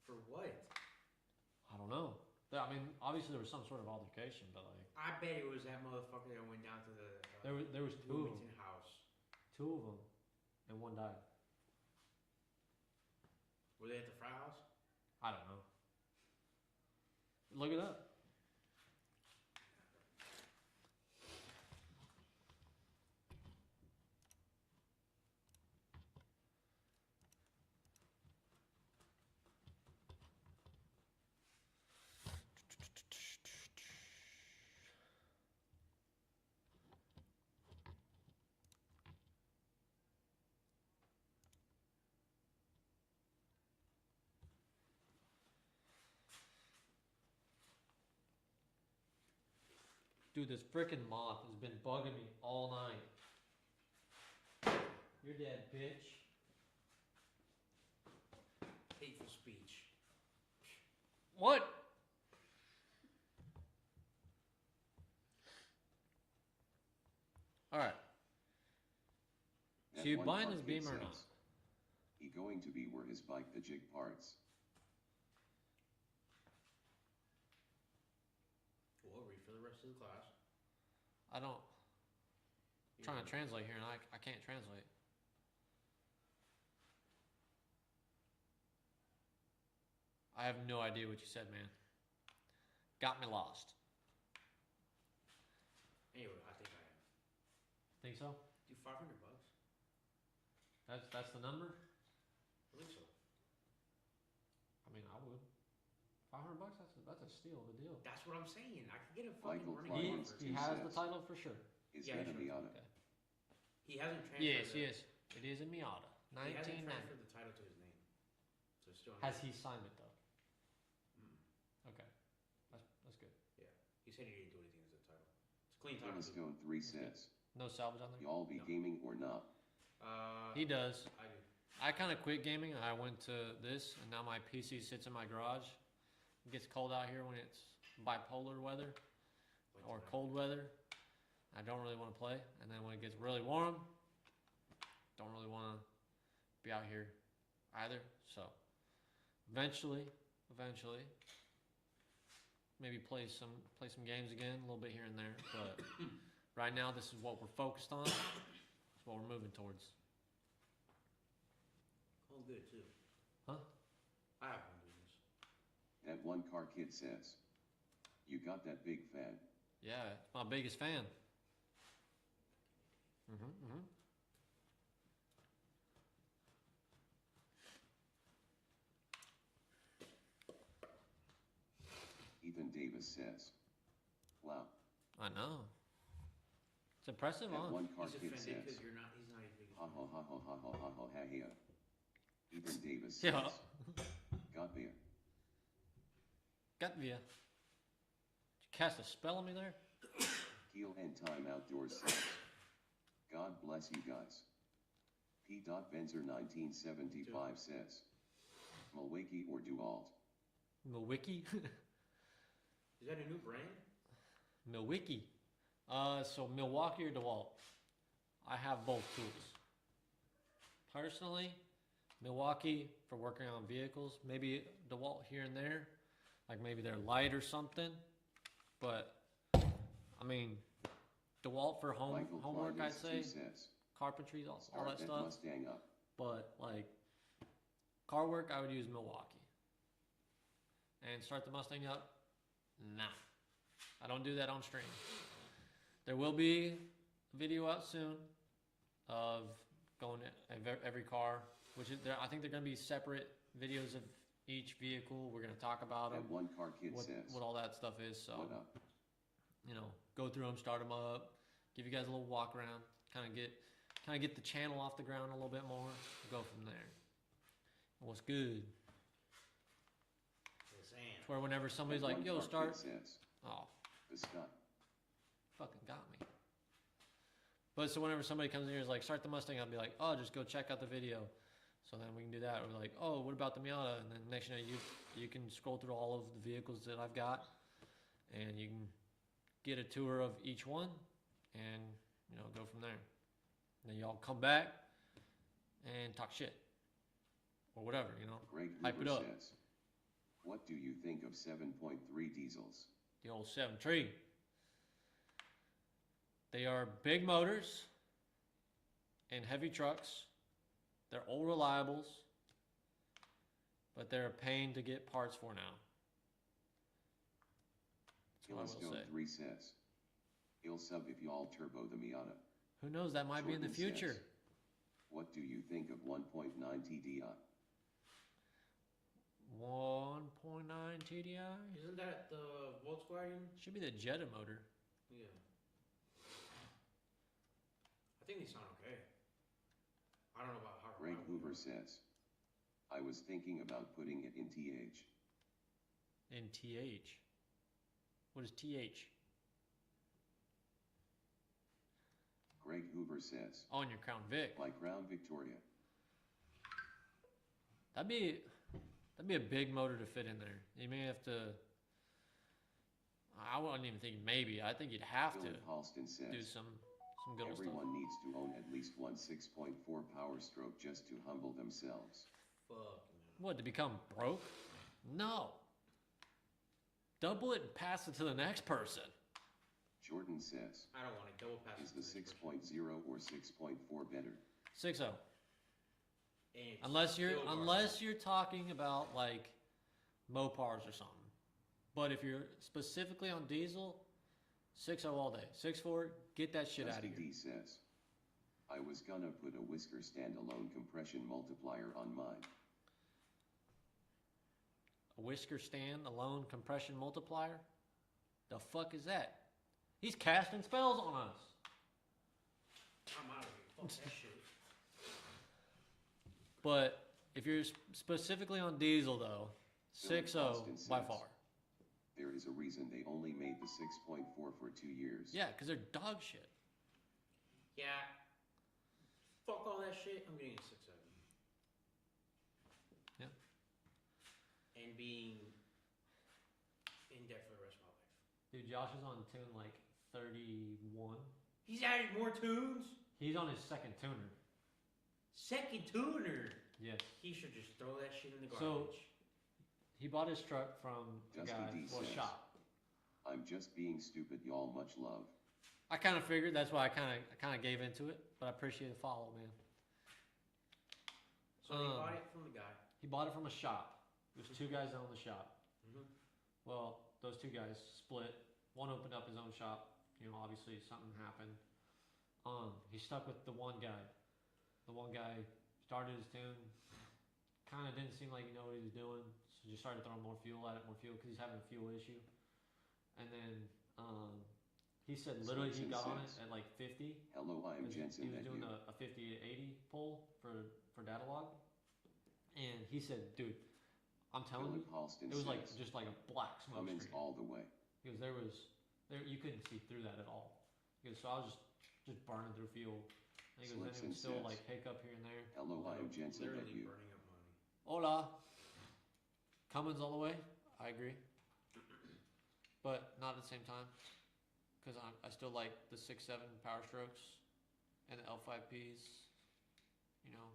Speaker 4: For what?
Speaker 1: I don't know. I mean, obviously there was some sort of altercation, but like
Speaker 4: I bet it was that motherfucker that went down to the
Speaker 1: there was two of them,
Speaker 4: Bloomington house.
Speaker 1: and one died.
Speaker 4: Were they at the frat house?
Speaker 1: I don't know. Look it up. Dude, this freaking moth has been bugging me all night. You're dead, bitch.
Speaker 4: Hateful speech.
Speaker 1: What? Alright. So
Speaker 2: That
Speaker 1: you
Speaker 2: one
Speaker 1: buying
Speaker 2: car
Speaker 1: this
Speaker 2: kid
Speaker 1: beam or
Speaker 2: says,
Speaker 1: not?
Speaker 2: He going to be where his bike the jig parts.
Speaker 4: Well, read for the rest of the class.
Speaker 1: I don't. I'm trying to translate here and I can't translate. I have no idea what you said, man. Got me lost.
Speaker 4: Anyway, I think I am.
Speaker 1: Think so?
Speaker 4: Do $500?
Speaker 1: That's the number?
Speaker 4: I think so.
Speaker 1: I mean, I would. $500? That's a steal of a deal.
Speaker 4: That's what I'm saying. I could get a fucking
Speaker 2: Michael
Speaker 4: running
Speaker 2: Klein
Speaker 1: He,
Speaker 2: wants
Speaker 4: car.
Speaker 1: he
Speaker 2: Two
Speaker 1: has the
Speaker 2: cents.
Speaker 1: title for sure.
Speaker 2: Is
Speaker 4: Yeah,
Speaker 2: gonna
Speaker 4: sure.
Speaker 2: be on it.
Speaker 1: Okay.
Speaker 4: He hasn't transferred.
Speaker 1: Yes, yes. It is a Miata.
Speaker 4: He hasn't
Speaker 1: 1990.
Speaker 4: transferred the title to his name. So it's still.
Speaker 1: Has he signed it though?
Speaker 4: Mm.
Speaker 1: Okay. That's good.
Speaker 4: He said he didn't do anything as a title. It's a clean title. too.
Speaker 2: Telestone 3 cents.
Speaker 1: No salvage on there?
Speaker 2: Y'all be
Speaker 4: No.
Speaker 2: gaming or not?
Speaker 1: He does.
Speaker 4: I do.
Speaker 1: I kind of quit gaming. I went to this, and now my PC sits in my garage. It gets cold out here when it's bipolar weather or cold weather. I don't really want to play, and then when it gets really warm, don't really want to be out here either. So eventually, maybe play some games again, a little bit here and there. But right now, this is what we're focused on. It's what we're moving towards.
Speaker 4: Cold good too.
Speaker 1: Huh?
Speaker 4: I have one business.
Speaker 2: That one car kid says. You got that big fan.
Speaker 1: Yeah, it's my biggest fan.
Speaker 2: Ethan Davis says. Wow.
Speaker 1: I know. It's impressive,
Speaker 2: That
Speaker 1: huh?
Speaker 2: one car
Speaker 4: He's
Speaker 2: kid
Speaker 4: offended
Speaker 2: says.
Speaker 4: because he's not his biggest
Speaker 2: Ha ha
Speaker 4: fan.
Speaker 2: ha ha ha ha ha ha ha ha. Ethan Davis says.
Speaker 1: Yeah.
Speaker 2: Got beer.
Speaker 1: Got via. Did you cast a spell on me there?
Speaker 2: Keel and Time Outdoors says. God bless you guys. P. Benzer 1975 says. Milwaukee or Dualt?
Speaker 1: Milwaukee?
Speaker 4: Is that a new brand?
Speaker 1: Milwaukee. So Milwaukee or DeWalt? I have both tools. Personally, Milwaukee for working on vehicles. Maybe DeWalt here and there. Like maybe they're light or something. But, I mean, DeWalt for
Speaker 2: Michael
Speaker 1: homework, I'd
Speaker 2: Klein
Speaker 1: say.
Speaker 2: says.
Speaker 1: Carpentry, all
Speaker 2: Start
Speaker 1: that
Speaker 2: that
Speaker 1: stuff.
Speaker 2: Mustang up.
Speaker 1: But, like, car work, I would use Milwaukee. And start the Mustang up? Nah. I don't do that on stream. There will be a video out soon of going to every car, which is I think they're going to be separate videos of each vehicle. We're going to talk about them,
Speaker 2: That one car kid says.
Speaker 1: what all that stuff is. So,
Speaker 2: What up?
Speaker 1: you know, go through them, start them up, give you guys a little walk around, kind of get the channel off the ground a little bit more, go from there. What's good?
Speaker 4: Just saying.
Speaker 1: Where whenever somebody's
Speaker 2: That
Speaker 1: like,
Speaker 2: one
Speaker 1: yo,
Speaker 2: car
Speaker 1: start,
Speaker 2: kid says.
Speaker 1: oh,
Speaker 2: The Scott.
Speaker 1: fucking got me. But so whenever somebody comes in here and is like, start the Mustang, I'll be like, oh, just go check out the video. So then we can do that. We're like, oh, what about the Miata? And then next thing you know, you can scroll through all of the vehicles that I've got, and you can get a tour of each one, and you know, go from there. And then y'all come back and talk shit. or whatever, you know.
Speaker 2: Greg
Speaker 1: Hype it
Speaker 2: Hoover
Speaker 1: up.
Speaker 2: says, what do you think of 7.3 diesels?
Speaker 1: The old 7.3. They are big motors and heavy trucks. They're old reliables, but they're a pain to get parts for now. That's what I will
Speaker 2: Illustone
Speaker 1: say.
Speaker 2: 3 says, Il sub if y'all turbo the Miata.
Speaker 1: Who knows? That might be in the
Speaker 2: Jordan
Speaker 1: future.
Speaker 2: says, what do you think of 1.9 TDI?
Speaker 1: 1.9 TDI?
Speaker 4: Isn't that the Volkswagen?
Speaker 1: Should be the Jetta motor.
Speaker 4: Yeah. I think they sound okay. I don't know about how.
Speaker 2: Greg
Speaker 4: reliable
Speaker 2: Hoover
Speaker 4: they are.
Speaker 2: says, I was thinking about putting it in TH.
Speaker 1: In TH. What is TH?
Speaker 2: Greg Hoover says,
Speaker 1: On your Crown Vic.
Speaker 2: like Crown Victoria.
Speaker 1: That'd be a big motor to fit in there. You may have to. I wouldn't even think maybe. I think you'd have to
Speaker 2: Philip Halston
Speaker 1: do
Speaker 2: says,
Speaker 1: some good old stuff.
Speaker 2: everyone needs to own at least one 6.4 power stroke just to humble themselves.
Speaker 4: Fuck, man.
Speaker 1: What, to become broke? No. Double it and pass it to the next person.
Speaker 2: Jordan says,
Speaker 4: I don't want to double pass.
Speaker 2: is
Speaker 4: it
Speaker 2: the
Speaker 4: to next person.
Speaker 2: 6.0 or 6.4 better?
Speaker 1: 6.0.
Speaker 4: And it's
Speaker 1: Unless you're
Speaker 4: still garbage.
Speaker 1: talking about like Mopars or something. But if you're specifically on diesel, 6.0 all day. 6.4, get that shit out of
Speaker 2: Dusty
Speaker 1: here.
Speaker 2: D says, I was gonna put a Whisker standalone compression multiplier on mine.
Speaker 1: A whisker stand alone compression multiplier? The fuck is that? He's casting spells on us.
Speaker 4: I'm out of here. Fuck that shit.
Speaker 1: But if you're specifically on diesel though,
Speaker 2: Philip
Speaker 1: 6.0
Speaker 2: Austin
Speaker 1: by
Speaker 2: says,
Speaker 1: far.
Speaker 2: There is a reason they only made the 6.4 for 2 years.
Speaker 1: Yeah, because they're dog shit.
Speaker 4: Yeah. Fuck all that shit. I'm getting a 6.7.
Speaker 1: Yeah.
Speaker 4: And being in debt for the rest of my life.
Speaker 1: Dude, Josh is on tune like 31.
Speaker 4: He's added more tunes.
Speaker 1: He's on his second tuner.
Speaker 4: Second tuner.
Speaker 1: Yes.
Speaker 4: He should just throw that shit in the
Speaker 1: So-
Speaker 4: garbage.
Speaker 1: He bought his truck from a
Speaker 2: Dusty
Speaker 1: guy,
Speaker 2: D
Speaker 1: well, a
Speaker 2: says,
Speaker 1: shop.
Speaker 2: I'm just being stupid, y'all. Much love.
Speaker 1: I kind of figured, that's why I kind of gave into it, but I appreciate the follow, man.
Speaker 4: So he bought it from the guy.
Speaker 1: He bought it from a shop. There's two guys that own the shop.
Speaker 4: Mm-hmm.
Speaker 1: Well, those two guys split. One opened up his own shop. You know, obviously something happened. He stuck with the one guy. The one guy started his tune. Kind of didn't seem like he knew what he was doing. So just started throwing more fuel at it, because he's having a fuel issue. And then he said literally he got on it at like 50.
Speaker 2: Hello, I am
Speaker 1: 'cause
Speaker 2: Jensen.
Speaker 1: he was
Speaker 2: That
Speaker 1: doing
Speaker 2: you.
Speaker 1: a 50 to 80 pull for data log. And he said, dude, I'm telling you,
Speaker 2: Philip Halston
Speaker 1: it was like
Speaker 2: says,
Speaker 1: just like a black smoke
Speaker 2: Cummins
Speaker 1: screen.
Speaker 2: all the way.
Speaker 1: Because there you couldn't see through that at all. Because so I was just burning through fuel. And he goes, then it
Speaker 2: Slickson
Speaker 1: would still
Speaker 2: says,
Speaker 1: like hiccup here and there.
Speaker 2: Hello, I am Jensen. That
Speaker 4: Literally
Speaker 2: you.
Speaker 4: burning up money.
Speaker 1: Hola. Cummins all the way. I agree. But not at the same time. Because I still like the 6.7 power strokes and the L5Ps. You know.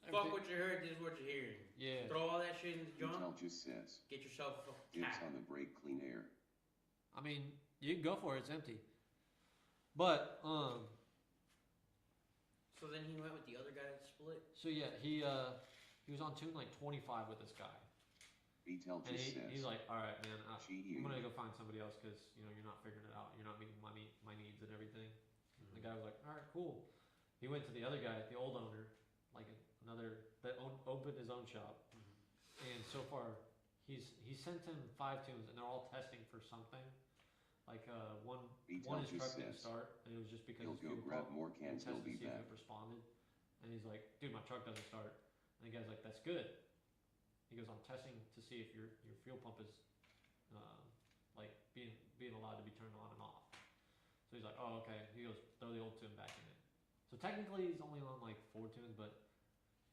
Speaker 4: Fuck what you heard, this is what you're hearing.
Speaker 1: Yeah.
Speaker 4: Throw all that shit in the junk.
Speaker 2: Intel just says,
Speaker 4: Get yourself a
Speaker 2: dibs
Speaker 4: cat.
Speaker 2: on the brake, clean air.
Speaker 1: I mean, you can go for it. It's empty. But
Speaker 4: So then he went with the other guy that split.
Speaker 1: so yeah, he was on tune like 25 with this guy.
Speaker 2: Intel
Speaker 1: And
Speaker 2: just says,
Speaker 1: he's like, all right, man,
Speaker 2: Gee,
Speaker 1: I'm gonna go find somebody else because you're not figuring it out. You're not meeting my needs and everything. The guy was like, all right, cool. He went to the other guy, the old owner, like another that opened his own shop. And so far, he sent him 5 tunes, and they're all testing for something. Like one
Speaker 2: Intel
Speaker 1: his truck
Speaker 2: just
Speaker 1: didn't
Speaker 2: says,
Speaker 1: start, and it was just because
Speaker 2: he'll
Speaker 1: his
Speaker 2: go
Speaker 1: fuel
Speaker 2: grab
Speaker 1: pump
Speaker 2: more
Speaker 1: and
Speaker 2: cans, he'll
Speaker 1: tested to
Speaker 2: be
Speaker 1: see if
Speaker 2: back.
Speaker 1: it responded. And he's like, dude, my truck doesn't start. And the guy's like, that's good. He goes, I'm testing to see if your fuel pump is like being allowed to be turned on and off. So he's like, oh, okay. He goes, throw the old tune back in it. So technically he's only on like 4 tunes, but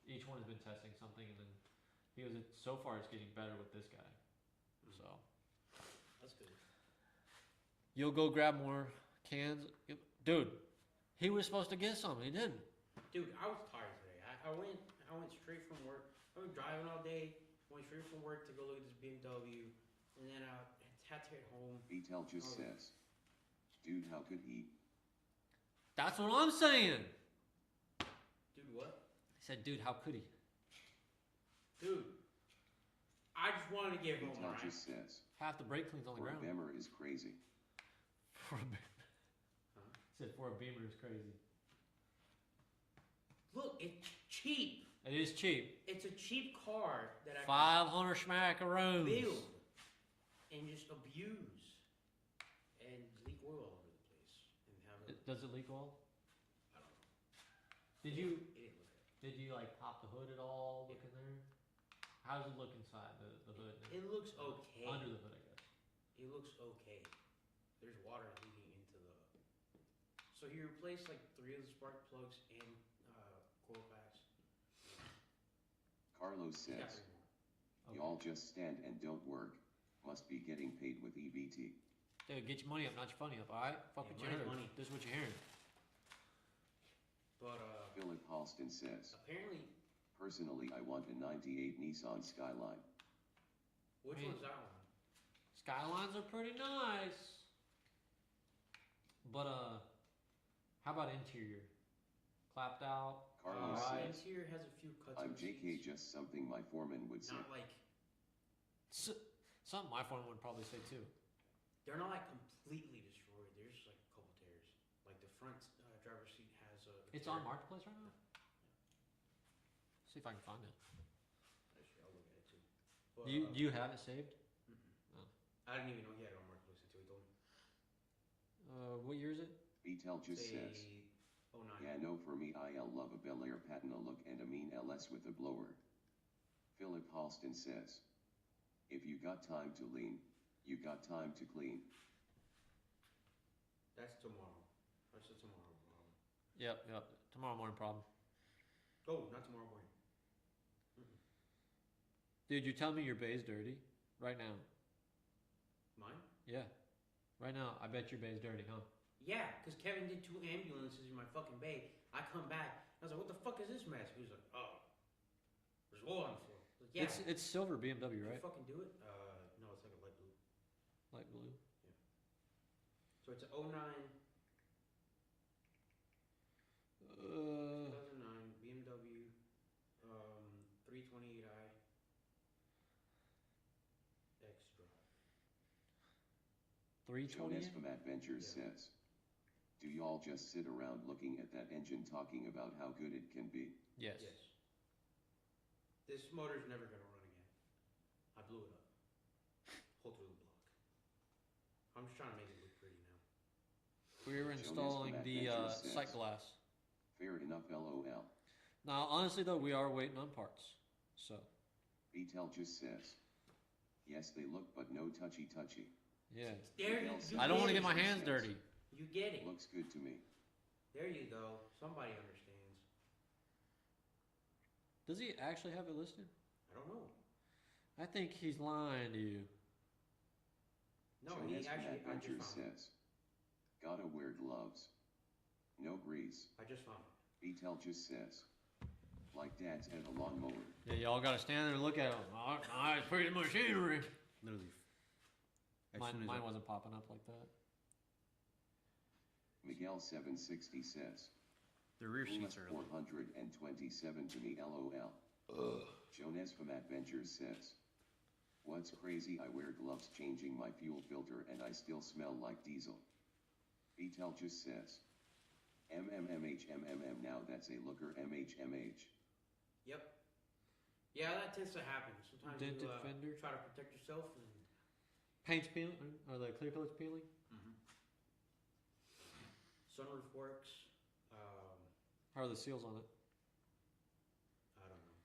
Speaker 1: each one has been testing something, and then he goes, so far it's getting better with this guy. So
Speaker 4: That's good.
Speaker 1: you'll go grab more cans, dude. He was supposed to get some, he didn't.
Speaker 4: Dude, I was tired today. I went, I went straight from work. I was driving all day. Went straight from work to go look at this BMW, and then I had to get home.
Speaker 2: Betel just says, dude, how could he?
Speaker 1: That's what I'm saying.
Speaker 4: Dude, what?
Speaker 1: He said, dude, how could he?
Speaker 4: Dude, I just wanted to get home,
Speaker 2: Betel
Speaker 4: right?
Speaker 2: just says,
Speaker 1: Half the brake clean's on the
Speaker 2: for a
Speaker 1: ground.
Speaker 2: Beamer is crazy.
Speaker 1: For a Beamer. Said for a Beamer is crazy.
Speaker 4: Look, it's cheap.
Speaker 1: It is cheap.
Speaker 4: It's a cheap car that I
Speaker 1: 500 schmackaroons.
Speaker 4: can build and just abuse and leak oil all over the place and have it.
Speaker 1: Does it leak oil?
Speaker 4: I don't know.
Speaker 1: Did you
Speaker 4: It didn't look good.
Speaker 1: did you like pop the hood at all? Look in there. How does it look inside the hood?
Speaker 4: It looks okay.
Speaker 1: Under the hood, I guess.
Speaker 4: It looks okay. There's water leaking into the. So he replaced like 3 of the spark plugs and coil packs.
Speaker 2: Carlos
Speaker 4: He got
Speaker 2: says,
Speaker 4: 3 more.
Speaker 1: Okay.
Speaker 2: y'all just stand and don't work. Must be getting paid with EBT.
Speaker 1: Dude, get your money up, not your funny up, alright? Fuck
Speaker 4: Yeah,
Speaker 1: what you
Speaker 4: money's
Speaker 1: heard.
Speaker 4: money.
Speaker 1: This is what you're hearing.
Speaker 4: But
Speaker 2: Philip Halston says,
Speaker 4: apparently,
Speaker 2: personally, I want a 98 Nissan Skyline.
Speaker 4: which
Speaker 1: Man.
Speaker 4: one's that one?
Speaker 1: Skylines are pretty nice. But how about interior? Clapped out.
Speaker 2: Carlos
Speaker 1: Alright.
Speaker 2: says,
Speaker 4: Interior has a few cuts.
Speaker 2: I'm
Speaker 4: in the
Speaker 2: JK,
Speaker 4: seats.
Speaker 2: just something my foreman would say.
Speaker 4: Not like
Speaker 1: Something my phone would probably say too.
Speaker 4: they're not like completely destroyed. There's like a couple tears. Like the front driver's seat has a.
Speaker 1: It's
Speaker 4: tear.
Speaker 1: on Marketplace right now? See if I can find it.
Speaker 4: Actually, I'll look at it too. But,
Speaker 1: Do you have it saved?
Speaker 4: mm-mm.
Speaker 1: Oh.
Speaker 4: I didn't even know he had it on Marketplace until he told me.
Speaker 1: What year is it?
Speaker 2: Betel just
Speaker 4: Say
Speaker 2: says,
Speaker 4: 09.
Speaker 2: yeah, no, for me, I'll love a Bel Air Patina look and a mean LS with a blower. Philip Halston says, if you got time to lean, you got time to clean.
Speaker 4: That's tomorrow. That's a tomorrow problem.
Speaker 1: Yep. Tomorrow morning problem.
Speaker 4: Oh, not tomorrow morning. Mm-mm.
Speaker 1: Dude, you tell me your bay's dirty right now.
Speaker 4: Mine?
Speaker 1: Yeah. Right now, I bet your bay's dirty, huh?
Speaker 4: Yeah, because Kevin did 2 ambulances in my fucking bay. I come back. I was like, what the fuck is this mess? He was like, oh, there's oil on the floor. I was like, yeah.
Speaker 1: It's silver BMW,
Speaker 4: Did you
Speaker 1: right?
Speaker 4: fucking do it? No, it's like a light blue.
Speaker 1: Light blue.
Speaker 4: So it's a 09, 2009 BMW 328i X Drive.
Speaker 1: 320.
Speaker 2: Jonas from Adventures
Speaker 4: Yeah.
Speaker 2: says, do y'all just sit around looking at that engine talking about how good it can be?
Speaker 1: Yes.
Speaker 4: Yes. This motor's never gonna run again. I blew it up. Whole through the block. I'm just trying to make it look pretty now.
Speaker 1: We're
Speaker 2: Jonas
Speaker 1: installing
Speaker 2: from
Speaker 1: the
Speaker 2: Adventures says,
Speaker 1: sight glass.
Speaker 2: Fair enough, LOL.
Speaker 1: Now, honestly though, we are waiting on parts. So,
Speaker 2: Betel just says, yes, they look, but no touchy.
Speaker 1: yeah.
Speaker 4: There you,
Speaker 2: else?
Speaker 4: you
Speaker 1: I don't want to
Speaker 4: get
Speaker 1: get my
Speaker 4: it.
Speaker 1: hands dirty.
Speaker 4: You get it.
Speaker 2: Looks good to me.
Speaker 4: There you go. Somebody understands.
Speaker 1: Does he actually have it listed?
Speaker 4: I don't know.
Speaker 1: I think he's lying to you.
Speaker 4: No,
Speaker 2: Jonas
Speaker 4: he
Speaker 2: from
Speaker 4: actually. I
Speaker 2: Adventures
Speaker 4: just found it.
Speaker 2: says, gotta wear gloves. No grease.
Speaker 4: I just found it.
Speaker 2: Betel just says, like dads and a lawnmower.
Speaker 1: Yeah, y'all gotta stand there and look at him. I pretty machinery.
Speaker 5: Literally. As
Speaker 1: Mine,
Speaker 5: soon as
Speaker 1: mine
Speaker 5: I-
Speaker 1: wasn't popping up like that.
Speaker 2: Miguel 760 says,
Speaker 5: the rear
Speaker 2: "Cool
Speaker 5: seats
Speaker 2: as
Speaker 5: are.
Speaker 2: 427 to me, LOL. Jonas from Adventures says, what's crazy, I wear gloves changing my fuel filter and I still smell like diesel. Betel just says, MMMH, now that's a looker, MHMH.
Speaker 4: Yep. Yeah, that tends to happen. Sometimes
Speaker 1: Dented
Speaker 4: you
Speaker 1: fender.
Speaker 4: try to protect yourself and.
Speaker 1: Paint's peeling, or the clear coat's peeling.
Speaker 4: Sunroof works.
Speaker 1: How are the seals on it?
Speaker 4: I don't know.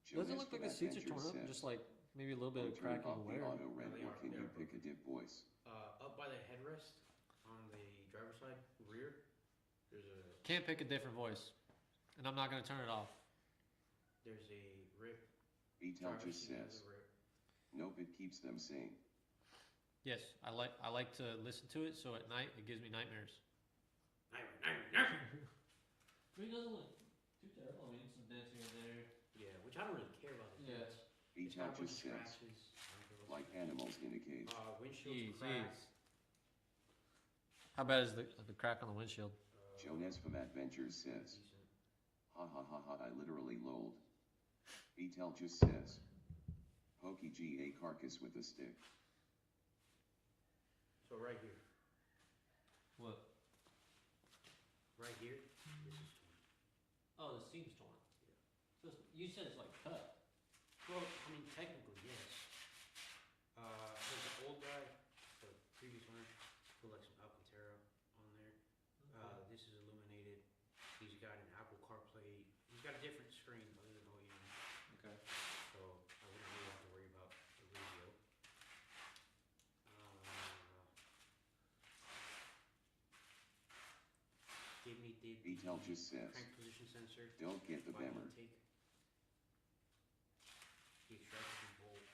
Speaker 1: Doesn't
Speaker 2: Jonas
Speaker 1: look like
Speaker 2: from
Speaker 1: the seats are torn
Speaker 2: Adventures
Speaker 1: up,
Speaker 2: says,
Speaker 1: just like maybe a little bit of
Speaker 2: turn
Speaker 1: cracking
Speaker 2: off
Speaker 1: and
Speaker 2: the
Speaker 1: wear.
Speaker 2: auto rent,
Speaker 4: they
Speaker 2: or
Speaker 4: are-
Speaker 2: can
Speaker 4: they
Speaker 2: you
Speaker 4: are
Speaker 2: pick a dip, boys?
Speaker 4: Up by the headrest on the driver's side rear, there's a
Speaker 1: Can't pick a different voice, and I'm not gonna turn it off.
Speaker 4: rip.
Speaker 2: Betel
Speaker 4: Driver's
Speaker 2: just
Speaker 4: seat has
Speaker 2: says,
Speaker 4: a rip.
Speaker 2: nope, it keeps them sane.
Speaker 1: Yes, I like to listen to it, so at night it gives me nightmares.
Speaker 4: Nightmare.
Speaker 1: It doesn't look too terrible. I mean, some dents here and
Speaker 4: which I don't really care about the
Speaker 1: Yeah.
Speaker 4: dents. It's got a
Speaker 2: Vital
Speaker 4: bunch of
Speaker 2: just says,
Speaker 4: scratches. I don't care
Speaker 2: like
Speaker 4: what's-
Speaker 2: animals in a cage.
Speaker 4: Windshield's
Speaker 1: Jeez,
Speaker 4: cracked.
Speaker 1: How bad is the crack on the windshield?
Speaker 2: Jonas from Adventures says,
Speaker 4: Decent.
Speaker 2: ha ha ha ha, I literally lolled. Vital just says, Pokey G a carcass with a stick.
Speaker 4: So right here.
Speaker 1: What?
Speaker 4: Right here. This is torn.
Speaker 1: Oh, the seam's torn. So you said it's like cut.
Speaker 4: Well, I mean, technically, yes. There's an old guy, the previous owner, put like some Alcantara on there. This is illuminated. He's got an Apple CarPlay. He's got a different screen other than OEM.
Speaker 1: Okay.
Speaker 4: So I wouldn't really have to worry about the radio. Give me the
Speaker 2: Vital just says,
Speaker 4: crank position sensor.
Speaker 2: don't get the
Speaker 4: Final
Speaker 2: bemmer.
Speaker 4: intake. The extraction bolt.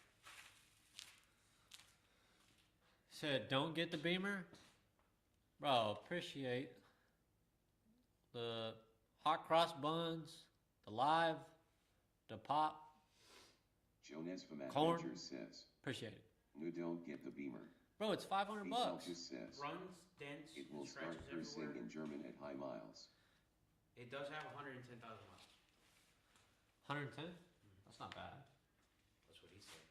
Speaker 1: Said, don't get the Beamer. Bro, appreciate the hot cross buns, the live, the pop.
Speaker 2: Jonas from
Speaker 1: Corn.
Speaker 2: Adventures says,
Speaker 1: Appreciate it.
Speaker 2: no, don't get the beamer.
Speaker 1: Bro, it's 500
Speaker 2: Vital
Speaker 1: bucks.
Speaker 2: just says,
Speaker 4: Runs, dents,
Speaker 2: it will
Speaker 4: and
Speaker 2: start
Speaker 4: scratches
Speaker 2: cursing
Speaker 4: everywhere.
Speaker 2: in German at high miles.
Speaker 4: It does have 110,000 miles.
Speaker 1: 110? That's not bad.
Speaker 4: That's what he said.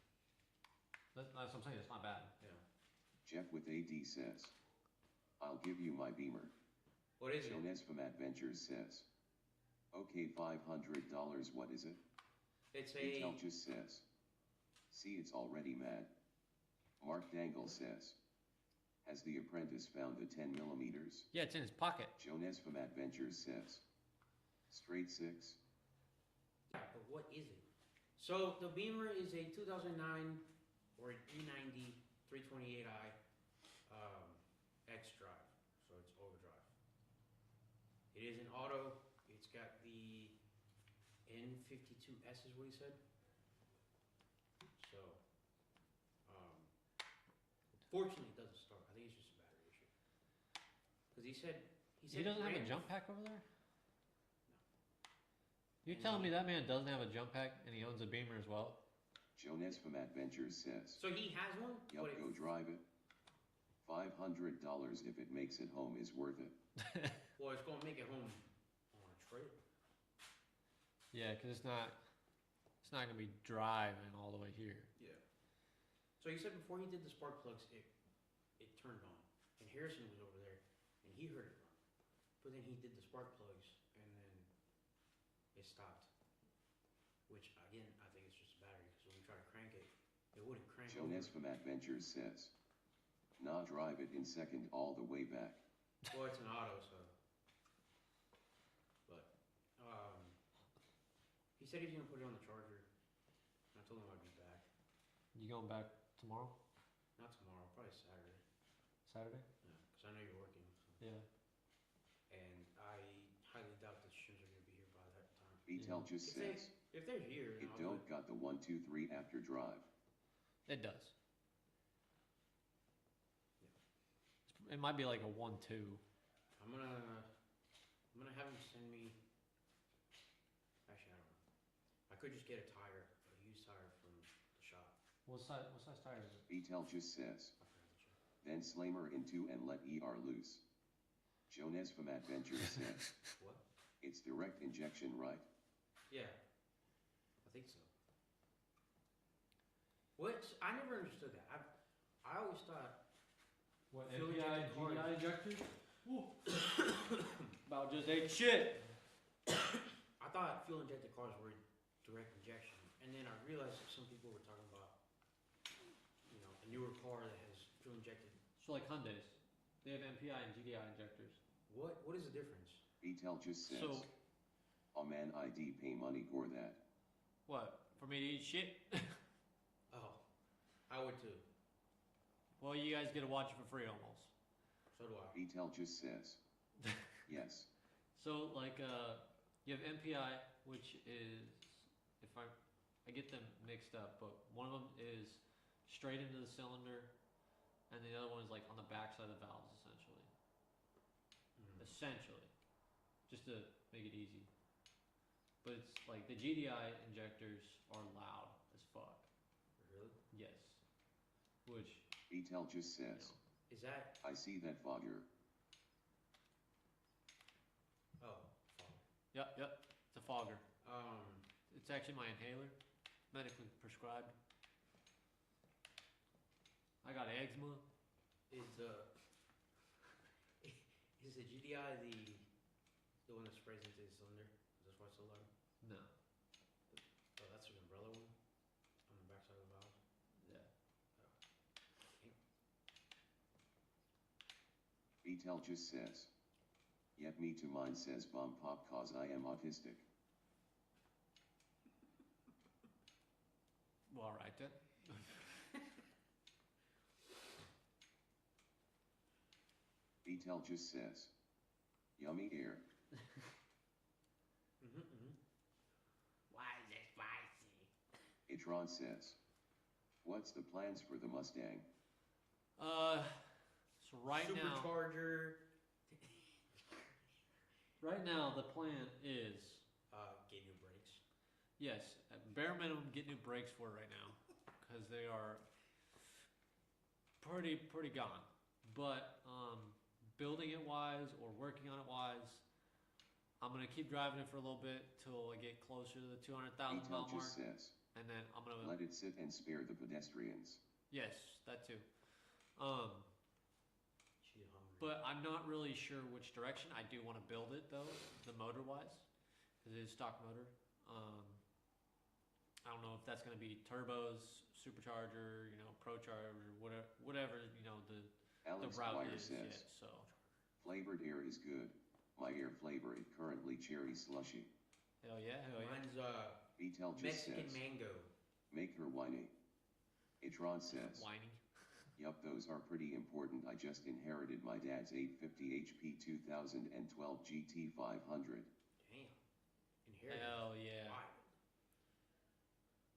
Speaker 1: That's what I'm saying. It's not bad.
Speaker 4: Yeah.
Speaker 2: Jeff with AD says, I'll give you my beamer.
Speaker 4: What is it?
Speaker 2: Jonas from Adventures says, okay, $500, what is it?
Speaker 4: It's a.
Speaker 2: Vital just says, see, it's already mad. Mark Dangle says, has the apprentice found the 10 millimeters?
Speaker 1: Yeah, it's in his pocket.
Speaker 2: Jonas from Adventures says, straight 6.
Speaker 4: Yeah, but what is it? So the Beamer is a 2009 or an E90 328i X drive. So it's overdrive. It is an auto. It's got the N52S is what he said. So, fortunately, it doesn't start. I think it's just a battery issue. Because he said
Speaker 1: He doesn't have a
Speaker 4: ran-
Speaker 1: jump pack over there?
Speaker 4: No.
Speaker 1: You telling me that man doesn't have a jump pack and he owns a Beamer as well?
Speaker 2: Jonas from Adventures says,
Speaker 4: So he has one.
Speaker 2: yup,
Speaker 4: but
Speaker 2: go drive it. $500 if it makes it home is worth it.
Speaker 4: well, it's gonna make it home on a trailer.
Speaker 1: Yeah, because it's not going to be driving all the way here.
Speaker 4: Yeah. So he said before he did the spark plugs, it turned on, and Harrison was over there, and he heard it run. But then he did the spark plugs, and then it stopped. Which again, I think it's just a battery, because when we try to crank it, it wouldn't crank.
Speaker 2: Jonas
Speaker 4: over.
Speaker 2: from Adventures says, nah, drive it in second all the way back.
Speaker 4: Well, it's an auto, so. But he said he's gonna put it on the charger. And I told him I'd be back.
Speaker 1: You going back tomorrow?
Speaker 4: Not tomorrow, probably Saturday.
Speaker 1: Saturday?
Speaker 4: Yeah, because I know you're working. So.
Speaker 1: Yeah.
Speaker 4: And I highly doubt the shims are gonna be here by that time.
Speaker 2: Vital just says,
Speaker 4: If they're here, then
Speaker 2: it
Speaker 4: I'll do
Speaker 2: don't got the 1, 2, 3 after drive.
Speaker 1: It does. It might be like a 1-2.
Speaker 4: I'm gonna have him send me. Actually, I don't know. I could just get a tire, a used tire from the shop.
Speaker 1: What size tire is it?
Speaker 2: Vital just says,
Speaker 4: I forgot to check.
Speaker 2: then slammer into and let ER loose. Jonas from Adventures says,
Speaker 4: What?
Speaker 2: it's direct injection, right?
Speaker 4: Yeah, I think so. What? I never understood that. I always thought.
Speaker 1: What,
Speaker 4: Fuel
Speaker 1: MPI and
Speaker 4: injected cars.
Speaker 1: GDI injectors? About just ate shit.
Speaker 4: I thought fuel injected cars were direct injection, and then I realized that some people were talking about, a newer car that has fuel injected.
Speaker 1: So like Hyundais, they have MPI and GDI injectors.
Speaker 4: What is the difference?
Speaker 2: Vital just says,
Speaker 1: So-
Speaker 2: oh man, ID pay money for that.
Speaker 1: What? For me to eat shit?
Speaker 4: Oh, I would too.
Speaker 1: Well, you guys get to watch it for free almost.
Speaker 4: So do I.
Speaker 2: Vital just says, yes.
Speaker 1: So like you have MPI, which is, if I get them mixed up, but one of them is straight into the cylinder, and the other one is like on the back side of the valves, essentially. Essentially, just to make it easy. but it's like the GDI injectors are loud as fuck.
Speaker 4: Really?
Speaker 1: Yes. Which,
Speaker 2: Betel just
Speaker 1: you
Speaker 2: says,
Speaker 1: know,
Speaker 4: Is that?
Speaker 2: I see that fogger.
Speaker 4: Oh, fuck.
Speaker 1: yep, it's a fogger.
Speaker 4: Um,
Speaker 1: It's actually my inhaler, medically prescribed. I got eczema.
Speaker 4: is is the GDI the one that sprays into the cylinder? Is this why it's so loud?
Speaker 1: No.
Speaker 4: Oh, that's an umbrella one on the backside of the valve.
Speaker 1: Yeah.
Speaker 2: Betel just says, yet me to mine says bomb pop cause I am autistic.
Speaker 1: Well, all right then.
Speaker 2: Betel just says, yummy air.
Speaker 4: Why is it spicy?
Speaker 2: Itron says, what's the plans for the Mustang?
Speaker 1: So right
Speaker 4: Supercharger.
Speaker 1: now the plan is,
Speaker 4: Get new brakes.
Speaker 1: yes, at bare minimum, get new brakes for it right now, because they are pretty gone. But building it wise or working on it wise, I'm gonna keep driving it for a little bit till I get closer to the 200,000
Speaker 2: Betel
Speaker 1: mile mark,
Speaker 2: just says,
Speaker 1: and then I'm gonna.
Speaker 2: let it sit and spare the pedestrians.
Speaker 1: Yes, that too.
Speaker 4: She hungry.
Speaker 1: But I'm not really sure which direction. I do want to build it though, the motor wise, because it is stock motor. I don't know if that's going to be turbos, supercharger, pro charger, whatever the
Speaker 2: Alex
Speaker 1: route
Speaker 2: Dwyer
Speaker 1: is
Speaker 2: says,
Speaker 1: yet. So
Speaker 2: flavored air is good. My air flavor is currently cherry slushy.
Speaker 1: hell yeah.
Speaker 4: Mine's
Speaker 2: Betel just
Speaker 4: Mexican
Speaker 2: says,
Speaker 4: mango.
Speaker 2: make her whiny. Itron says,
Speaker 1: Whiny.
Speaker 2: yup, those are pretty important. I just inherited my dad's 850 HP 2012 GT 500.
Speaker 4: Damn. Inheritance.
Speaker 1: Hell yeah.
Speaker 4: Wild.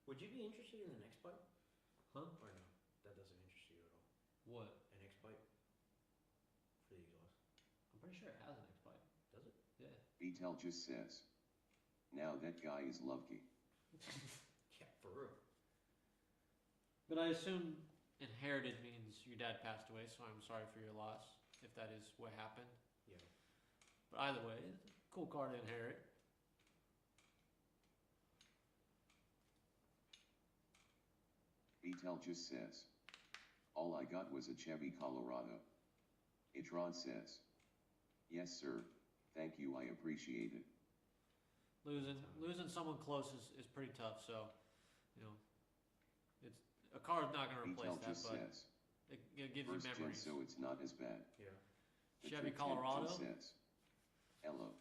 Speaker 4: Would you be interested in the next pipe?
Speaker 1: Huh?
Speaker 4: Or no? That doesn't interest you at all.
Speaker 1: What?
Speaker 4: An X pipe? For the exhaust.
Speaker 1: I'm pretty sure it has an X pipe.
Speaker 4: Does it?
Speaker 1: Yeah.
Speaker 2: Betel just says, now that guy is lucky.
Speaker 4: Yeah, for real.
Speaker 1: But I assume inherited means your dad passed away, so I'm sorry for your loss if that is what happened.
Speaker 4: Yeah.
Speaker 1: But either way, it's a cool car to inherit.
Speaker 2: Betel just says, all I got was a Chevy Colorado. Itron says, yes sir, thank you, I appreciate it.
Speaker 1: Losing someone close is pretty tough. So, it's a car's not gonna replace
Speaker 2: Betel
Speaker 1: that,
Speaker 2: just
Speaker 1: but
Speaker 2: says,
Speaker 1: it gives you
Speaker 2: first gen
Speaker 1: memories.
Speaker 2: so it's not as bad.
Speaker 4: Yeah.
Speaker 2: The
Speaker 1: Chevy
Speaker 2: Trick Tent
Speaker 1: Colorado?
Speaker 2: just says, hello.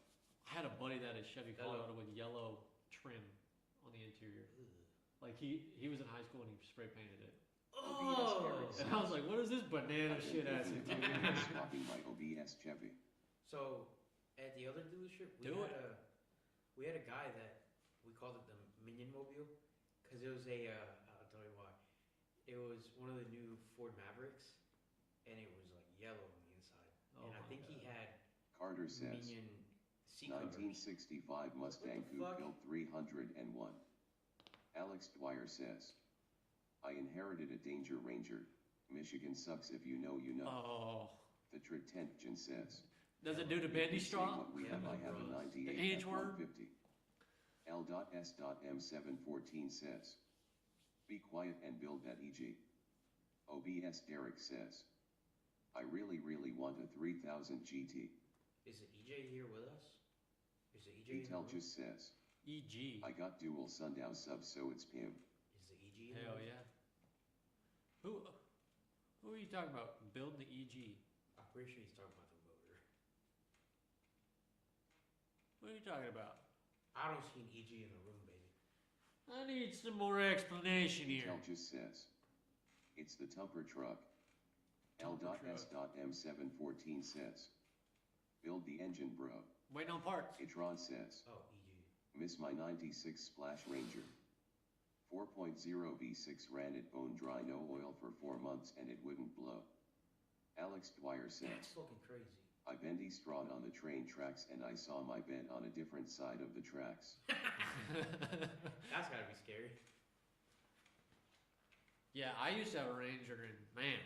Speaker 1: I had a buddy that had a Chevy
Speaker 4: Hello.
Speaker 1: Colorado with yellow trim on the interior. Like he was in high school and he spray painted it.
Speaker 4: Oh!
Speaker 1: And I was like, what is this banana shit ass interior?
Speaker 2: Swapping my OBS Chevy.
Speaker 4: So, at the other dealership, we had a guy that we called it the Minion Mobile, because it was I'll tell you why. It was one of the new Ford Mavericks, and it was like yellow on the inside.
Speaker 1: Oh
Speaker 4: And I
Speaker 1: my
Speaker 4: think he
Speaker 1: God.
Speaker 4: had
Speaker 2: Carter says,
Speaker 4: Minion seat covers.
Speaker 2: 1965 Mustang
Speaker 4: What the
Speaker 2: Coupe
Speaker 4: fuck?
Speaker 2: built 301. Alex Dwyer says, I inherited a Danger Ranger. Michigan sucks if you know you know.
Speaker 1: Oh,
Speaker 2: The Trick-Tent says,
Speaker 1: does it do the bendy
Speaker 2: "Say
Speaker 1: straw?
Speaker 2: what we
Speaker 4: Yeah,
Speaker 2: have, I have
Speaker 4: bros.
Speaker 2: a
Speaker 1: The
Speaker 2: 98
Speaker 1: H-word?
Speaker 2: F-150. L.S.M714 says, be quiet and build that EG. OBS Derek says, I really want a 3000 GT.
Speaker 4: Is the EJ here with us? Is the EJ in the
Speaker 2: Betel
Speaker 4: room?
Speaker 2: just says,
Speaker 1: EG.
Speaker 2: I got dual sundown subs so it's Pim.
Speaker 4: Is the EG in the
Speaker 1: Hell
Speaker 4: room?
Speaker 1: yeah. Who are you talking about? Building the EG.
Speaker 4: I'm pretty sure he's talking about the motor.
Speaker 1: What are you talking about?
Speaker 4: I don't see an EG in the room, baby.
Speaker 1: I need some more explanation here.
Speaker 2: Betel just says, it's the Tupper truck.
Speaker 1: Tupper truck.
Speaker 2: L.S.M714 says, build the engine bro.
Speaker 1: Waiting on parts.
Speaker 2: Itron says,
Speaker 4: Oh, EG.
Speaker 2: miss my 96 Splash Ranger. 4.0 V6 ran it bone dry no oil for 4 months and it wouldn't blow. Alex Dwyer
Speaker 4: That's
Speaker 2: says,
Speaker 4: fucking crazy.
Speaker 2: I bendy strawed on the train tracks and I saw my bed on a different side of the tracks.
Speaker 4: That's gotta be scary.
Speaker 1: Yeah, I used to have a Ranger, and man,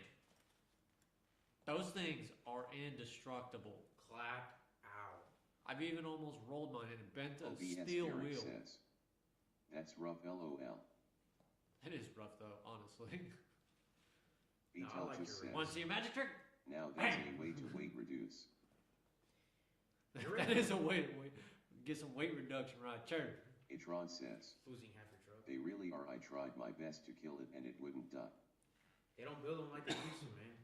Speaker 1: those things are indestructible.
Speaker 4: Clap out.
Speaker 1: I've even almost rolled mine and bent a
Speaker 2: OBS
Speaker 1: steel
Speaker 2: Derek
Speaker 1: wheel.
Speaker 2: says. That's rough LOL.
Speaker 1: It is rough though, honestly.
Speaker 4: No, I
Speaker 2: Beatel
Speaker 4: like
Speaker 2: just
Speaker 4: your
Speaker 2: says.
Speaker 1: Want to see a magic trick?
Speaker 2: Now that's a way to weight reduce.
Speaker 4: You're
Speaker 1: That
Speaker 4: right.
Speaker 1: is a way to get some weight reduction right there.
Speaker 2: Itron says.
Speaker 4: Losing half your truck.
Speaker 2: They really are. I tried my best to kill it and it wouldn't die.
Speaker 4: They don't build them like they used to, man.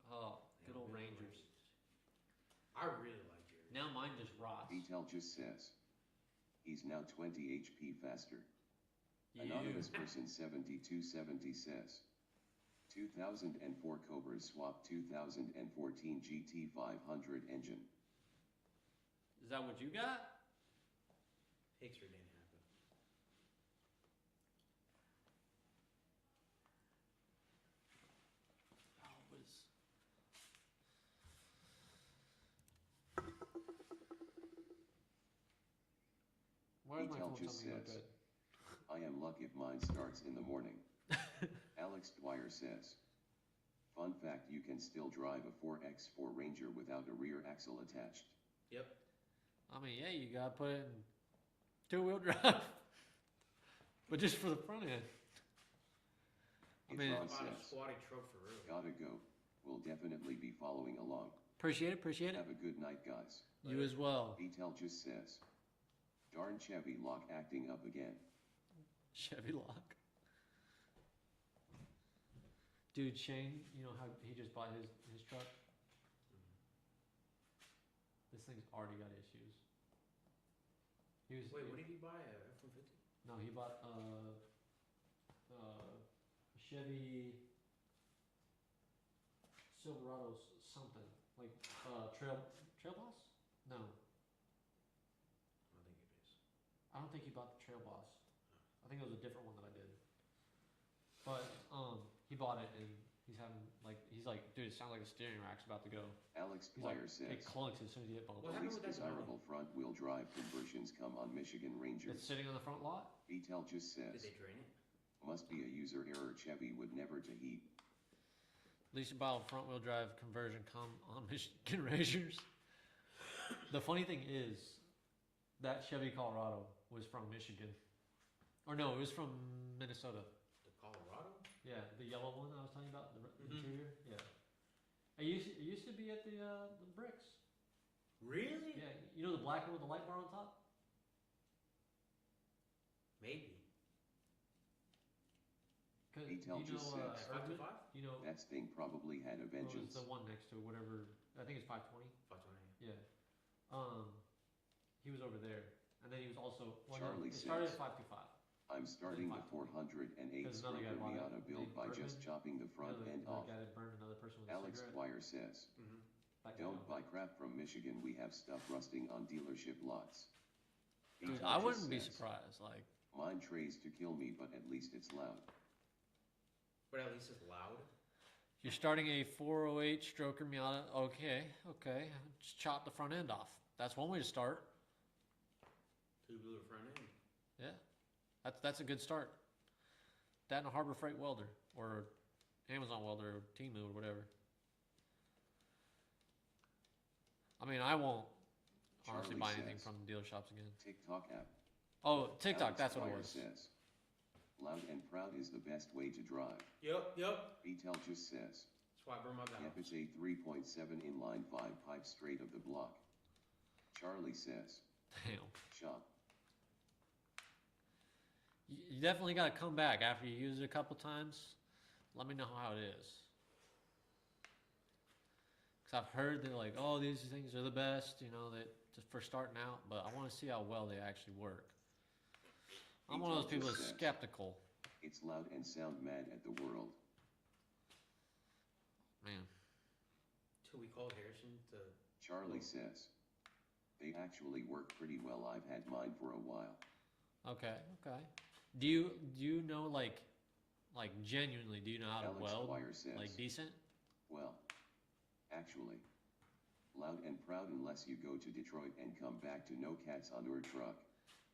Speaker 1: Oh,
Speaker 4: They
Speaker 1: good
Speaker 4: don't
Speaker 1: old
Speaker 4: build 'em like
Speaker 1: Rangers.
Speaker 4: they used to. I really like yours.
Speaker 1: Now mine just rots.
Speaker 2: Beatel just says. He's now 20 HP faster.
Speaker 1: You.
Speaker 2: Anonymous person 7270 says. 2004 Cobras swap 2014 GT 500 engine.
Speaker 1: Is that what you got?
Speaker 4: Picture didn't happen.
Speaker 1: Oh, what is... Why is my
Speaker 2: Beatel
Speaker 1: phone
Speaker 2: just
Speaker 1: telling me about
Speaker 2: says.
Speaker 1: that?
Speaker 2: I am lucky if mine starts in the morning. Alex Dwyer says. Fun fact, you can still drive a 4x4 Ranger without a rear axle attached.
Speaker 4: Yep.
Speaker 1: I mean, yeah, you gotta put it in two-wheel drive, but just for the front end. I mean,
Speaker 2: Itron
Speaker 4: About a
Speaker 2: says.
Speaker 4: squatty truck for real.
Speaker 2: Gotta go. We'll definitely be following along.
Speaker 1: appreciate it, appreciate it.
Speaker 2: Have a good night, guys.
Speaker 1: You as well.
Speaker 2: Beatel just says. Darn Chevy lock acting up again.
Speaker 1: Chevy lock. Dude, Shane, you know how he just bought his truck? This thing's already got issues. He was,
Speaker 4: Wait, what did he buy? A F-150?
Speaker 1: No, he bought a Chevy Silverado something like Trail Boss. No,
Speaker 4: I think it is.
Speaker 1: I don't think he bought the Trail Boss. I think it was a different one that I did. But he bought it and he's like, dude, it sounds like the steering rack's about to go.
Speaker 2: Alex
Speaker 1: He's like,
Speaker 2: Dwyer
Speaker 1: it
Speaker 2: says.
Speaker 1: clunks as soon as you hit bump.
Speaker 4: What happened
Speaker 2: Least
Speaker 4: with that
Speaker 2: desirable front wheel drive conversions come on Michigan
Speaker 1: It's
Speaker 2: Rangers.
Speaker 1: sitting on the front lot.
Speaker 2: Beatel just
Speaker 4: Did
Speaker 2: says.
Speaker 4: they drain it?
Speaker 2: Must be a user error. Chevy would never to heat.
Speaker 1: Least about front wheel drive conversion come on Michigan Rangers. The funny thing is, that Chevy Colorado was from Michigan. Or no, it was from Minnesota.
Speaker 4: The Colorado?
Speaker 1: Yeah, the yellow one I was telling you about, the
Speaker 4: Mhm.
Speaker 1: interior. Yeah. It used to be at the bricks.
Speaker 4: Really?
Speaker 1: Yeah, you know the black one with the light bar on top?
Speaker 4: Maybe.
Speaker 1: Cause
Speaker 2: Beatel
Speaker 1: you know,
Speaker 2: just says.
Speaker 1: Erdman?
Speaker 4: 525?
Speaker 1: You know,
Speaker 2: That thing probably had a
Speaker 1: what was
Speaker 2: vengeance.
Speaker 1: the one next to it, whatever, I think it's 520.
Speaker 4: 520.
Speaker 1: Yeah. He was over there. And then he was also, well, no,
Speaker 2: Charlie
Speaker 1: it started
Speaker 2: says.
Speaker 1: at 525.
Speaker 2: I'm starting the
Speaker 1: 520.
Speaker 2: 408
Speaker 1: There's another guy
Speaker 2: stroker
Speaker 1: bought it.
Speaker 2: Miata build by
Speaker 1: Named
Speaker 2: just
Speaker 1: Erdman.
Speaker 2: chopping the front
Speaker 1: The
Speaker 2: end off.
Speaker 1: guy that burned another person with a
Speaker 2: Alex
Speaker 1: cigarette.
Speaker 2: Dwyer says.
Speaker 4: Mm-hmm.
Speaker 1: That guy
Speaker 2: Don't
Speaker 1: owned
Speaker 2: buy
Speaker 1: it.
Speaker 2: crap from Michigan. We have stuff rusting on dealership lots.
Speaker 1: Dude,
Speaker 2: Beatel
Speaker 1: I
Speaker 2: just
Speaker 1: wouldn't be
Speaker 2: says,
Speaker 1: surprised. Like,
Speaker 2: Mine trays to kill me, but at least it's loud.
Speaker 4: But at least it's loud.
Speaker 1: you're starting a 408 stroker Miata. Okay. Just chop the front end off. That's one way to start.
Speaker 4: Tubular front end.
Speaker 1: Yeah. That's a good start. That and a Harbor Freight welder. Or Amazon welder or Temu or whatever. I mean, I won't honestly
Speaker 2: Charlie
Speaker 1: buy anything
Speaker 2: says.
Speaker 1: from dealer shops again.
Speaker 2: TikTok app.
Speaker 1: Oh, TikTok,
Speaker 2: Alex
Speaker 1: that's what it
Speaker 2: Dwyer
Speaker 1: was.
Speaker 2: says. Loud and proud is the best way to drive.
Speaker 4: Yep.
Speaker 2: Beatel just says.
Speaker 4: That's why I burned my
Speaker 2: Yep,
Speaker 4: valves.
Speaker 2: it's a 3.7 inline 5 pipe straight of the block. Charlie says.
Speaker 1: Damn.
Speaker 2: Shop.
Speaker 1: You definitely got to come back after you use it a couple times. Let me know how it is. Because I've heard that, like, oh, these things are the best, you know, that just for starting out, but I want to see how well they actually work. I'm one of those people that's skeptical.
Speaker 2: It's loud and sound mad at the world.
Speaker 1: Man.
Speaker 4: Till we called Harrison to.
Speaker 2: Charlie says. They actually work pretty well. I've had mine for a while.
Speaker 1: Okay. Do you know, like genuinely, do you know how to
Speaker 2: Alex
Speaker 1: weld?
Speaker 2: Dwyer says.
Speaker 1: Like, decent?
Speaker 2: Well, actually, Loud and proud unless you go to Detroit and come back to no cats on your truck.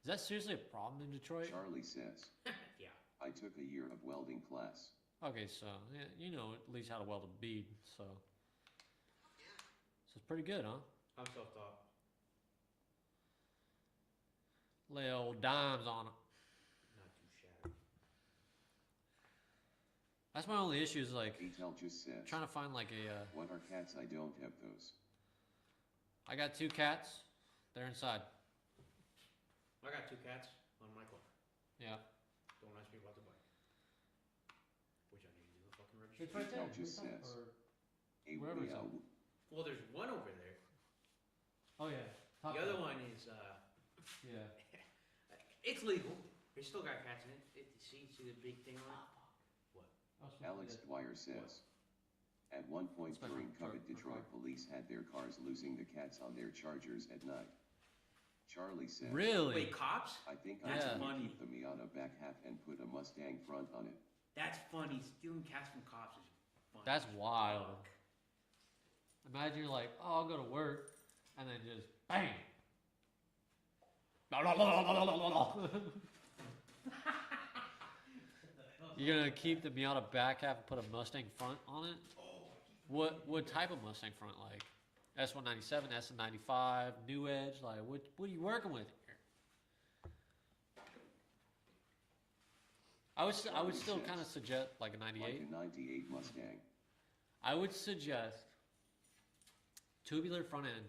Speaker 1: Is that seriously a problem in Detroit?
Speaker 2: Charlie says,
Speaker 4: Yeah.
Speaker 2: I took a year of welding class.
Speaker 1: Okay, so yeah, you know at least how to weld a bead, so it's pretty good, huh?
Speaker 4: I'm self-taught.
Speaker 1: Lay old dimes on it.
Speaker 4: Not too shabby.
Speaker 1: That's my only issue is like
Speaker 2: Atel just says,
Speaker 1: trying to find like a.
Speaker 2: what are cats? I don't have those.
Speaker 1: I got 2 cats. They're inside.
Speaker 4: I got 2 cats on my car.
Speaker 1: Yeah.
Speaker 4: Don't ask me about the bike. Which I need to do the fucking
Speaker 1: It's
Speaker 4: registration.
Speaker 1: right there.
Speaker 2: Atel just says, a
Speaker 1: wherever it's
Speaker 2: meow.
Speaker 1: at.
Speaker 4: Well, there's one over there.
Speaker 1: Oh yeah.
Speaker 4: The other one is,
Speaker 1: Yeah.
Speaker 4: it's legal. It still got cats in it. See the big thing on it?
Speaker 2: Alex Dwyer says, at one point
Speaker 1: That's my
Speaker 2: during
Speaker 1: car-
Speaker 2: COVID,
Speaker 1: my
Speaker 2: Detroit
Speaker 1: car.
Speaker 2: police had their cars losing the cats on their chargers at night. Charlie says,
Speaker 1: Really?
Speaker 4: Wait, cops?
Speaker 2: I think
Speaker 4: That's
Speaker 2: I'm gonna
Speaker 4: funny.
Speaker 2: keep the Miata back half and put a Mustang front on it.
Speaker 4: That's funny. Stealing cats from cops is funny.
Speaker 1: That's
Speaker 4: as
Speaker 1: wild.
Speaker 4: fuck.
Speaker 1: Imagine you're like, oh, I'll go to work, and then just bang. You're gonna keep the Miata back half and put a Mustang front on it? What type of Mustang front? Like S197, S95, New Edge? Like what are you working with here? I would still kind of suggest like a
Speaker 2: Like
Speaker 1: 98.
Speaker 2: a 98 Mustang.
Speaker 1: I would suggest tubular front end,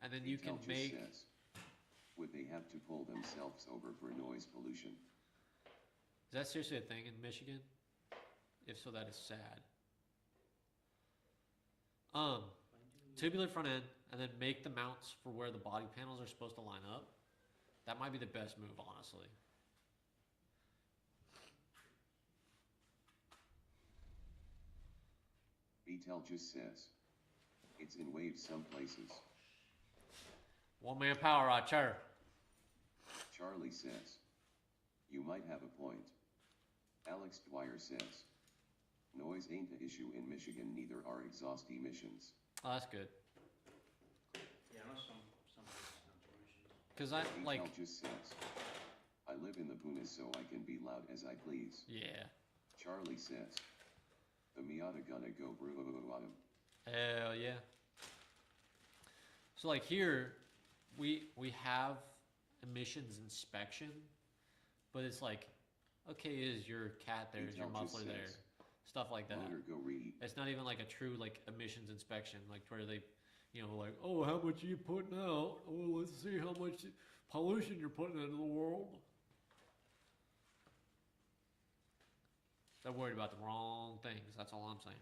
Speaker 1: and then you can
Speaker 2: Atel just
Speaker 1: make.
Speaker 2: says, would they have to pull themselves over for noise pollution?
Speaker 1: Is that seriously a thing in Michigan? If so, that is sad. Tubular front end, and then make the mounts for where the body panels are supposed to line up. That might be the best move, honestly.
Speaker 2: Atel just says, it's in waves some places.
Speaker 1: One man power right there.
Speaker 2: Charlie says, you might have a point. Alex Dwyer says, noise ain't an issue in Michigan, neither are exhaust emissions.
Speaker 1: Oh, that's good.
Speaker 4: Yeah, I know some places not too emissions.
Speaker 1: Cause I like,
Speaker 2: Atel just says, I live in the boonies so I can be loud as I please.
Speaker 1: yeah,
Speaker 2: Charlie says, the Miata gonna go brew on him.
Speaker 1: hell yeah. So like here, we have emissions inspection, but it's like, okay, is your cat there? Is your
Speaker 2: Atel just
Speaker 1: muffler there?
Speaker 2: says,
Speaker 1: Stuff like that.
Speaker 2: motor go read.
Speaker 1: It's not even like a true like emissions inspection, like where they, you know, like, oh, how much are you putting out? Oh, let's see how much pollution you're putting into the world. They're worried about the wrong things. That's all I'm saying.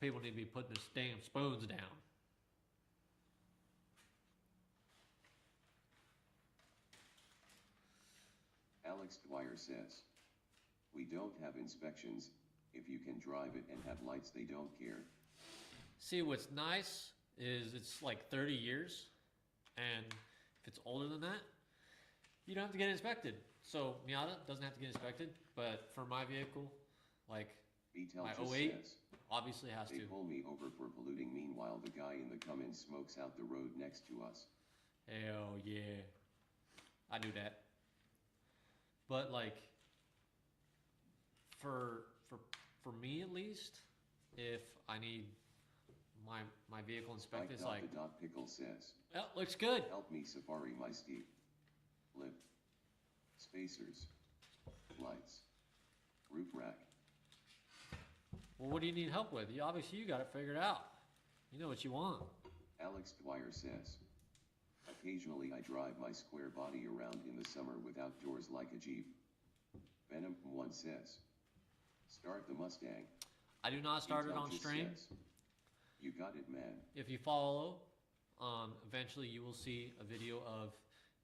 Speaker 1: People need to be putting their damn spoons down.
Speaker 2: Alex Dwyer says, we don't have inspections. If you can drive it and have lights, they don't care.
Speaker 1: See, what's nice is it's like 30 years, and if it's older than that, you don't have to get inspected. So Miata doesn't have to get inspected, but for my vehicle, like
Speaker 2: Atel
Speaker 1: my
Speaker 2: just
Speaker 1: 08
Speaker 2: says,
Speaker 1: obviously has
Speaker 2: they
Speaker 1: to.
Speaker 2: pull me over for polluting. Meanwhile, the guy in the Cummins smokes out the road next to us.
Speaker 1: Hell yeah, I knew that. But like, for me at least, if I need my vehicle inspected, it's like,
Speaker 2: The dot pickle says,
Speaker 1: oh, looks good.
Speaker 2: help me Safari my Steve. Lip. Spacers. Lights. Roof rack.
Speaker 1: Well, what do you need help with? Obviously you got it figured out. You know what you want.
Speaker 2: Alex Dwyer says, occasionally I drive my square body around in the summer without doors like a Jeep. Venom 1 says, start the Mustang.
Speaker 1: I do not start it
Speaker 2: Intel
Speaker 1: on
Speaker 2: just
Speaker 1: stream.
Speaker 2: says, you got it, man.
Speaker 1: If you follow, eventually you will see a video of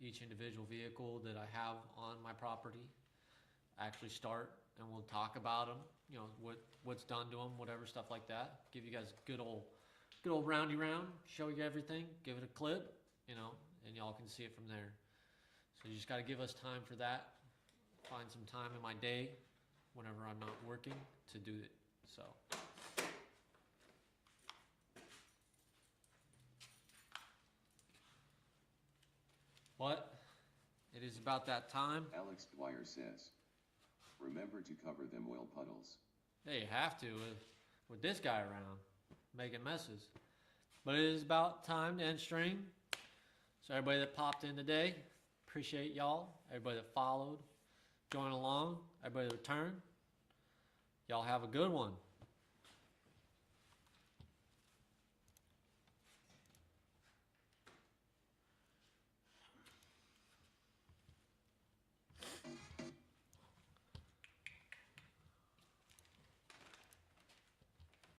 Speaker 1: each individual vehicle that I have on my property. Actually start, and we'll talk about them. You know what's done to them, whatever stuff like that. Give you guys a good old roundy round. Show you everything. Give it a clip, you know, and y'all can see it from there. So you just got to give us time for that. Find some time in my day, whenever I'm not working, to do it. So What? It is about that time.
Speaker 2: Alex Dwyer says, remember to cover them oil puddles.
Speaker 1: Yeah, you have to with this guy around making messes. But it is about time to end stream. So everybody that popped in today, appreciate y'all. Everybody that followed, joined along, everybody that returned. Y'all have a good one.